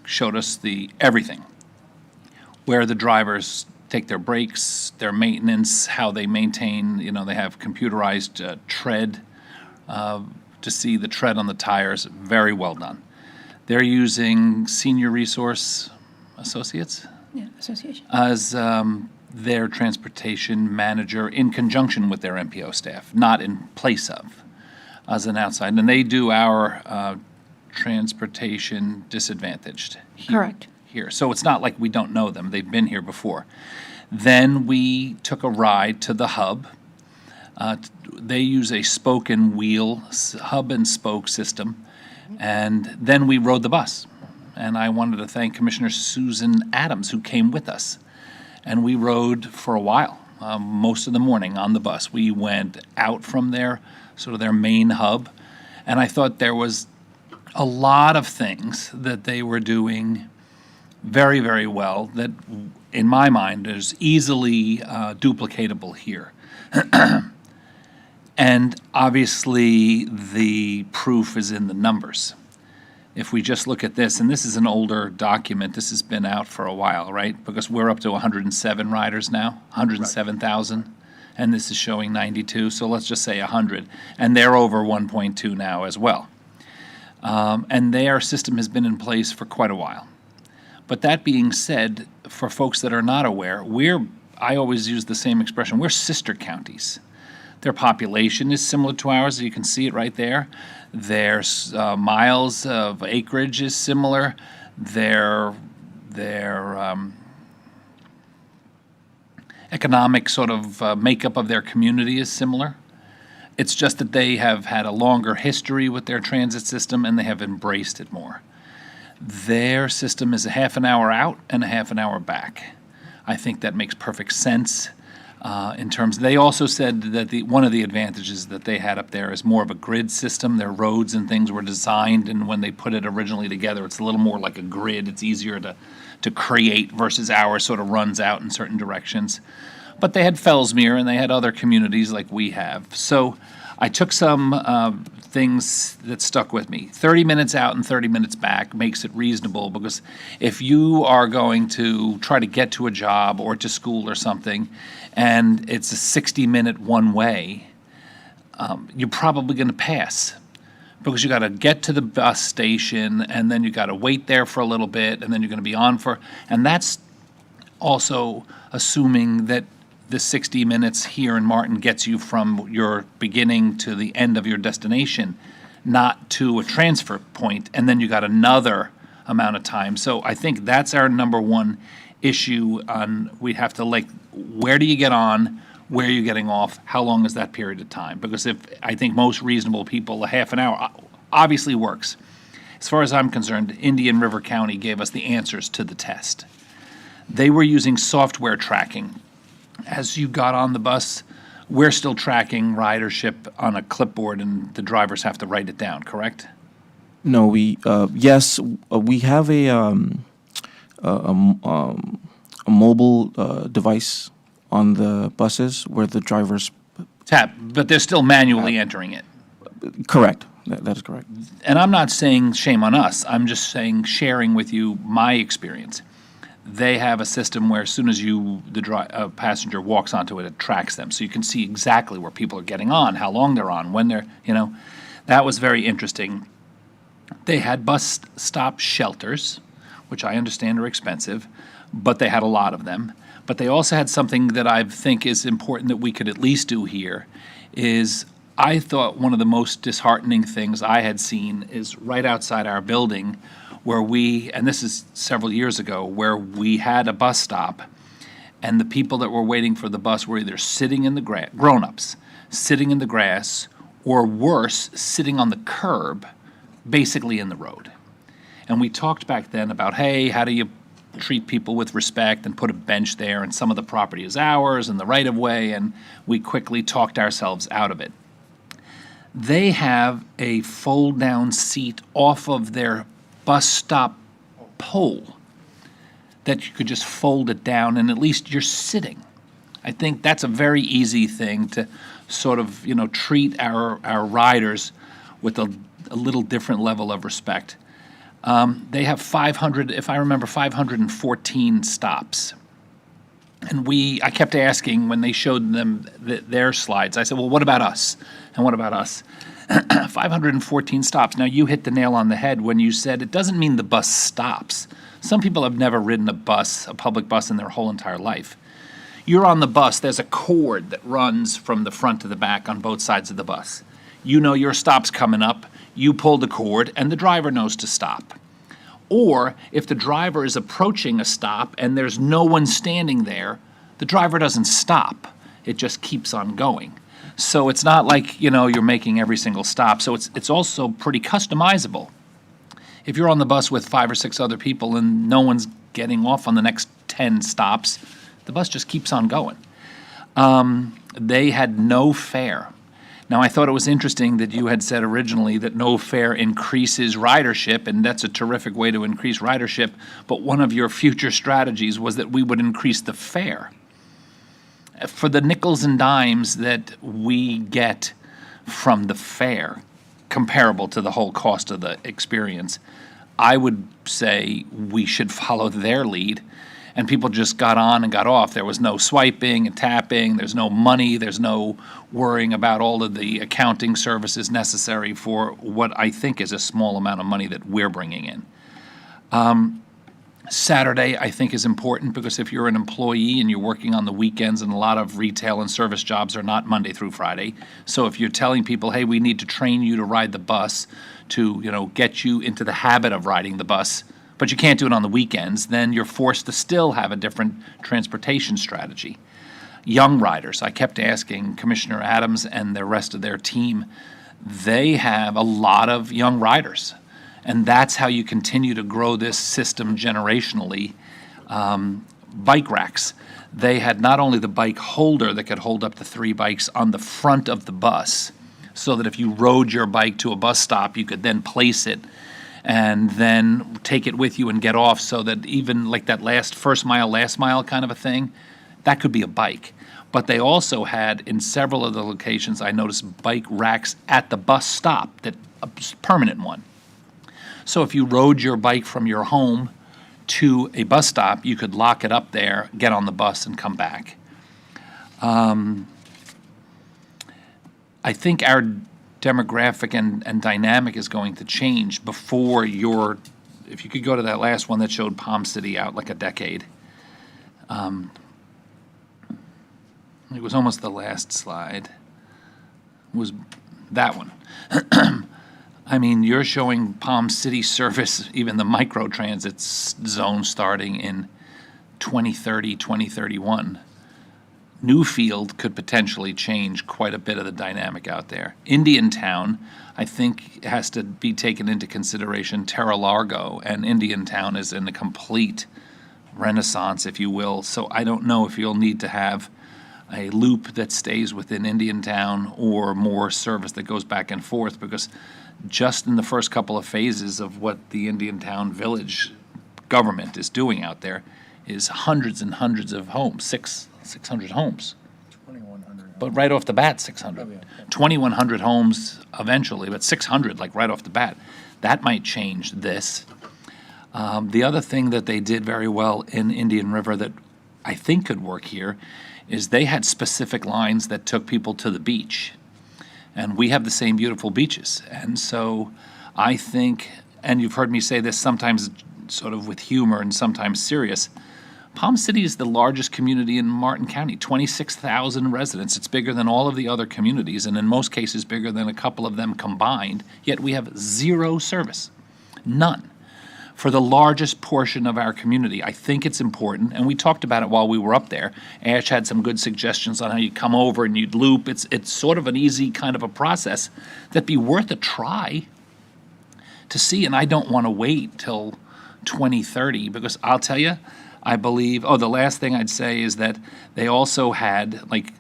showed us everything, where the drivers take their breaks, their maintenance, how they maintain, they have computerized tread to see the tread on the tires. Very well done. They're using Senior Resource Associates Association. as their transportation manager in conjunction with their MPO staff, not in place of, as an outside. And they do our transportation disadvantaged. Correct. Here. So it's not like we don't know them. They've been here before. Then we took a ride to the hub. They use a spoke and wheel, hub and spoke system. And then we rode the bus. And I wanted to thank Commissioner Susan Adams, who came with us. And we rode for a while, most of the morning on the bus. We went out from their main hub. And I thought there was a lot of things that they were doing very, very well that, in my mind, is easily duplicatable here. And obviously, the proof is in the numbers. If we just look at this, and this is an older document, this has been out for a while, right? Because we're up to 107 riders now, 107,000, and this is showing 92, so let's just say 100. And they're over 1.2 now as well. And their system has been in place for quite a while. But that being said, for folks that are not aware, I always use the same expression, we're sister counties. Their population is similar to ours, you can see it right there. Their miles of acreage is similar. Their economic makeup of their community is similar. It's just that they have had a longer history with their transit system and they have embraced it more. Their system is a half an hour out and a half an hour back. I think that makes perfect sense in terms. They also said that one of the advantages that they had up there is more of a grid system. Their roads and things were designed, and when they put it originally together, it's a little more like a grid. It's easier to create versus ours sort of runs out in certain directions. But they had Fellsmere and they had other communities like we have. So I took some things that stuck with me. 30 minutes out and 30 minutes back makes it reasonable, because if you are going to try to get to a job or to school or something, and it's a 60-minute one way, you're probably going to pass, because you got to get to the bus station and then you got to wait there for a little bit and then you're going to be on and that's also assuming that the 60 minutes here in Martin gets you from your beginning to the end of your destination, not to a transfer point, and then you got another amount of time. So I think that's our number one issue. We have to, where do you get on, where are you getting off, how long is that period of time? Because I think most reasonable people, a half an hour obviously works. As far as I'm concerned, Indian River County gave us the answers to the test. They were using software tracking. As you got on the bus, we're still tracking ridership on a clipboard, and the drivers have to write it down, correct? No, we have a mobile device on the buses where the drivers tap, but they're still manually entering it. Correct. That is correct. And I'm not saying shame on us. I'm just saying, sharing with you my experience. they have a system where as soon as a passenger walks onto it, it tracks them. So you can see exactly where people are getting on, how long they're on, when they're, that was very interesting. They had bus stop shelters, which I understand are expensive, but they had a lot of them. But they also had something that I think is important that we could at least do here is I thought one of the most disheartening things I had seen is right outside our building where and this is several years ago, where we had a bus stop and the people that were waiting for the bus were either sitting in the grass, grown-ups, sitting in the grass, or worse, sitting on the curb, basically in the road. And we talked back then about, hey, how do you treat people with respect and put a bench there, and some of the property is ours and the right-of-way, and we quickly talked ourselves out of it. They have a fold-down seat off of their bus stop pole that you could just fold it down and at least you're sitting. I think that's a very easy thing to sort of, treat our riders with a little different level of respect. They have 500, if I remember, 514 stops. And I kept asking when they showed them their slides, I said, well, what about us? And what about us? 514 stops. Now, you hit the nail on the head when you said it doesn't mean the bus stops. Some people have never ridden a public bus in their whole entire life. You're on the bus, there's a cord that runs from the front to the back on both sides of the bus. You know your stop's coming up, you pull the cord, and the driver knows to stop. Or if the driver is approaching a stop and there's no one standing there, the driver doesn't stop. It just keeps on going. So it's not like, you're making every single stop. So it's also pretty customizable. If you're on the bus with 5 or 6 other people and no one's getting off on the next 10 stops, the bus just keeps on going. They had no fare. Now, I thought it was interesting that you had said originally that no fare increases ridership, and that's a terrific way to increase ridership, but one of your future strategies was that we would increase the fare. For the nickels and dimes that we get from the fare, comparable to the whole cost of the experience, I would say we should follow their lead. And people just got on and got off. There was no swiping and tapping. There's no money. There's no worrying about all of the accounting services necessary for what I think is a small amount of money that we're bringing in. Saturday, I think, is important because if you're an employee and you're working on the weekends, and a lot of retail and service jobs are not Monday through Friday. So if you're telling people, hey, we need to train you to ride the bus to, get you into the habit of riding the bus, but you can't do it on the weekends, then you're forced to still have a different transportation strategy. Young riders, I kept asking Commissioner Adams and the rest of their team, they have a lot of young riders. And that's how you continue to grow this system generationally. Bike racks. They had not only the bike holder that could hold up to 3 bikes on the front of the bus, so that if you rode your bike to a bus stop, you could then place it and then take it with you and get off, so that even like that first mile, last mile kind of a thing, that could be a bike. But they also had, in several of the locations, I noticed bike racks at the bus stop, a permanent one. So if you rode your bike from your home to a bus stop, you could lock it up there, get on the bus, and come back. I think our demographic and dynamic is going to change before if you could go to that last one that showed Palm City out like a decade. It was almost the last slide. It was that one. I mean, you're showing Palm City service, even the microtransit zone starting in 2030, 2031. Newfield could potentially change quite a bit of the dynamic out there. Indiantown, I think, has to be taken into consideration. Terra Largo and Indiantown is in a complete renaissance, if you will. So I don't know if you'll need to have a loop that stays within Indiantown or more service that goes back and forth, because just in the first couple of phases of what the Indiantown Village government is doing out there is hundreds and hundreds of homes, 600 homes. 2,100. But right off the bat, 600. Oh, yeah. 2,100 homes eventually, but 600 like right off the bat. That might change this. The other thing that they did very well in Indian River that I think could work here is they had specific lines that took people to the beach. And we have the same beautiful beaches. And so I think, and you've heard me say this sometimes sort of with humor and sometimes serious, Palm City is the largest community in Martin County, 26,000 residents. It's bigger than all of the other communities, and in most cases bigger than a couple of them combined, yet we have zero service. None. For the largest portion of our community, I think it's important, and we talked about it while we were up there. Ash had some good suggestions on how you come over and you'd loop. It's sort of an easy kind of a process that'd be worth a try to see, and I don't want to wait till 2030, because I'll tell you, I believe, the last thing I'd say is that they also had, like,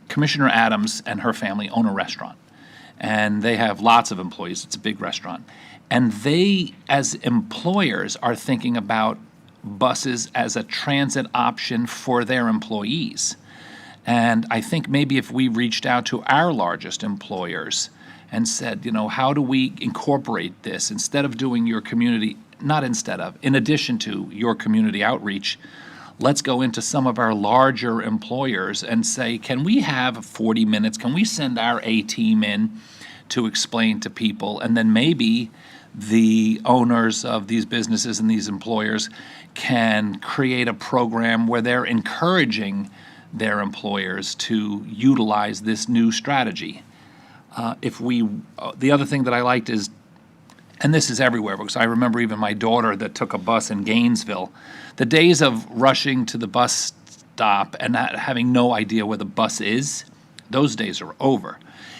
Commissioner Adams and her family own a restaurant, and they have lots of employees. It's a big restaurant. And they, as employers, are thinking about buses as a transit option for their employees. And I think maybe if we reached out to our largest employers and said, how do we incorporate this instead of doing your community, not instead of, in addition to your community outreach, let's go into some of our larger employers and say, can we have 40 minutes? Can we send our A-team in to explain to people? And then maybe the owners of these businesses and these employers can create a program where they're encouraging their employers to utilize this new strategy. The other thing that I liked is, and this is everywhere, because I remember even my daughter that took a bus in Gainesville, the days of rushing to the bus stop and not having no idea where the bus is, those days are over.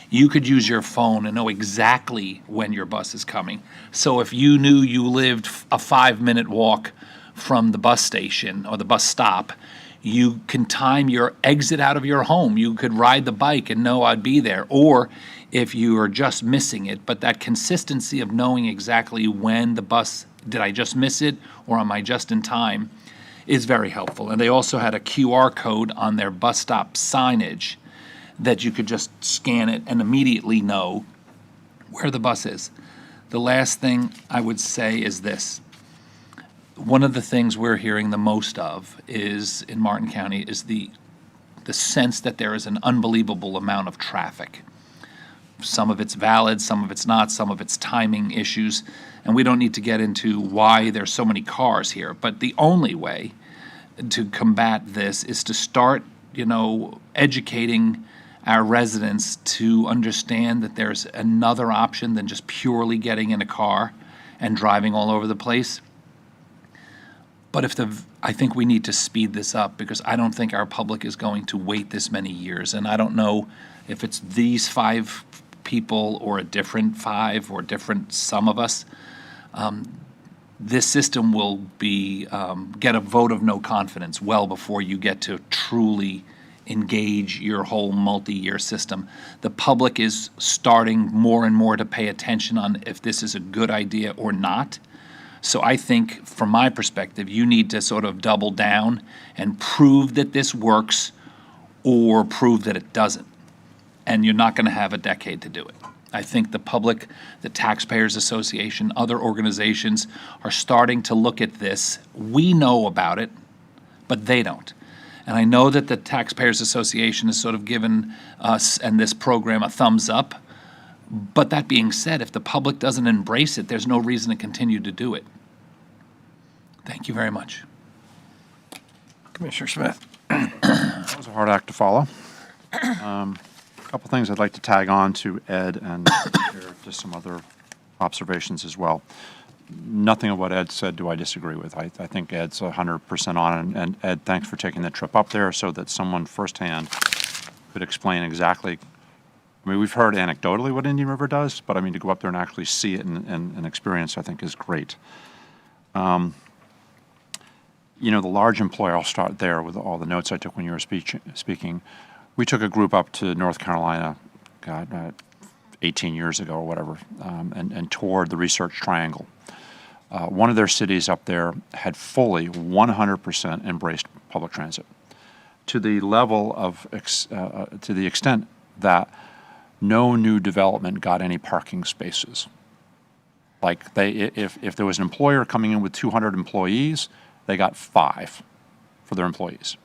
You could use your phone and know exactly when your bus is coming. So if you knew you lived a 5-minute walk from the bus station or the bus stop, you can time your exit out of your home. You could ride the bike and know I'd be there. Or if you are just missing it, but that consistency of knowing exactly when the bus, did I just miss it or am I just in time, is very helpful. And they also had a QR code on their bus stop signage that you could just scan it and immediately know where the bus is. The last thing I would say is this. One of the things we're hearing the most of is, in Martin County, is the sense that there is an unbelievable amount of traffic. Some of it's valid, some of it's not, some of it's timing issues, and we don't need to get into why there's so many cars here. But the only way to combat this is to start, educating our residents to understand that there's another option than just purely getting in a car and driving all over the place. But I think we need to speed this up, because I don't think our public is going to wait this many years. And I don't know if it's these 5 people or a different 5 or different some of us. This system will get a vote of no confidence well before you get to truly engage your whole multi-year system. The public is starting more and more to pay attention on if this is a good idea or not. So I think, from my perspective, you need to sort of double down and prove that this works or prove that it doesn't. And you're not going to have a decade to do it. I think the public, the Taxpayers Association, other organizations are starting to look at this. We know about it, but they don't. And I know that the Taxpayers Association has sort of given us and this program a thumbs up. But that being said, if the public doesn't embrace it, there's no reason to continue to do it. Thank you very much. Commissioner Smith. That was a hard act to follow. A couple things I'd like to tag on to Ed and share just some other observations as well. Nothing of what Ed said do I disagree with. I think Ed's 100% on, and Ed, thanks for taking the trip up there so that someone firsthand could explain exactly. I mean, we've heard anecdotally what Indian River does, but I mean, to go up there and actually see it and experience, I think, is great. The large employer, I'll start there with all the notes I took when you were speaking. We took a group up to North Carolina, 18 years ago or whatever, and toured the Research Triangle. One of their cities up there had fully 100% embraced public transit, to the level of, to the extent that no new development got any parking spaces. Like if there was an employer coming in with 200 employees, they got 5 for their employees.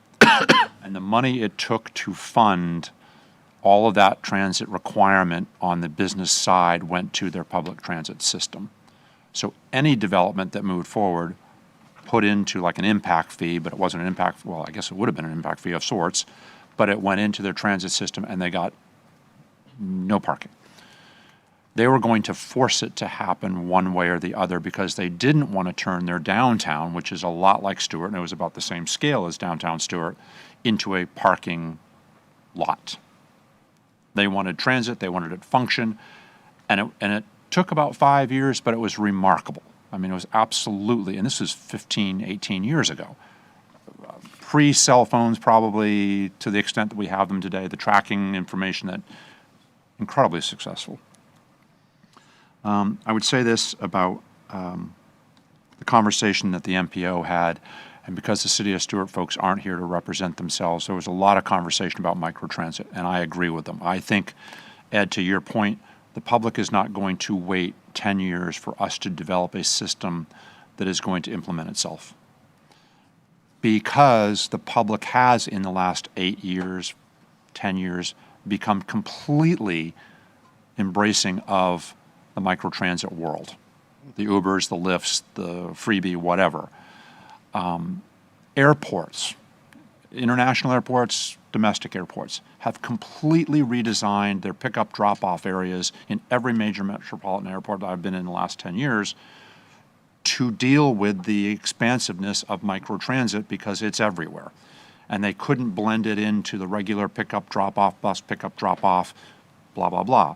And the money it took to fund all of that transit requirement on the business side went to their public transit system. So any development that moved forward put into like an impact fee, but it wasn't an impact, well, I guess it would have been an impact fee of sorts, but it went into their transit system and they got no parking. They were going to force it to happen one way or the other because they didn't want to turn their downtown, which is a lot like Stewart, and it was about the same scale as downtown Stewart, into a parking lot. They wanted transit, they wanted it to function, and it took about 5 years, but it was remarkable. I mean, it was absolutely, and this was 15, 18 years ago. Pre-cell phones probably to the extent that we have them today, the tracking information that incredibly successful. I would say this about the conversation that the MPO had, and because the City of Stewart folks aren't here to represent themselves, there was a lot of conversation about microtransit, and I agree with them. I think, Ed, to your point, the public is not going to wait 10 years for us to develop a system that is going to implement itself. Because the public has, in the last 8 years, 10 years, become completely embracing of the microtransit world. The Ubers, the Lyfts, the Freebie, whatever. Airports, international airports, domestic airports, have completely redesigned their pickup drop-off areas in every major metropolitan airport that I've been in the last 10 years to deal with the expansiveness of microtransit because it's everywhere. And they couldn't blend it into the regular pickup drop-off, bus pickup drop-off, blah, blah, blah.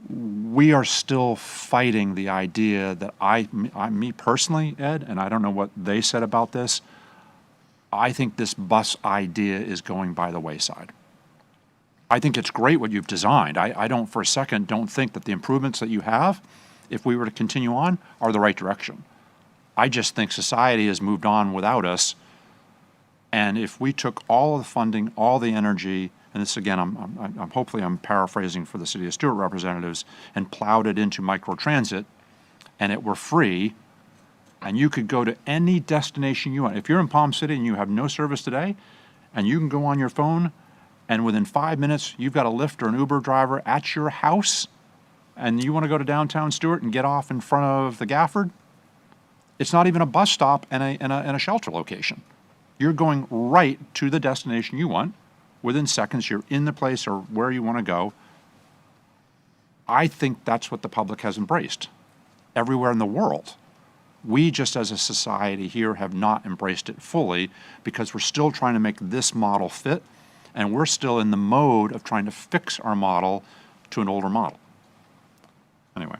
We are still fighting the idea that me personally, Ed, and I don't know what they said about this, I think this bus idea is going by the wayside. I think it's great what you've designed. I don't for a second don't think that the improvements that you have, if we were to continue on, are the right direction. I just think society has moved on without us. And if we took all of the funding, all the energy, and this again, I'm hopefully I'm paraphrasing for the City of Stewart representatives, and plowed it into microtransit, and it were free, and you could go to any destination you want. If you're in Palm City and you have no service today, and you can go on your phone, and within 5 minutes, you've got a Lyft or an Uber driver at your house, and you want to go to downtown Stewart and get off in front of the Gafford, it's not even a bus stop and a shelter location. You're going right to the destination you want. Within seconds, you're in the place or where you want to go. I think that's what the public has embraced everywhere in the world. We just as a society here have not embraced it fully because we're still trying to make this model fit, and we're still in the mode of trying to fix our model to an older model. Anyway.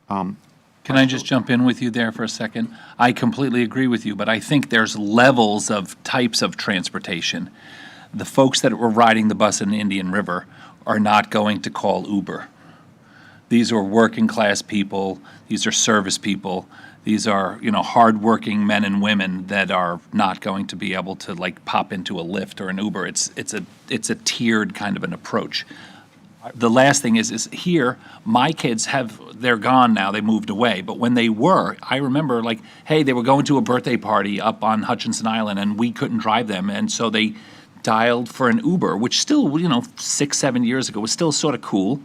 Can I just jump in with you there for a second? I completely agree with you, but I think there's levels of types of transportation. The folks that were riding the bus in Indian River are not going to call Uber. These are working class people. These are service people. These are, hardworking men and women that are not going to be able to like pop into a Lyft or an Uber. It's a tiered kind of an approach. The last thing is here, my kids they're gone now, they moved away. But when they were, I remember hey, they were going to a birthday party up on Hutchinson Island and we couldn't drive them. And so they dialed for an Uber, which still, 6-7 years ago was still sort of cool.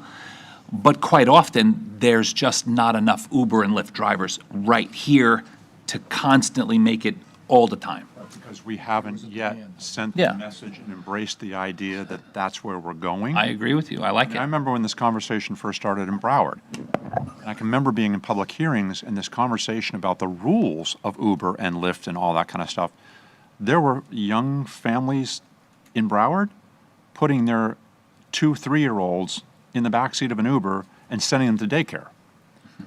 But quite often, there's just not enough Uber and Lyft drivers right here to constantly make it all the time. Because we haven't yet sent the message and embraced the idea that that's where we're going. I agree with you. I like it. I remember when this conversation first started in Broward. And I can remember being in public hearings and this conversation about the rules of Uber and Lyft and all that kind of stuff. There were young families in Broward putting their 2-3-year-olds in the backseat of an Uber and sending them to daycare.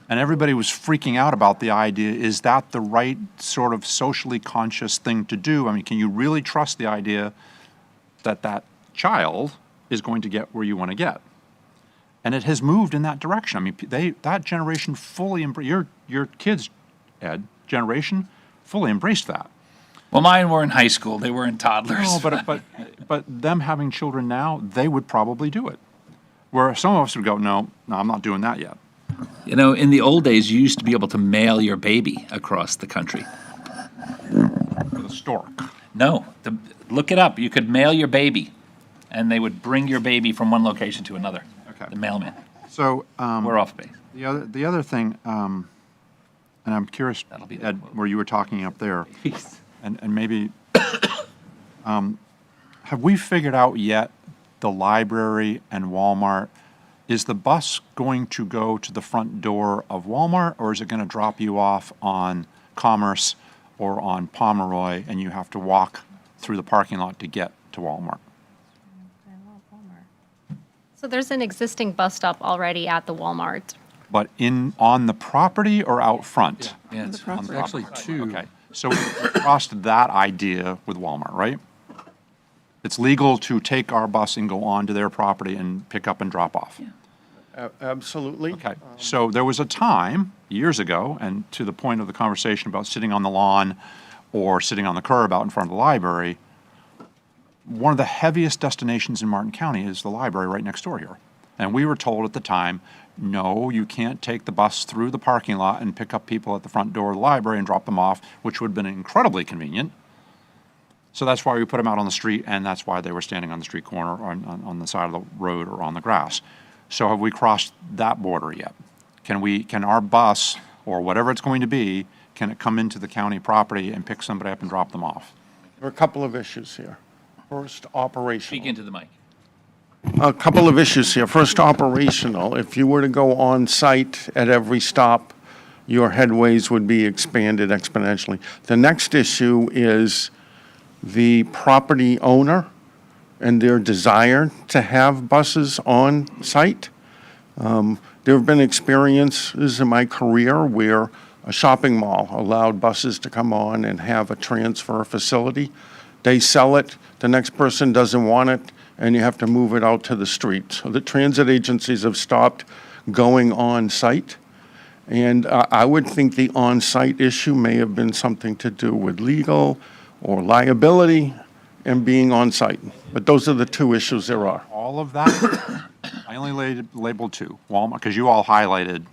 And everybody was freaking out about the idea, is that the right sort of socially conscious thing to do? I mean, can you really trust the idea that that child is going to get where you want to get? And it has moved in that direction. I mean, that generation fully embraced, your kids, Ed, generation, fully embraced that. Well, mine were in high school. They were in toddlers. No, but them having children now, they would probably do it. Where some of us would go, no, I'm not doing that yet. You know, in the old days, you used to be able to mail your baby across the country. With a stork. No, look it up. You could mail your baby, and they would bring your baby from one location to another. Okay. The mailman. So, We're off base. the other thing, and I'm curious, Ed, where you were talking up there, and maybe, have we figured out yet the library and Walmart? Is the bus going to go to the front door of Walmart, or is it going to drop you off on Commerce or on Pomeroy, and you have to walk through the parking lot to get to Walmart? So there's an existing bus stop already at the Walmart. But on the property or out front? Yeah, it's On the Actually, property. two. Okay, so we crossed that idea with Walmart, right? It's legal to take our bus and go onto their property and pick up and drop off. Absolutely. Okay, so there was a time, years ago, and to the point of the conversation about sitting on the lawn or sitting on the curb out in front of the library, one of the heaviest destinations in Martin County is the library right next door here. And we were told at the time, no, you can't take the bus through the parking lot and pick up people at the front door of the library and drop them off, which would have been incredibly convenient. So that's why we put them out on the street, and that's why they were standing on the street corner or on the side of the road or on the grass. So have we crossed that border yet? Can our bus, or whatever it's going to be, can it come into the county property and pick somebody up and drop them off? There are a couple of issues here. First, operational. Speak into the mic. A couple of issues here. First, operational. If you were to go on site at every stop, your headways would be expanded exponentially. The next issue is the property owner and their desire to have buses on site. There have been experiences in my career where a shopping mall allowed buses to come on and have a transfer facility. They sell it, the next person doesn't want it, and you have to move it out to the street. So the transit agencies have stopped going on site. And I would think the on-site issue may have been something to do with legal or liability and being on site. But those are the two issues there are. All of that, I only labeled two, Walmart, because you all highlighted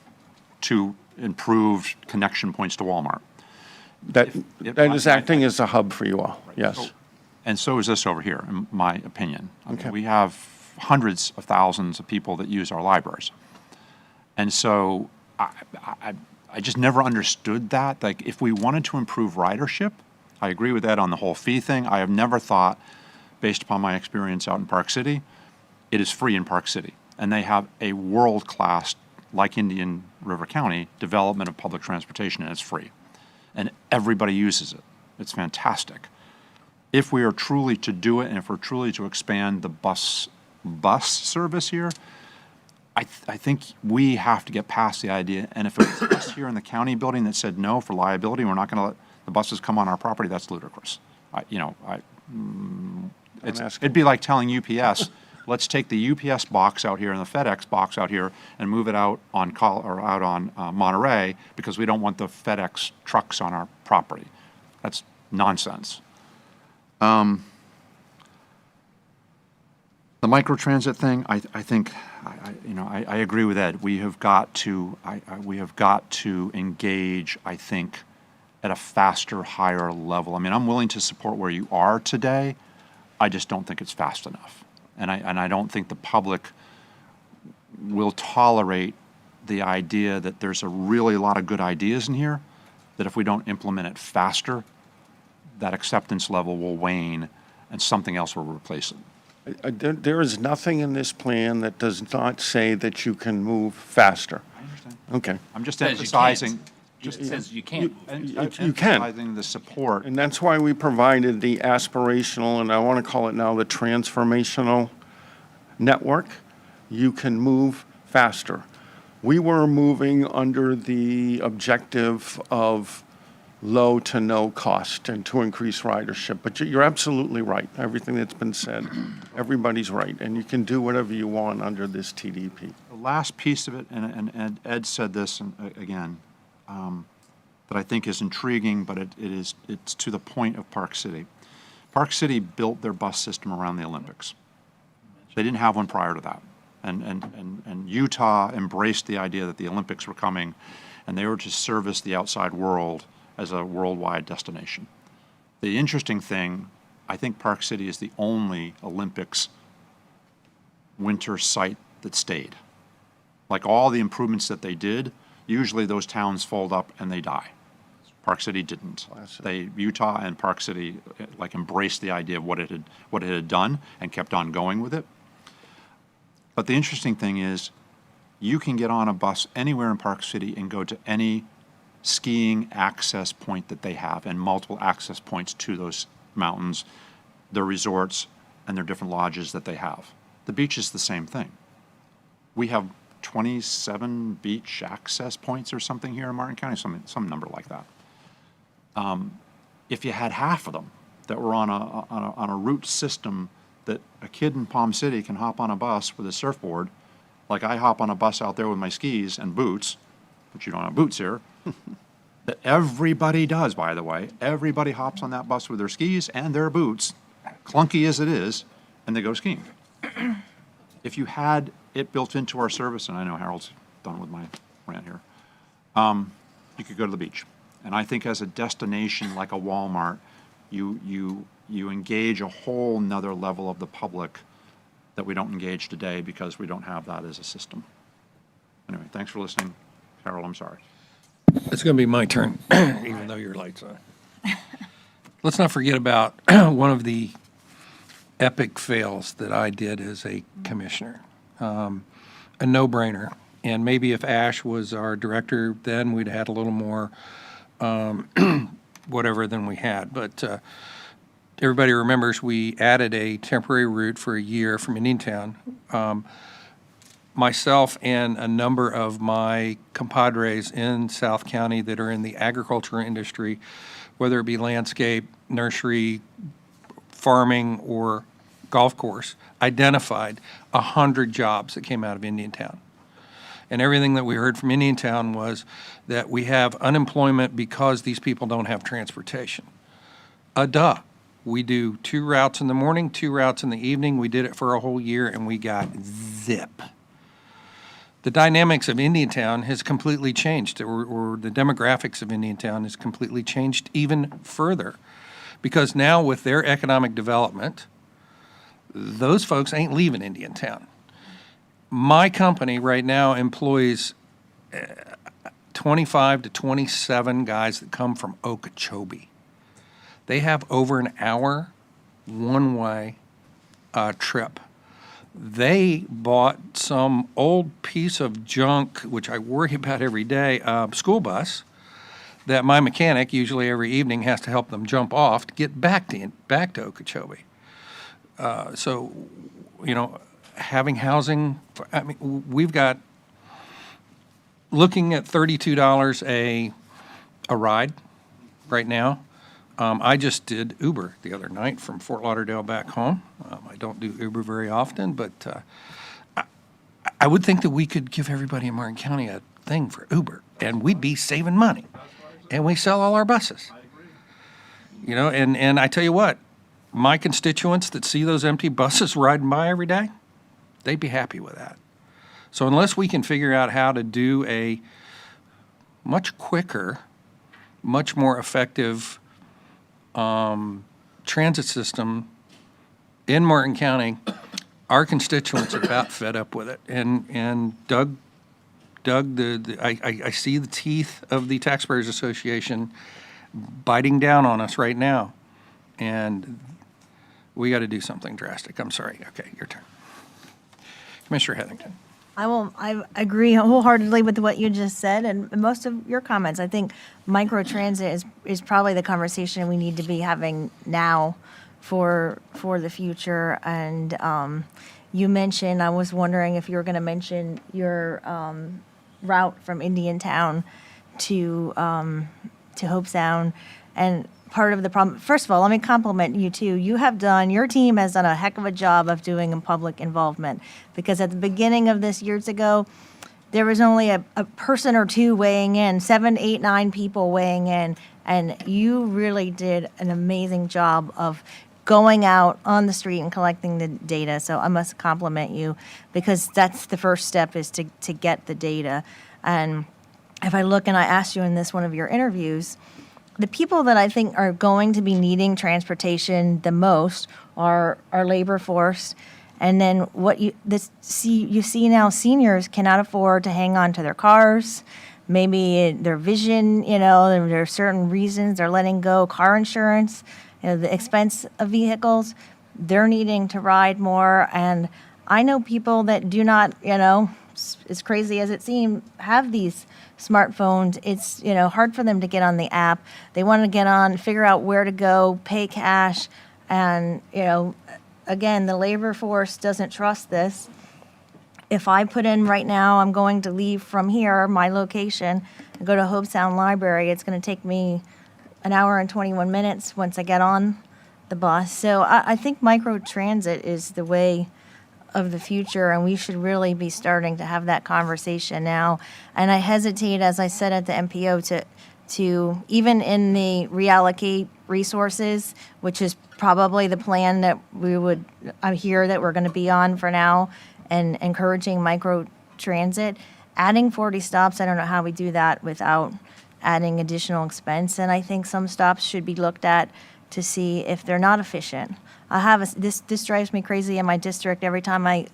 two improved connection points to Walmart. That is acting as a hub for you all, yes. And so is this over here, in my opinion. I mean, Okay. we have hundreds of thousands of people that use our libraries. And so I just never understood that. Like, if we wanted to improve ridership, I agree with Ed on the whole fee thing. I have never thought, based upon my experience out in Park City, it is free in Park City. And they have a world-class, like Indian River County, development of public transportation, and it's free. And everybody uses it. It's fantastic. If we are truly to do it, and if we're truly to expand the bus service here, I think we have to get past the idea, and if it was us here in the county building that said no for liability, we're not going to let the buses come on our property, that's ludicrous. It'd be like telling UPS, let's take the UPS box out here and the FedEx box out here and move it out on Monterey because we don't want the FedEx trucks on our property. That's nonsense. The microtransit thing, I think, I agree with Ed. We have got to engage, I think, at a faster, higher level. I mean, I'm willing to support where you are today. I just don't think it's fast enough. And I don't think the public will tolerate the idea that there's a really lot of good ideas in here, that if we don't implement it faster, that acceptance level will wane and something else will replace it. There is nothing in this plan that does not say that you can move faster. I understand. Okay. I'm just Says you can't. emphasizing. It says you can't. You can. Emphasizing the support. And that's why we provided the aspirational, and I want to call it now the transformational network. You can move faster. We were moving under the objective of low to no cost and to increase ridership. But you're absolutely right. Everything that's been said, everybody's right. And you can do whatever you want under this TDP. The last piece of it, and Ed said this again, that I think is intriguing, but it's to the point of Park City. Park City built their bus system around the Olympics. They didn't have one prior to that. And Utah embraced the idea that the Olympics were coming, and they were to service the outside world as a worldwide destination. The interesting thing, I think Park City is the only Olympics winter site that stayed. Like all the improvements that they did, usually those towns fold up and they die. Park City didn't. Utah and Park City like embraced the idea of what it had done and kept on going with it. But the interesting thing is, you can get on a bus anywhere in Park City and go to any skiing access point that they have, and multiple access points to those mountains, their resorts, and their different lodges that they have. The beach is the same thing. We have 27 beach access points or something here in Martin County, some number like that. If you had half of them that were on a route system that a kid in Palm City can hop on a bus with a surfboard, like I hop on a bus out there with my skis and boots, but you don't have boots here, that everybody does, by the way. Everybody hops on that bus with their skis and their boots, clunky as it is, and they go skiing. If you had it built into our service, and I know Harold's done with my rant here, you could go to the beach. And I think as a destination like a Walmart, you engage a whole nother level of the public that we don't engage today because we don't have that as a system. Anyway, thanks for listening. Harold, I'm sorry. It's going to be my turn, even though your light's on. Let's not forget about one of the epic fails that I did as a commissioner. A no-brainer. And maybe if Ash was our director, then we'd had a little more whatever than we had. But everybody remembers we added a temporary route for a year from Indiantown. Myself and a number of my compadres in South County that are in the agriculture industry, whether it be landscape, nursery, farming, or golf course, identified 100 jobs that came out of Indiantown. And everything that we heard from Indiantown was that we have unemployment because these people don't have transportation. Duh. We do 2 routes in the morning, 2 routes in the evening. We did it for a whole year, and we got zip. The dynamics of Indiantown has completely changed, or the demographics of Indiantown has completely changed even further. Because now with their economic development, those folks ain't leaving Indiantown. My company right now employs 25 to 27 guys that come from Okeechobee. They have over an hour one-way trip. They bought some old piece of junk, which I worry about every day, school bus, that my mechanic usually every evening has to help them jump off to get back to Okeechobee. So, you know, having housing, I mean, we've got, looking at $32 a ride right now. I just did Uber the other night from Fort Lauderdale back home. I don't do Uber very often, but I would think that we could give everybody in Martin County a thing for Uber, and we'd be saving money. And we sell all our buses. You know, and I tell you what, my constituents that see those empty buses riding by every day, they'd be happy with that. So unless we can figure out how to do a much quicker, much more effective transit system in Martin County, our constituents are about fed up with it. And Doug, I see the teeth of the Taxpayers Association biting down on us right now, and we got to do something drastic. I'm sorry. Okay, your turn. Commissioner Heatherington. I agree wholeheartedly with what you just said and most of your comments. I think microtransit is probably the conversation we need to be having now for the future. And you mentioned, I was wondering if you were going to mention your route from Indiantown to Hope Sound. And part of the problem, first of all, let me compliment you too. Your team has done a heck of a job of doing public involvement, because at the beginning of this years ago, there was only a person or two weighing in, 7, 8, 9 people weighing in, and you really did an amazing job of going out on the street and collecting the data. So I must compliment you, because that's the first step, is to get the data. And if I look, and I asked you in this one of your interviews, the people that I think are going to be needing transportation the most are our labor force. And then you see now, seniors cannot afford to hang on to their cars. Maybe their vision, there are certain reasons they're letting go car insurance, the expense of vehicles. They're needing to ride more. And I know people that do not, as crazy as it seems, have these smartphones. It's, hard for them to get on the app. They want to get on, figure out where to go, pay cash. And, again, the labor force doesn't trust this. If I put in right now, I'm going to leave from here, my location, and go to Hobe Sound Library, it's going to take me an hour and 21 minutes once I get on the bus. So I think microtransit is the way of the future, and we should really be starting to have that conversation now. And I hesitate, as I said at the MPO, to even in the reallocate resources, which is probably the plan that I hear that we're going to be on for now, and encouraging microtransit, adding 40 stops. I don't know how we do that without adding additional expense. And I think some stops should be looked at to see if they're not efficient. This drives me crazy in my district every time I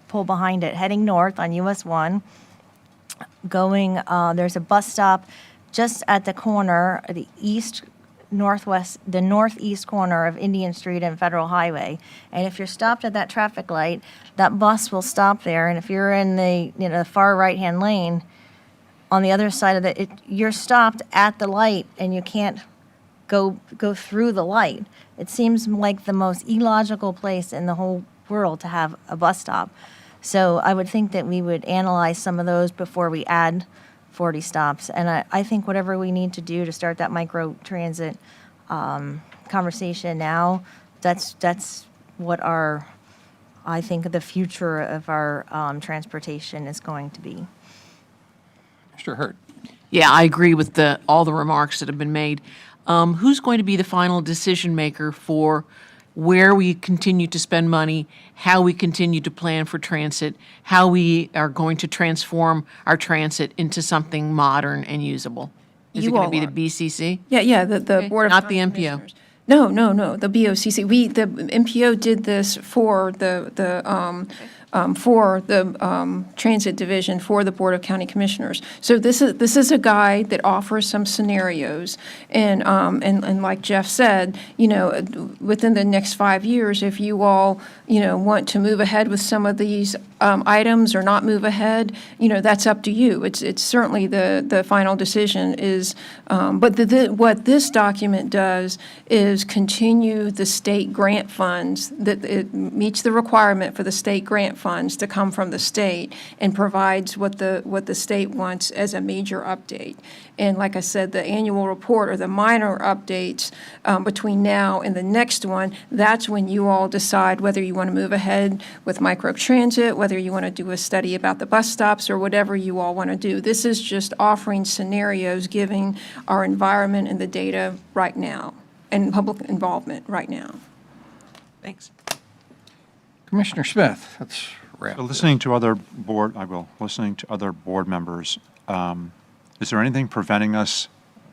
pull behind it, heading north on US 1, there's a bus stop just at the corner, the northeast corner of Indian Street and Federal Highway. And if you're stopped at that traffic light, that bus will stop there. And if you're in the far right-hand lane, on the other side of you're stopped at the light, and you can't go through the light. It seems like the most illogical place in the whole world to have a bus stop. So I would think that we would analyze some of those before we add 40 stops. And I think whatever we need to do to start that microtransit conversation now, that's what I think the future of our transportation is going to be. Mr. Hurt. Yeah, I agree with all the remarks that have been made. Who's going to be the final decision maker for where we continue to spend money, how we continue to plan for transit, how we are going to transform our transit into something modern and usable? Is it going to be the BCC? Yeah, the Board of Not the County MPO? Commissioners. No, the BOCC. The MPO did this for the Transit Division for the Board of County Commissioners. So this is a guide that offers some scenarios, and like Jeff said, within the next 5 years, if you all want to move ahead with some of these items or not move ahead, that's up to you. It's certainly the final decision is, but what this document does is continue the state grant funds, that it meets the requirement for the state grant funds to come from the state, and provides what the state wants as a major update. And like I said, the annual report or the minor updates between now and the next one, that's when you all decide whether you want to move ahead with microtransit, whether you want to do a study about the bus stops, or whatever you all want to do. This is just offering scenarios, giving our environment and the data right now, and public involvement right now. Thanks. Commissioner Smith, that's wrap. Listening to other board members, is there anything preventing us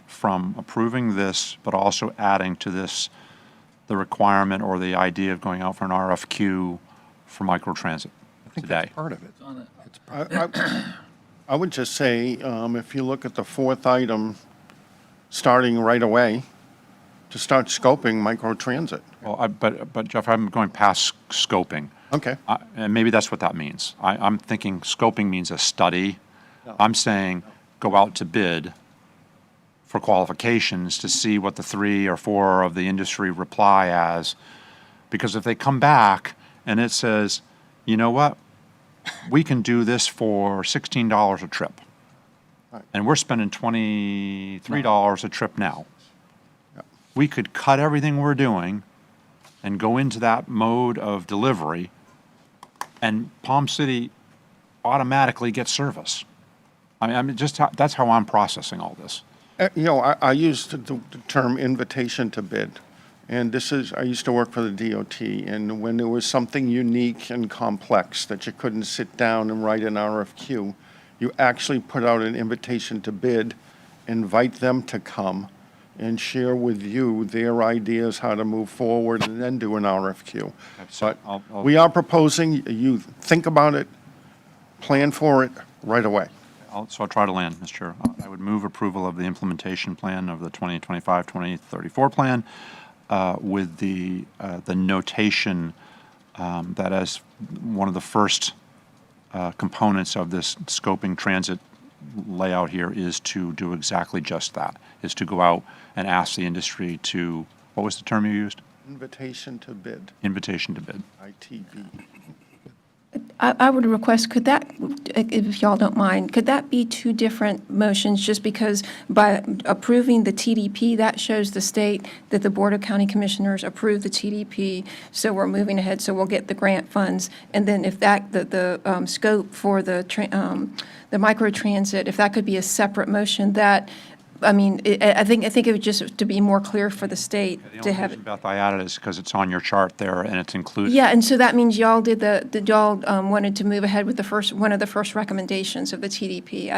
from approving this, but also adding to this the requirement or the idea of going out for an RFQ for microtransit today? That's part of it. I would just say, if you look at the fourth item, starting right away, to start scoping microtransit. Well, but Jeff, I'm going past scoping. Okay. And maybe that's what that means. I'm thinking scoping means a study. I'm saying go out to bid for qualifications to see what the 3 or 4 of the industry reply as. Because if they come back and it says, you know what, we can do this for $16 a trip. Right. And we're spending $23 a trip now. We could cut everything we're doing and go into that mode of delivery, and Palm City automatically gets service. I mean, that's how I'm processing all this. I used the term invitation to bid. And I used to work for the DOT, and when there was something unique and complex that you couldn't sit down and write an RFQ, you actually put out an invitation to bid, invite them to come, and share with you their ideas how to move forward, and then do an RFQ. So But we are proposing, you think about it, plan for it right away. So I'll try to land, Mr. Chair. I would move approval of the implementation plan of the 2025-2034 plan with the notation that as one of the first components of this scoping transit layout here is to do exactly just that, is to go out and ask the industry to, what was the term you used? Invitation to bid, Invitation to bid. ITB. I would request, could that, if y'all don't mind, could that be two different motions? Just because by approving the TDP, that shows the state that the Board of County Commissioners approved the TDP, so we're moving ahead, so we'll get the grant funds. And then if that, the scope for the microtransit, if that could be a separate motion, that, I mean, I think it would just to be more clear for the state The to only have. reason, Beth, I added is because it's on your chart there and it's included. Yeah, and so that means y'all y'all wanted to move ahead with one of the first recommendations of the TDP.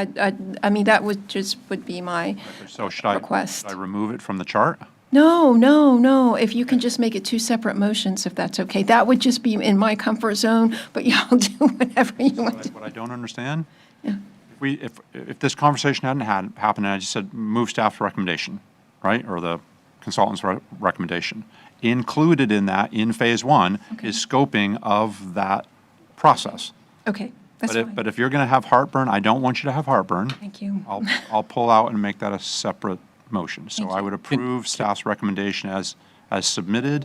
I mean, that would be my So should request. I remove it from the chart? No. If you can just make it two separate motions, if that's okay. That would just be in my comfort zone, but y'all do whatever you want to. What I don't understand? Yeah. If this conversation hadn't happened, and I just said move staff's recommendation, right, or the consultant's recommendation, included in that, in phase one, is scoping of that process. Okay, that's fine. But if you're going to have heartburn, I don't want you to have heartburn. Thank you. I'll pull out and make that a separate motion. So Thank I you. would approve staff's recommendation as submitted,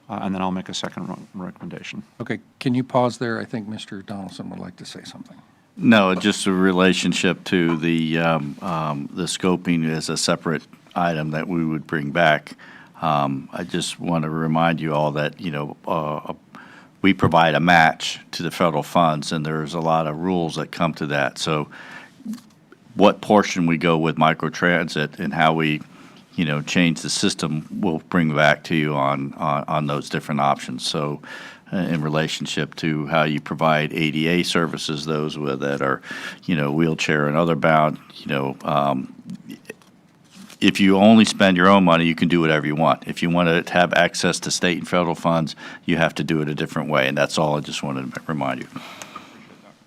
and then I'll make a second recommendation. Okay, can you pause there? I think Mr. Donaldson would like to say something. No, just a relationship to the scoping as a separate item that we would bring back. I just want to remind you all that, we provide a match to the federal funds, and there's a lot of rules that come to that. So what portion we go with microtransit and how we, change the system, we'll bring back to you on those different options. So in relationship to how you provide ADA services, those that are, wheelchair and other bound, if you only spend your own money, you can do whatever you want. If you want to have access to state and federal funds, you have to do it a different way, and that's all I just wanted to remind you.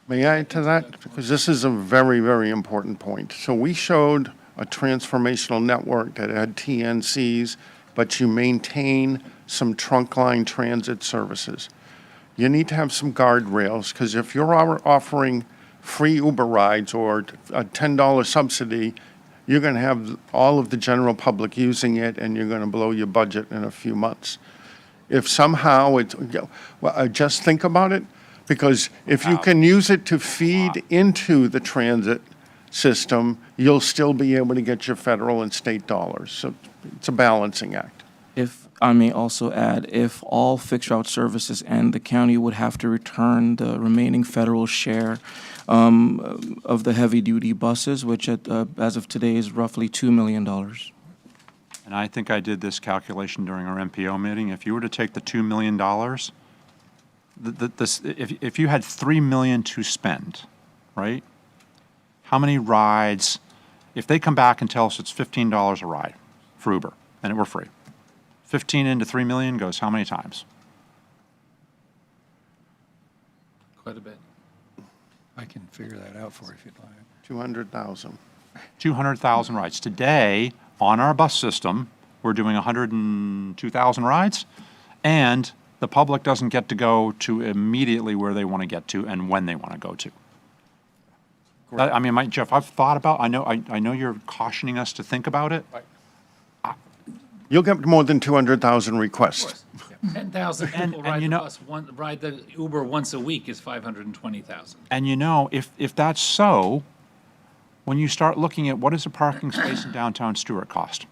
May I add to that? Because this is a very, very important point. So we showed a transformational network that had TNCs, but you maintain some trunk line transit services. You need to have some guardrails, because if you're offering free Uber rides or a $10 subsidy, you're going to have all of the general public using it, and you're going to blow your budget in a few months. If somehow just think about it, because if you can use it to feed into the transit system, you'll still be able to get your federal and state dollars. So it's a balancing act. If I may also add, if all fixed route services and the county would have to return the remaining federal share of the heavy-duty buses, which as of today is roughly $2 million. And I think I did this calculation during our MPO meeting. If you were to take the $2 million, if you had $3 million to spend, right? How many rides, if they come back and tell us it's $15 a ride for Uber, and we're free, 15 into 3 million goes how many times? Quite a bit. I can figure that out for you if you'd like. 200,000. 200,000 rides. Today, on our bus system, we're doing 102,000 rides, and the public doesn't get to go to immediately where they want to get to and when they want to go to. I mean, Jeff, I've thought about, I know you're cautioning us to think about it. You'll get more than 200,000 requests. 10,000 people ride the bus, ride the Uber once a week is 520,000. And if that's so, when you start looking at what does a parking space in downtown Stewart cost?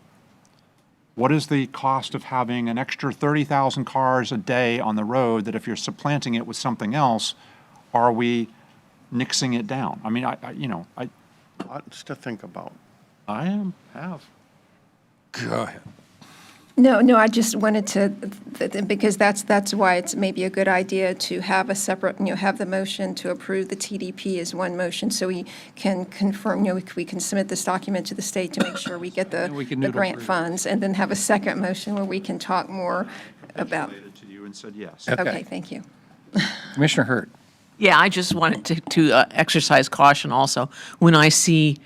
What is the cost of having an extra 30,000 cars a day on the road that if you're supplanting it with something else, are we nixing it down? I mean, Lots to think about. I have. Go ahead. No, I just wanted to, because that's why it's maybe a good idea to have a separate, have the motion to approve the TDP as one motion, so we can confirm, we can submit this document to the state to make sure we get the we can the noodle grant through. funds, and then have a second motion where we can talk more about. Related to you and said yes. Okay, thank you. Commissioner Hurt. Yeah, I just wanted to exercise caution also. When I see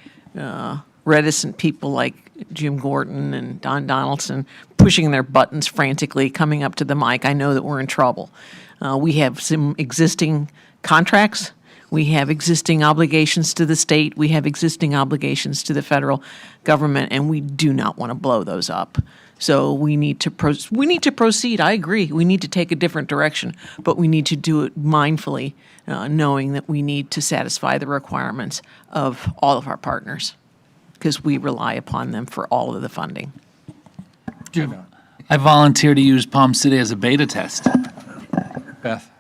reticent people like Jim Gordon and Don Donaldson pushing their buttons frantically, coming up to the mic, I know that we're in trouble. We have some existing contracts. We have existing obligations to the state. We have existing obligations to the federal government, and we do not want to blow those up. So we need to proceed. I agree. We need to take a different direction, but we need to do it mindfully, knowing that we need to satisfy the requirements of all of our partners, because we rely upon them for all of the funding. I volunteer to use Palm City as a beta test. Beth,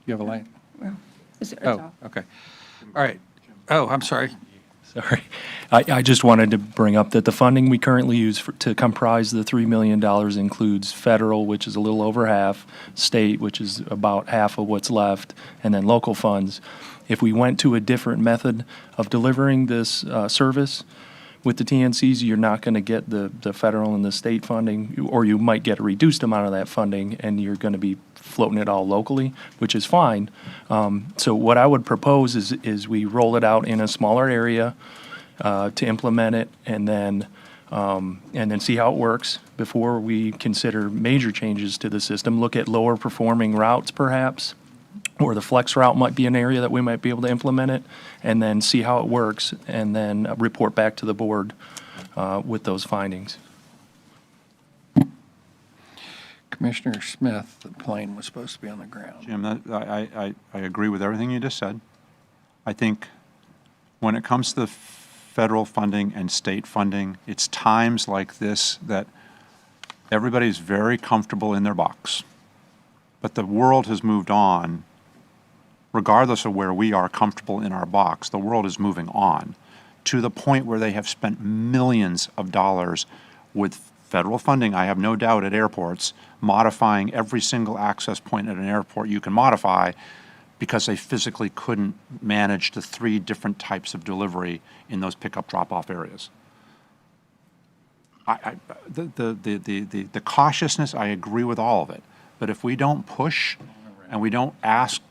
you have a light? Is it- Oh, okay. All right. Oh, I'm sorry. Sorry. I just wanted to bring up that the funding we currently use to comprise the $3 million includes federal, which is a little over half, state, which is about half of what's left, and then local funds. If we went to a different method of delivering this service with the TNCs, you're not going to get the federal and the state funding, or you might get a reduced amount of that funding, and you're going to be floating it all locally, which is fine. So what I would propose is we roll it out in a smaller area to implement it, and then see how it works before we consider major changes to the system. Look at lower performing routes, perhaps, or the flex route might be an area that we might be able to implement it, and then see how it works, and then report back to the board with those findings. Commissioner Smith, the plane was supposed to be on the ground. Jim, I agree with everything you just said. I think when it comes to the federal funding and state funding, it's times like this that everybody's very comfortable in their box. But the world has moved on. Regardless of where we are comfortable in our box, the world is moving on to the point where they have spent millions of dollars with federal funding, I have no doubt, at airports, modifying every single access point at an airport you can modify because they physically couldn't manage the 3 different types of delivery in those pickup drop-off areas. The cautiousness, I agree with all of it, but if we don't push and we don't ask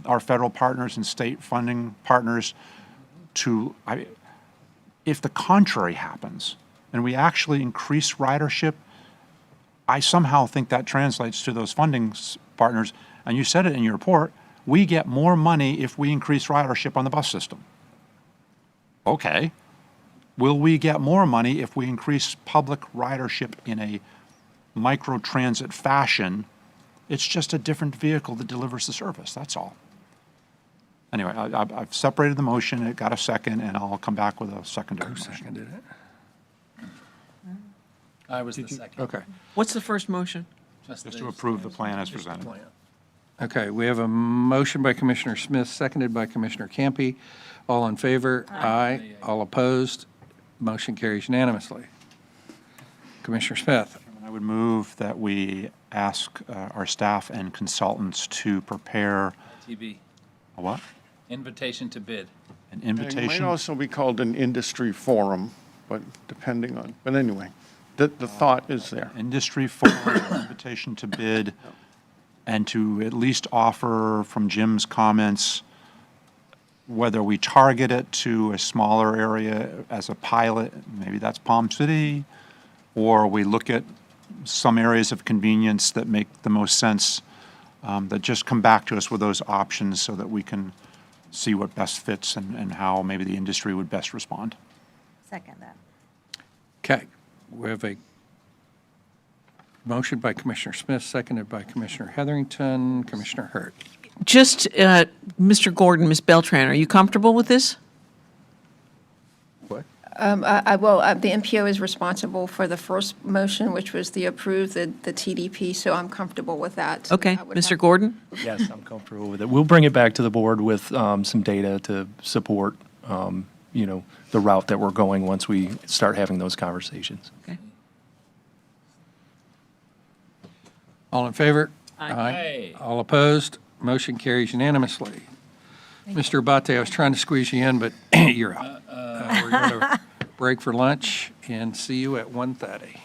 our federal partners and state funding partners to, if the contrary happens, and we actually increase ridership, I somehow think that translates to those funding partners. And you said it in your report, we get more money if we increase ridership on the bus system. Okay. Will we get more money if we increase public ridership in a microtransit fashion? It's just a different vehicle that delivers the service, that's all. Anyway, I've separated the motion, it got a second, and I'll come back with a secondary motion. Seconded it. I was the second. Okay. What's the first motion? Just to approve the plan as presented. Okay, we have a motion by Commissioner Smith, seconded by Commissioner Campy. All in favor? Aye. All opposed? Motion carries unanimously. Commissioner Smith. I would move that we ask our staff and consultants to prepare TB, a what? invitation to bid. An It might invitation. also be called an industry forum, but depending on, but anyway, the thought is there. Industry forum, invitation to bid, and to at least offer, from Jim's comments, whether we target it to a smaller area as a pilot, maybe that's Palm City, or we look at some areas of convenience that make the most sense, that just come back to us with those options so that we can see what best fits and how maybe the industry would best respond. Second that. Okay, we have a motion by Commissioner Smith, seconded by Commissioner Heatherington. Commissioner Hurt. Just, Mr. Gordon, Ms. Beltran, are you comfortable with this? What? The MPO is responsible for the first motion, which was the approve the TDP, so I'm comfortable with that. Okay, I would Mr. have- Gordon? Yes, I'm comfortable with it. We'll bring it back to the board with some data to support, the route that we're going once we start having those conversations. Okay. All in favor? Aye. All opposed? Motion carries unanimously. Mr. Abate, I was trying to squeeze you in, but you're out. We're going to break for lunch and see you at 1:30.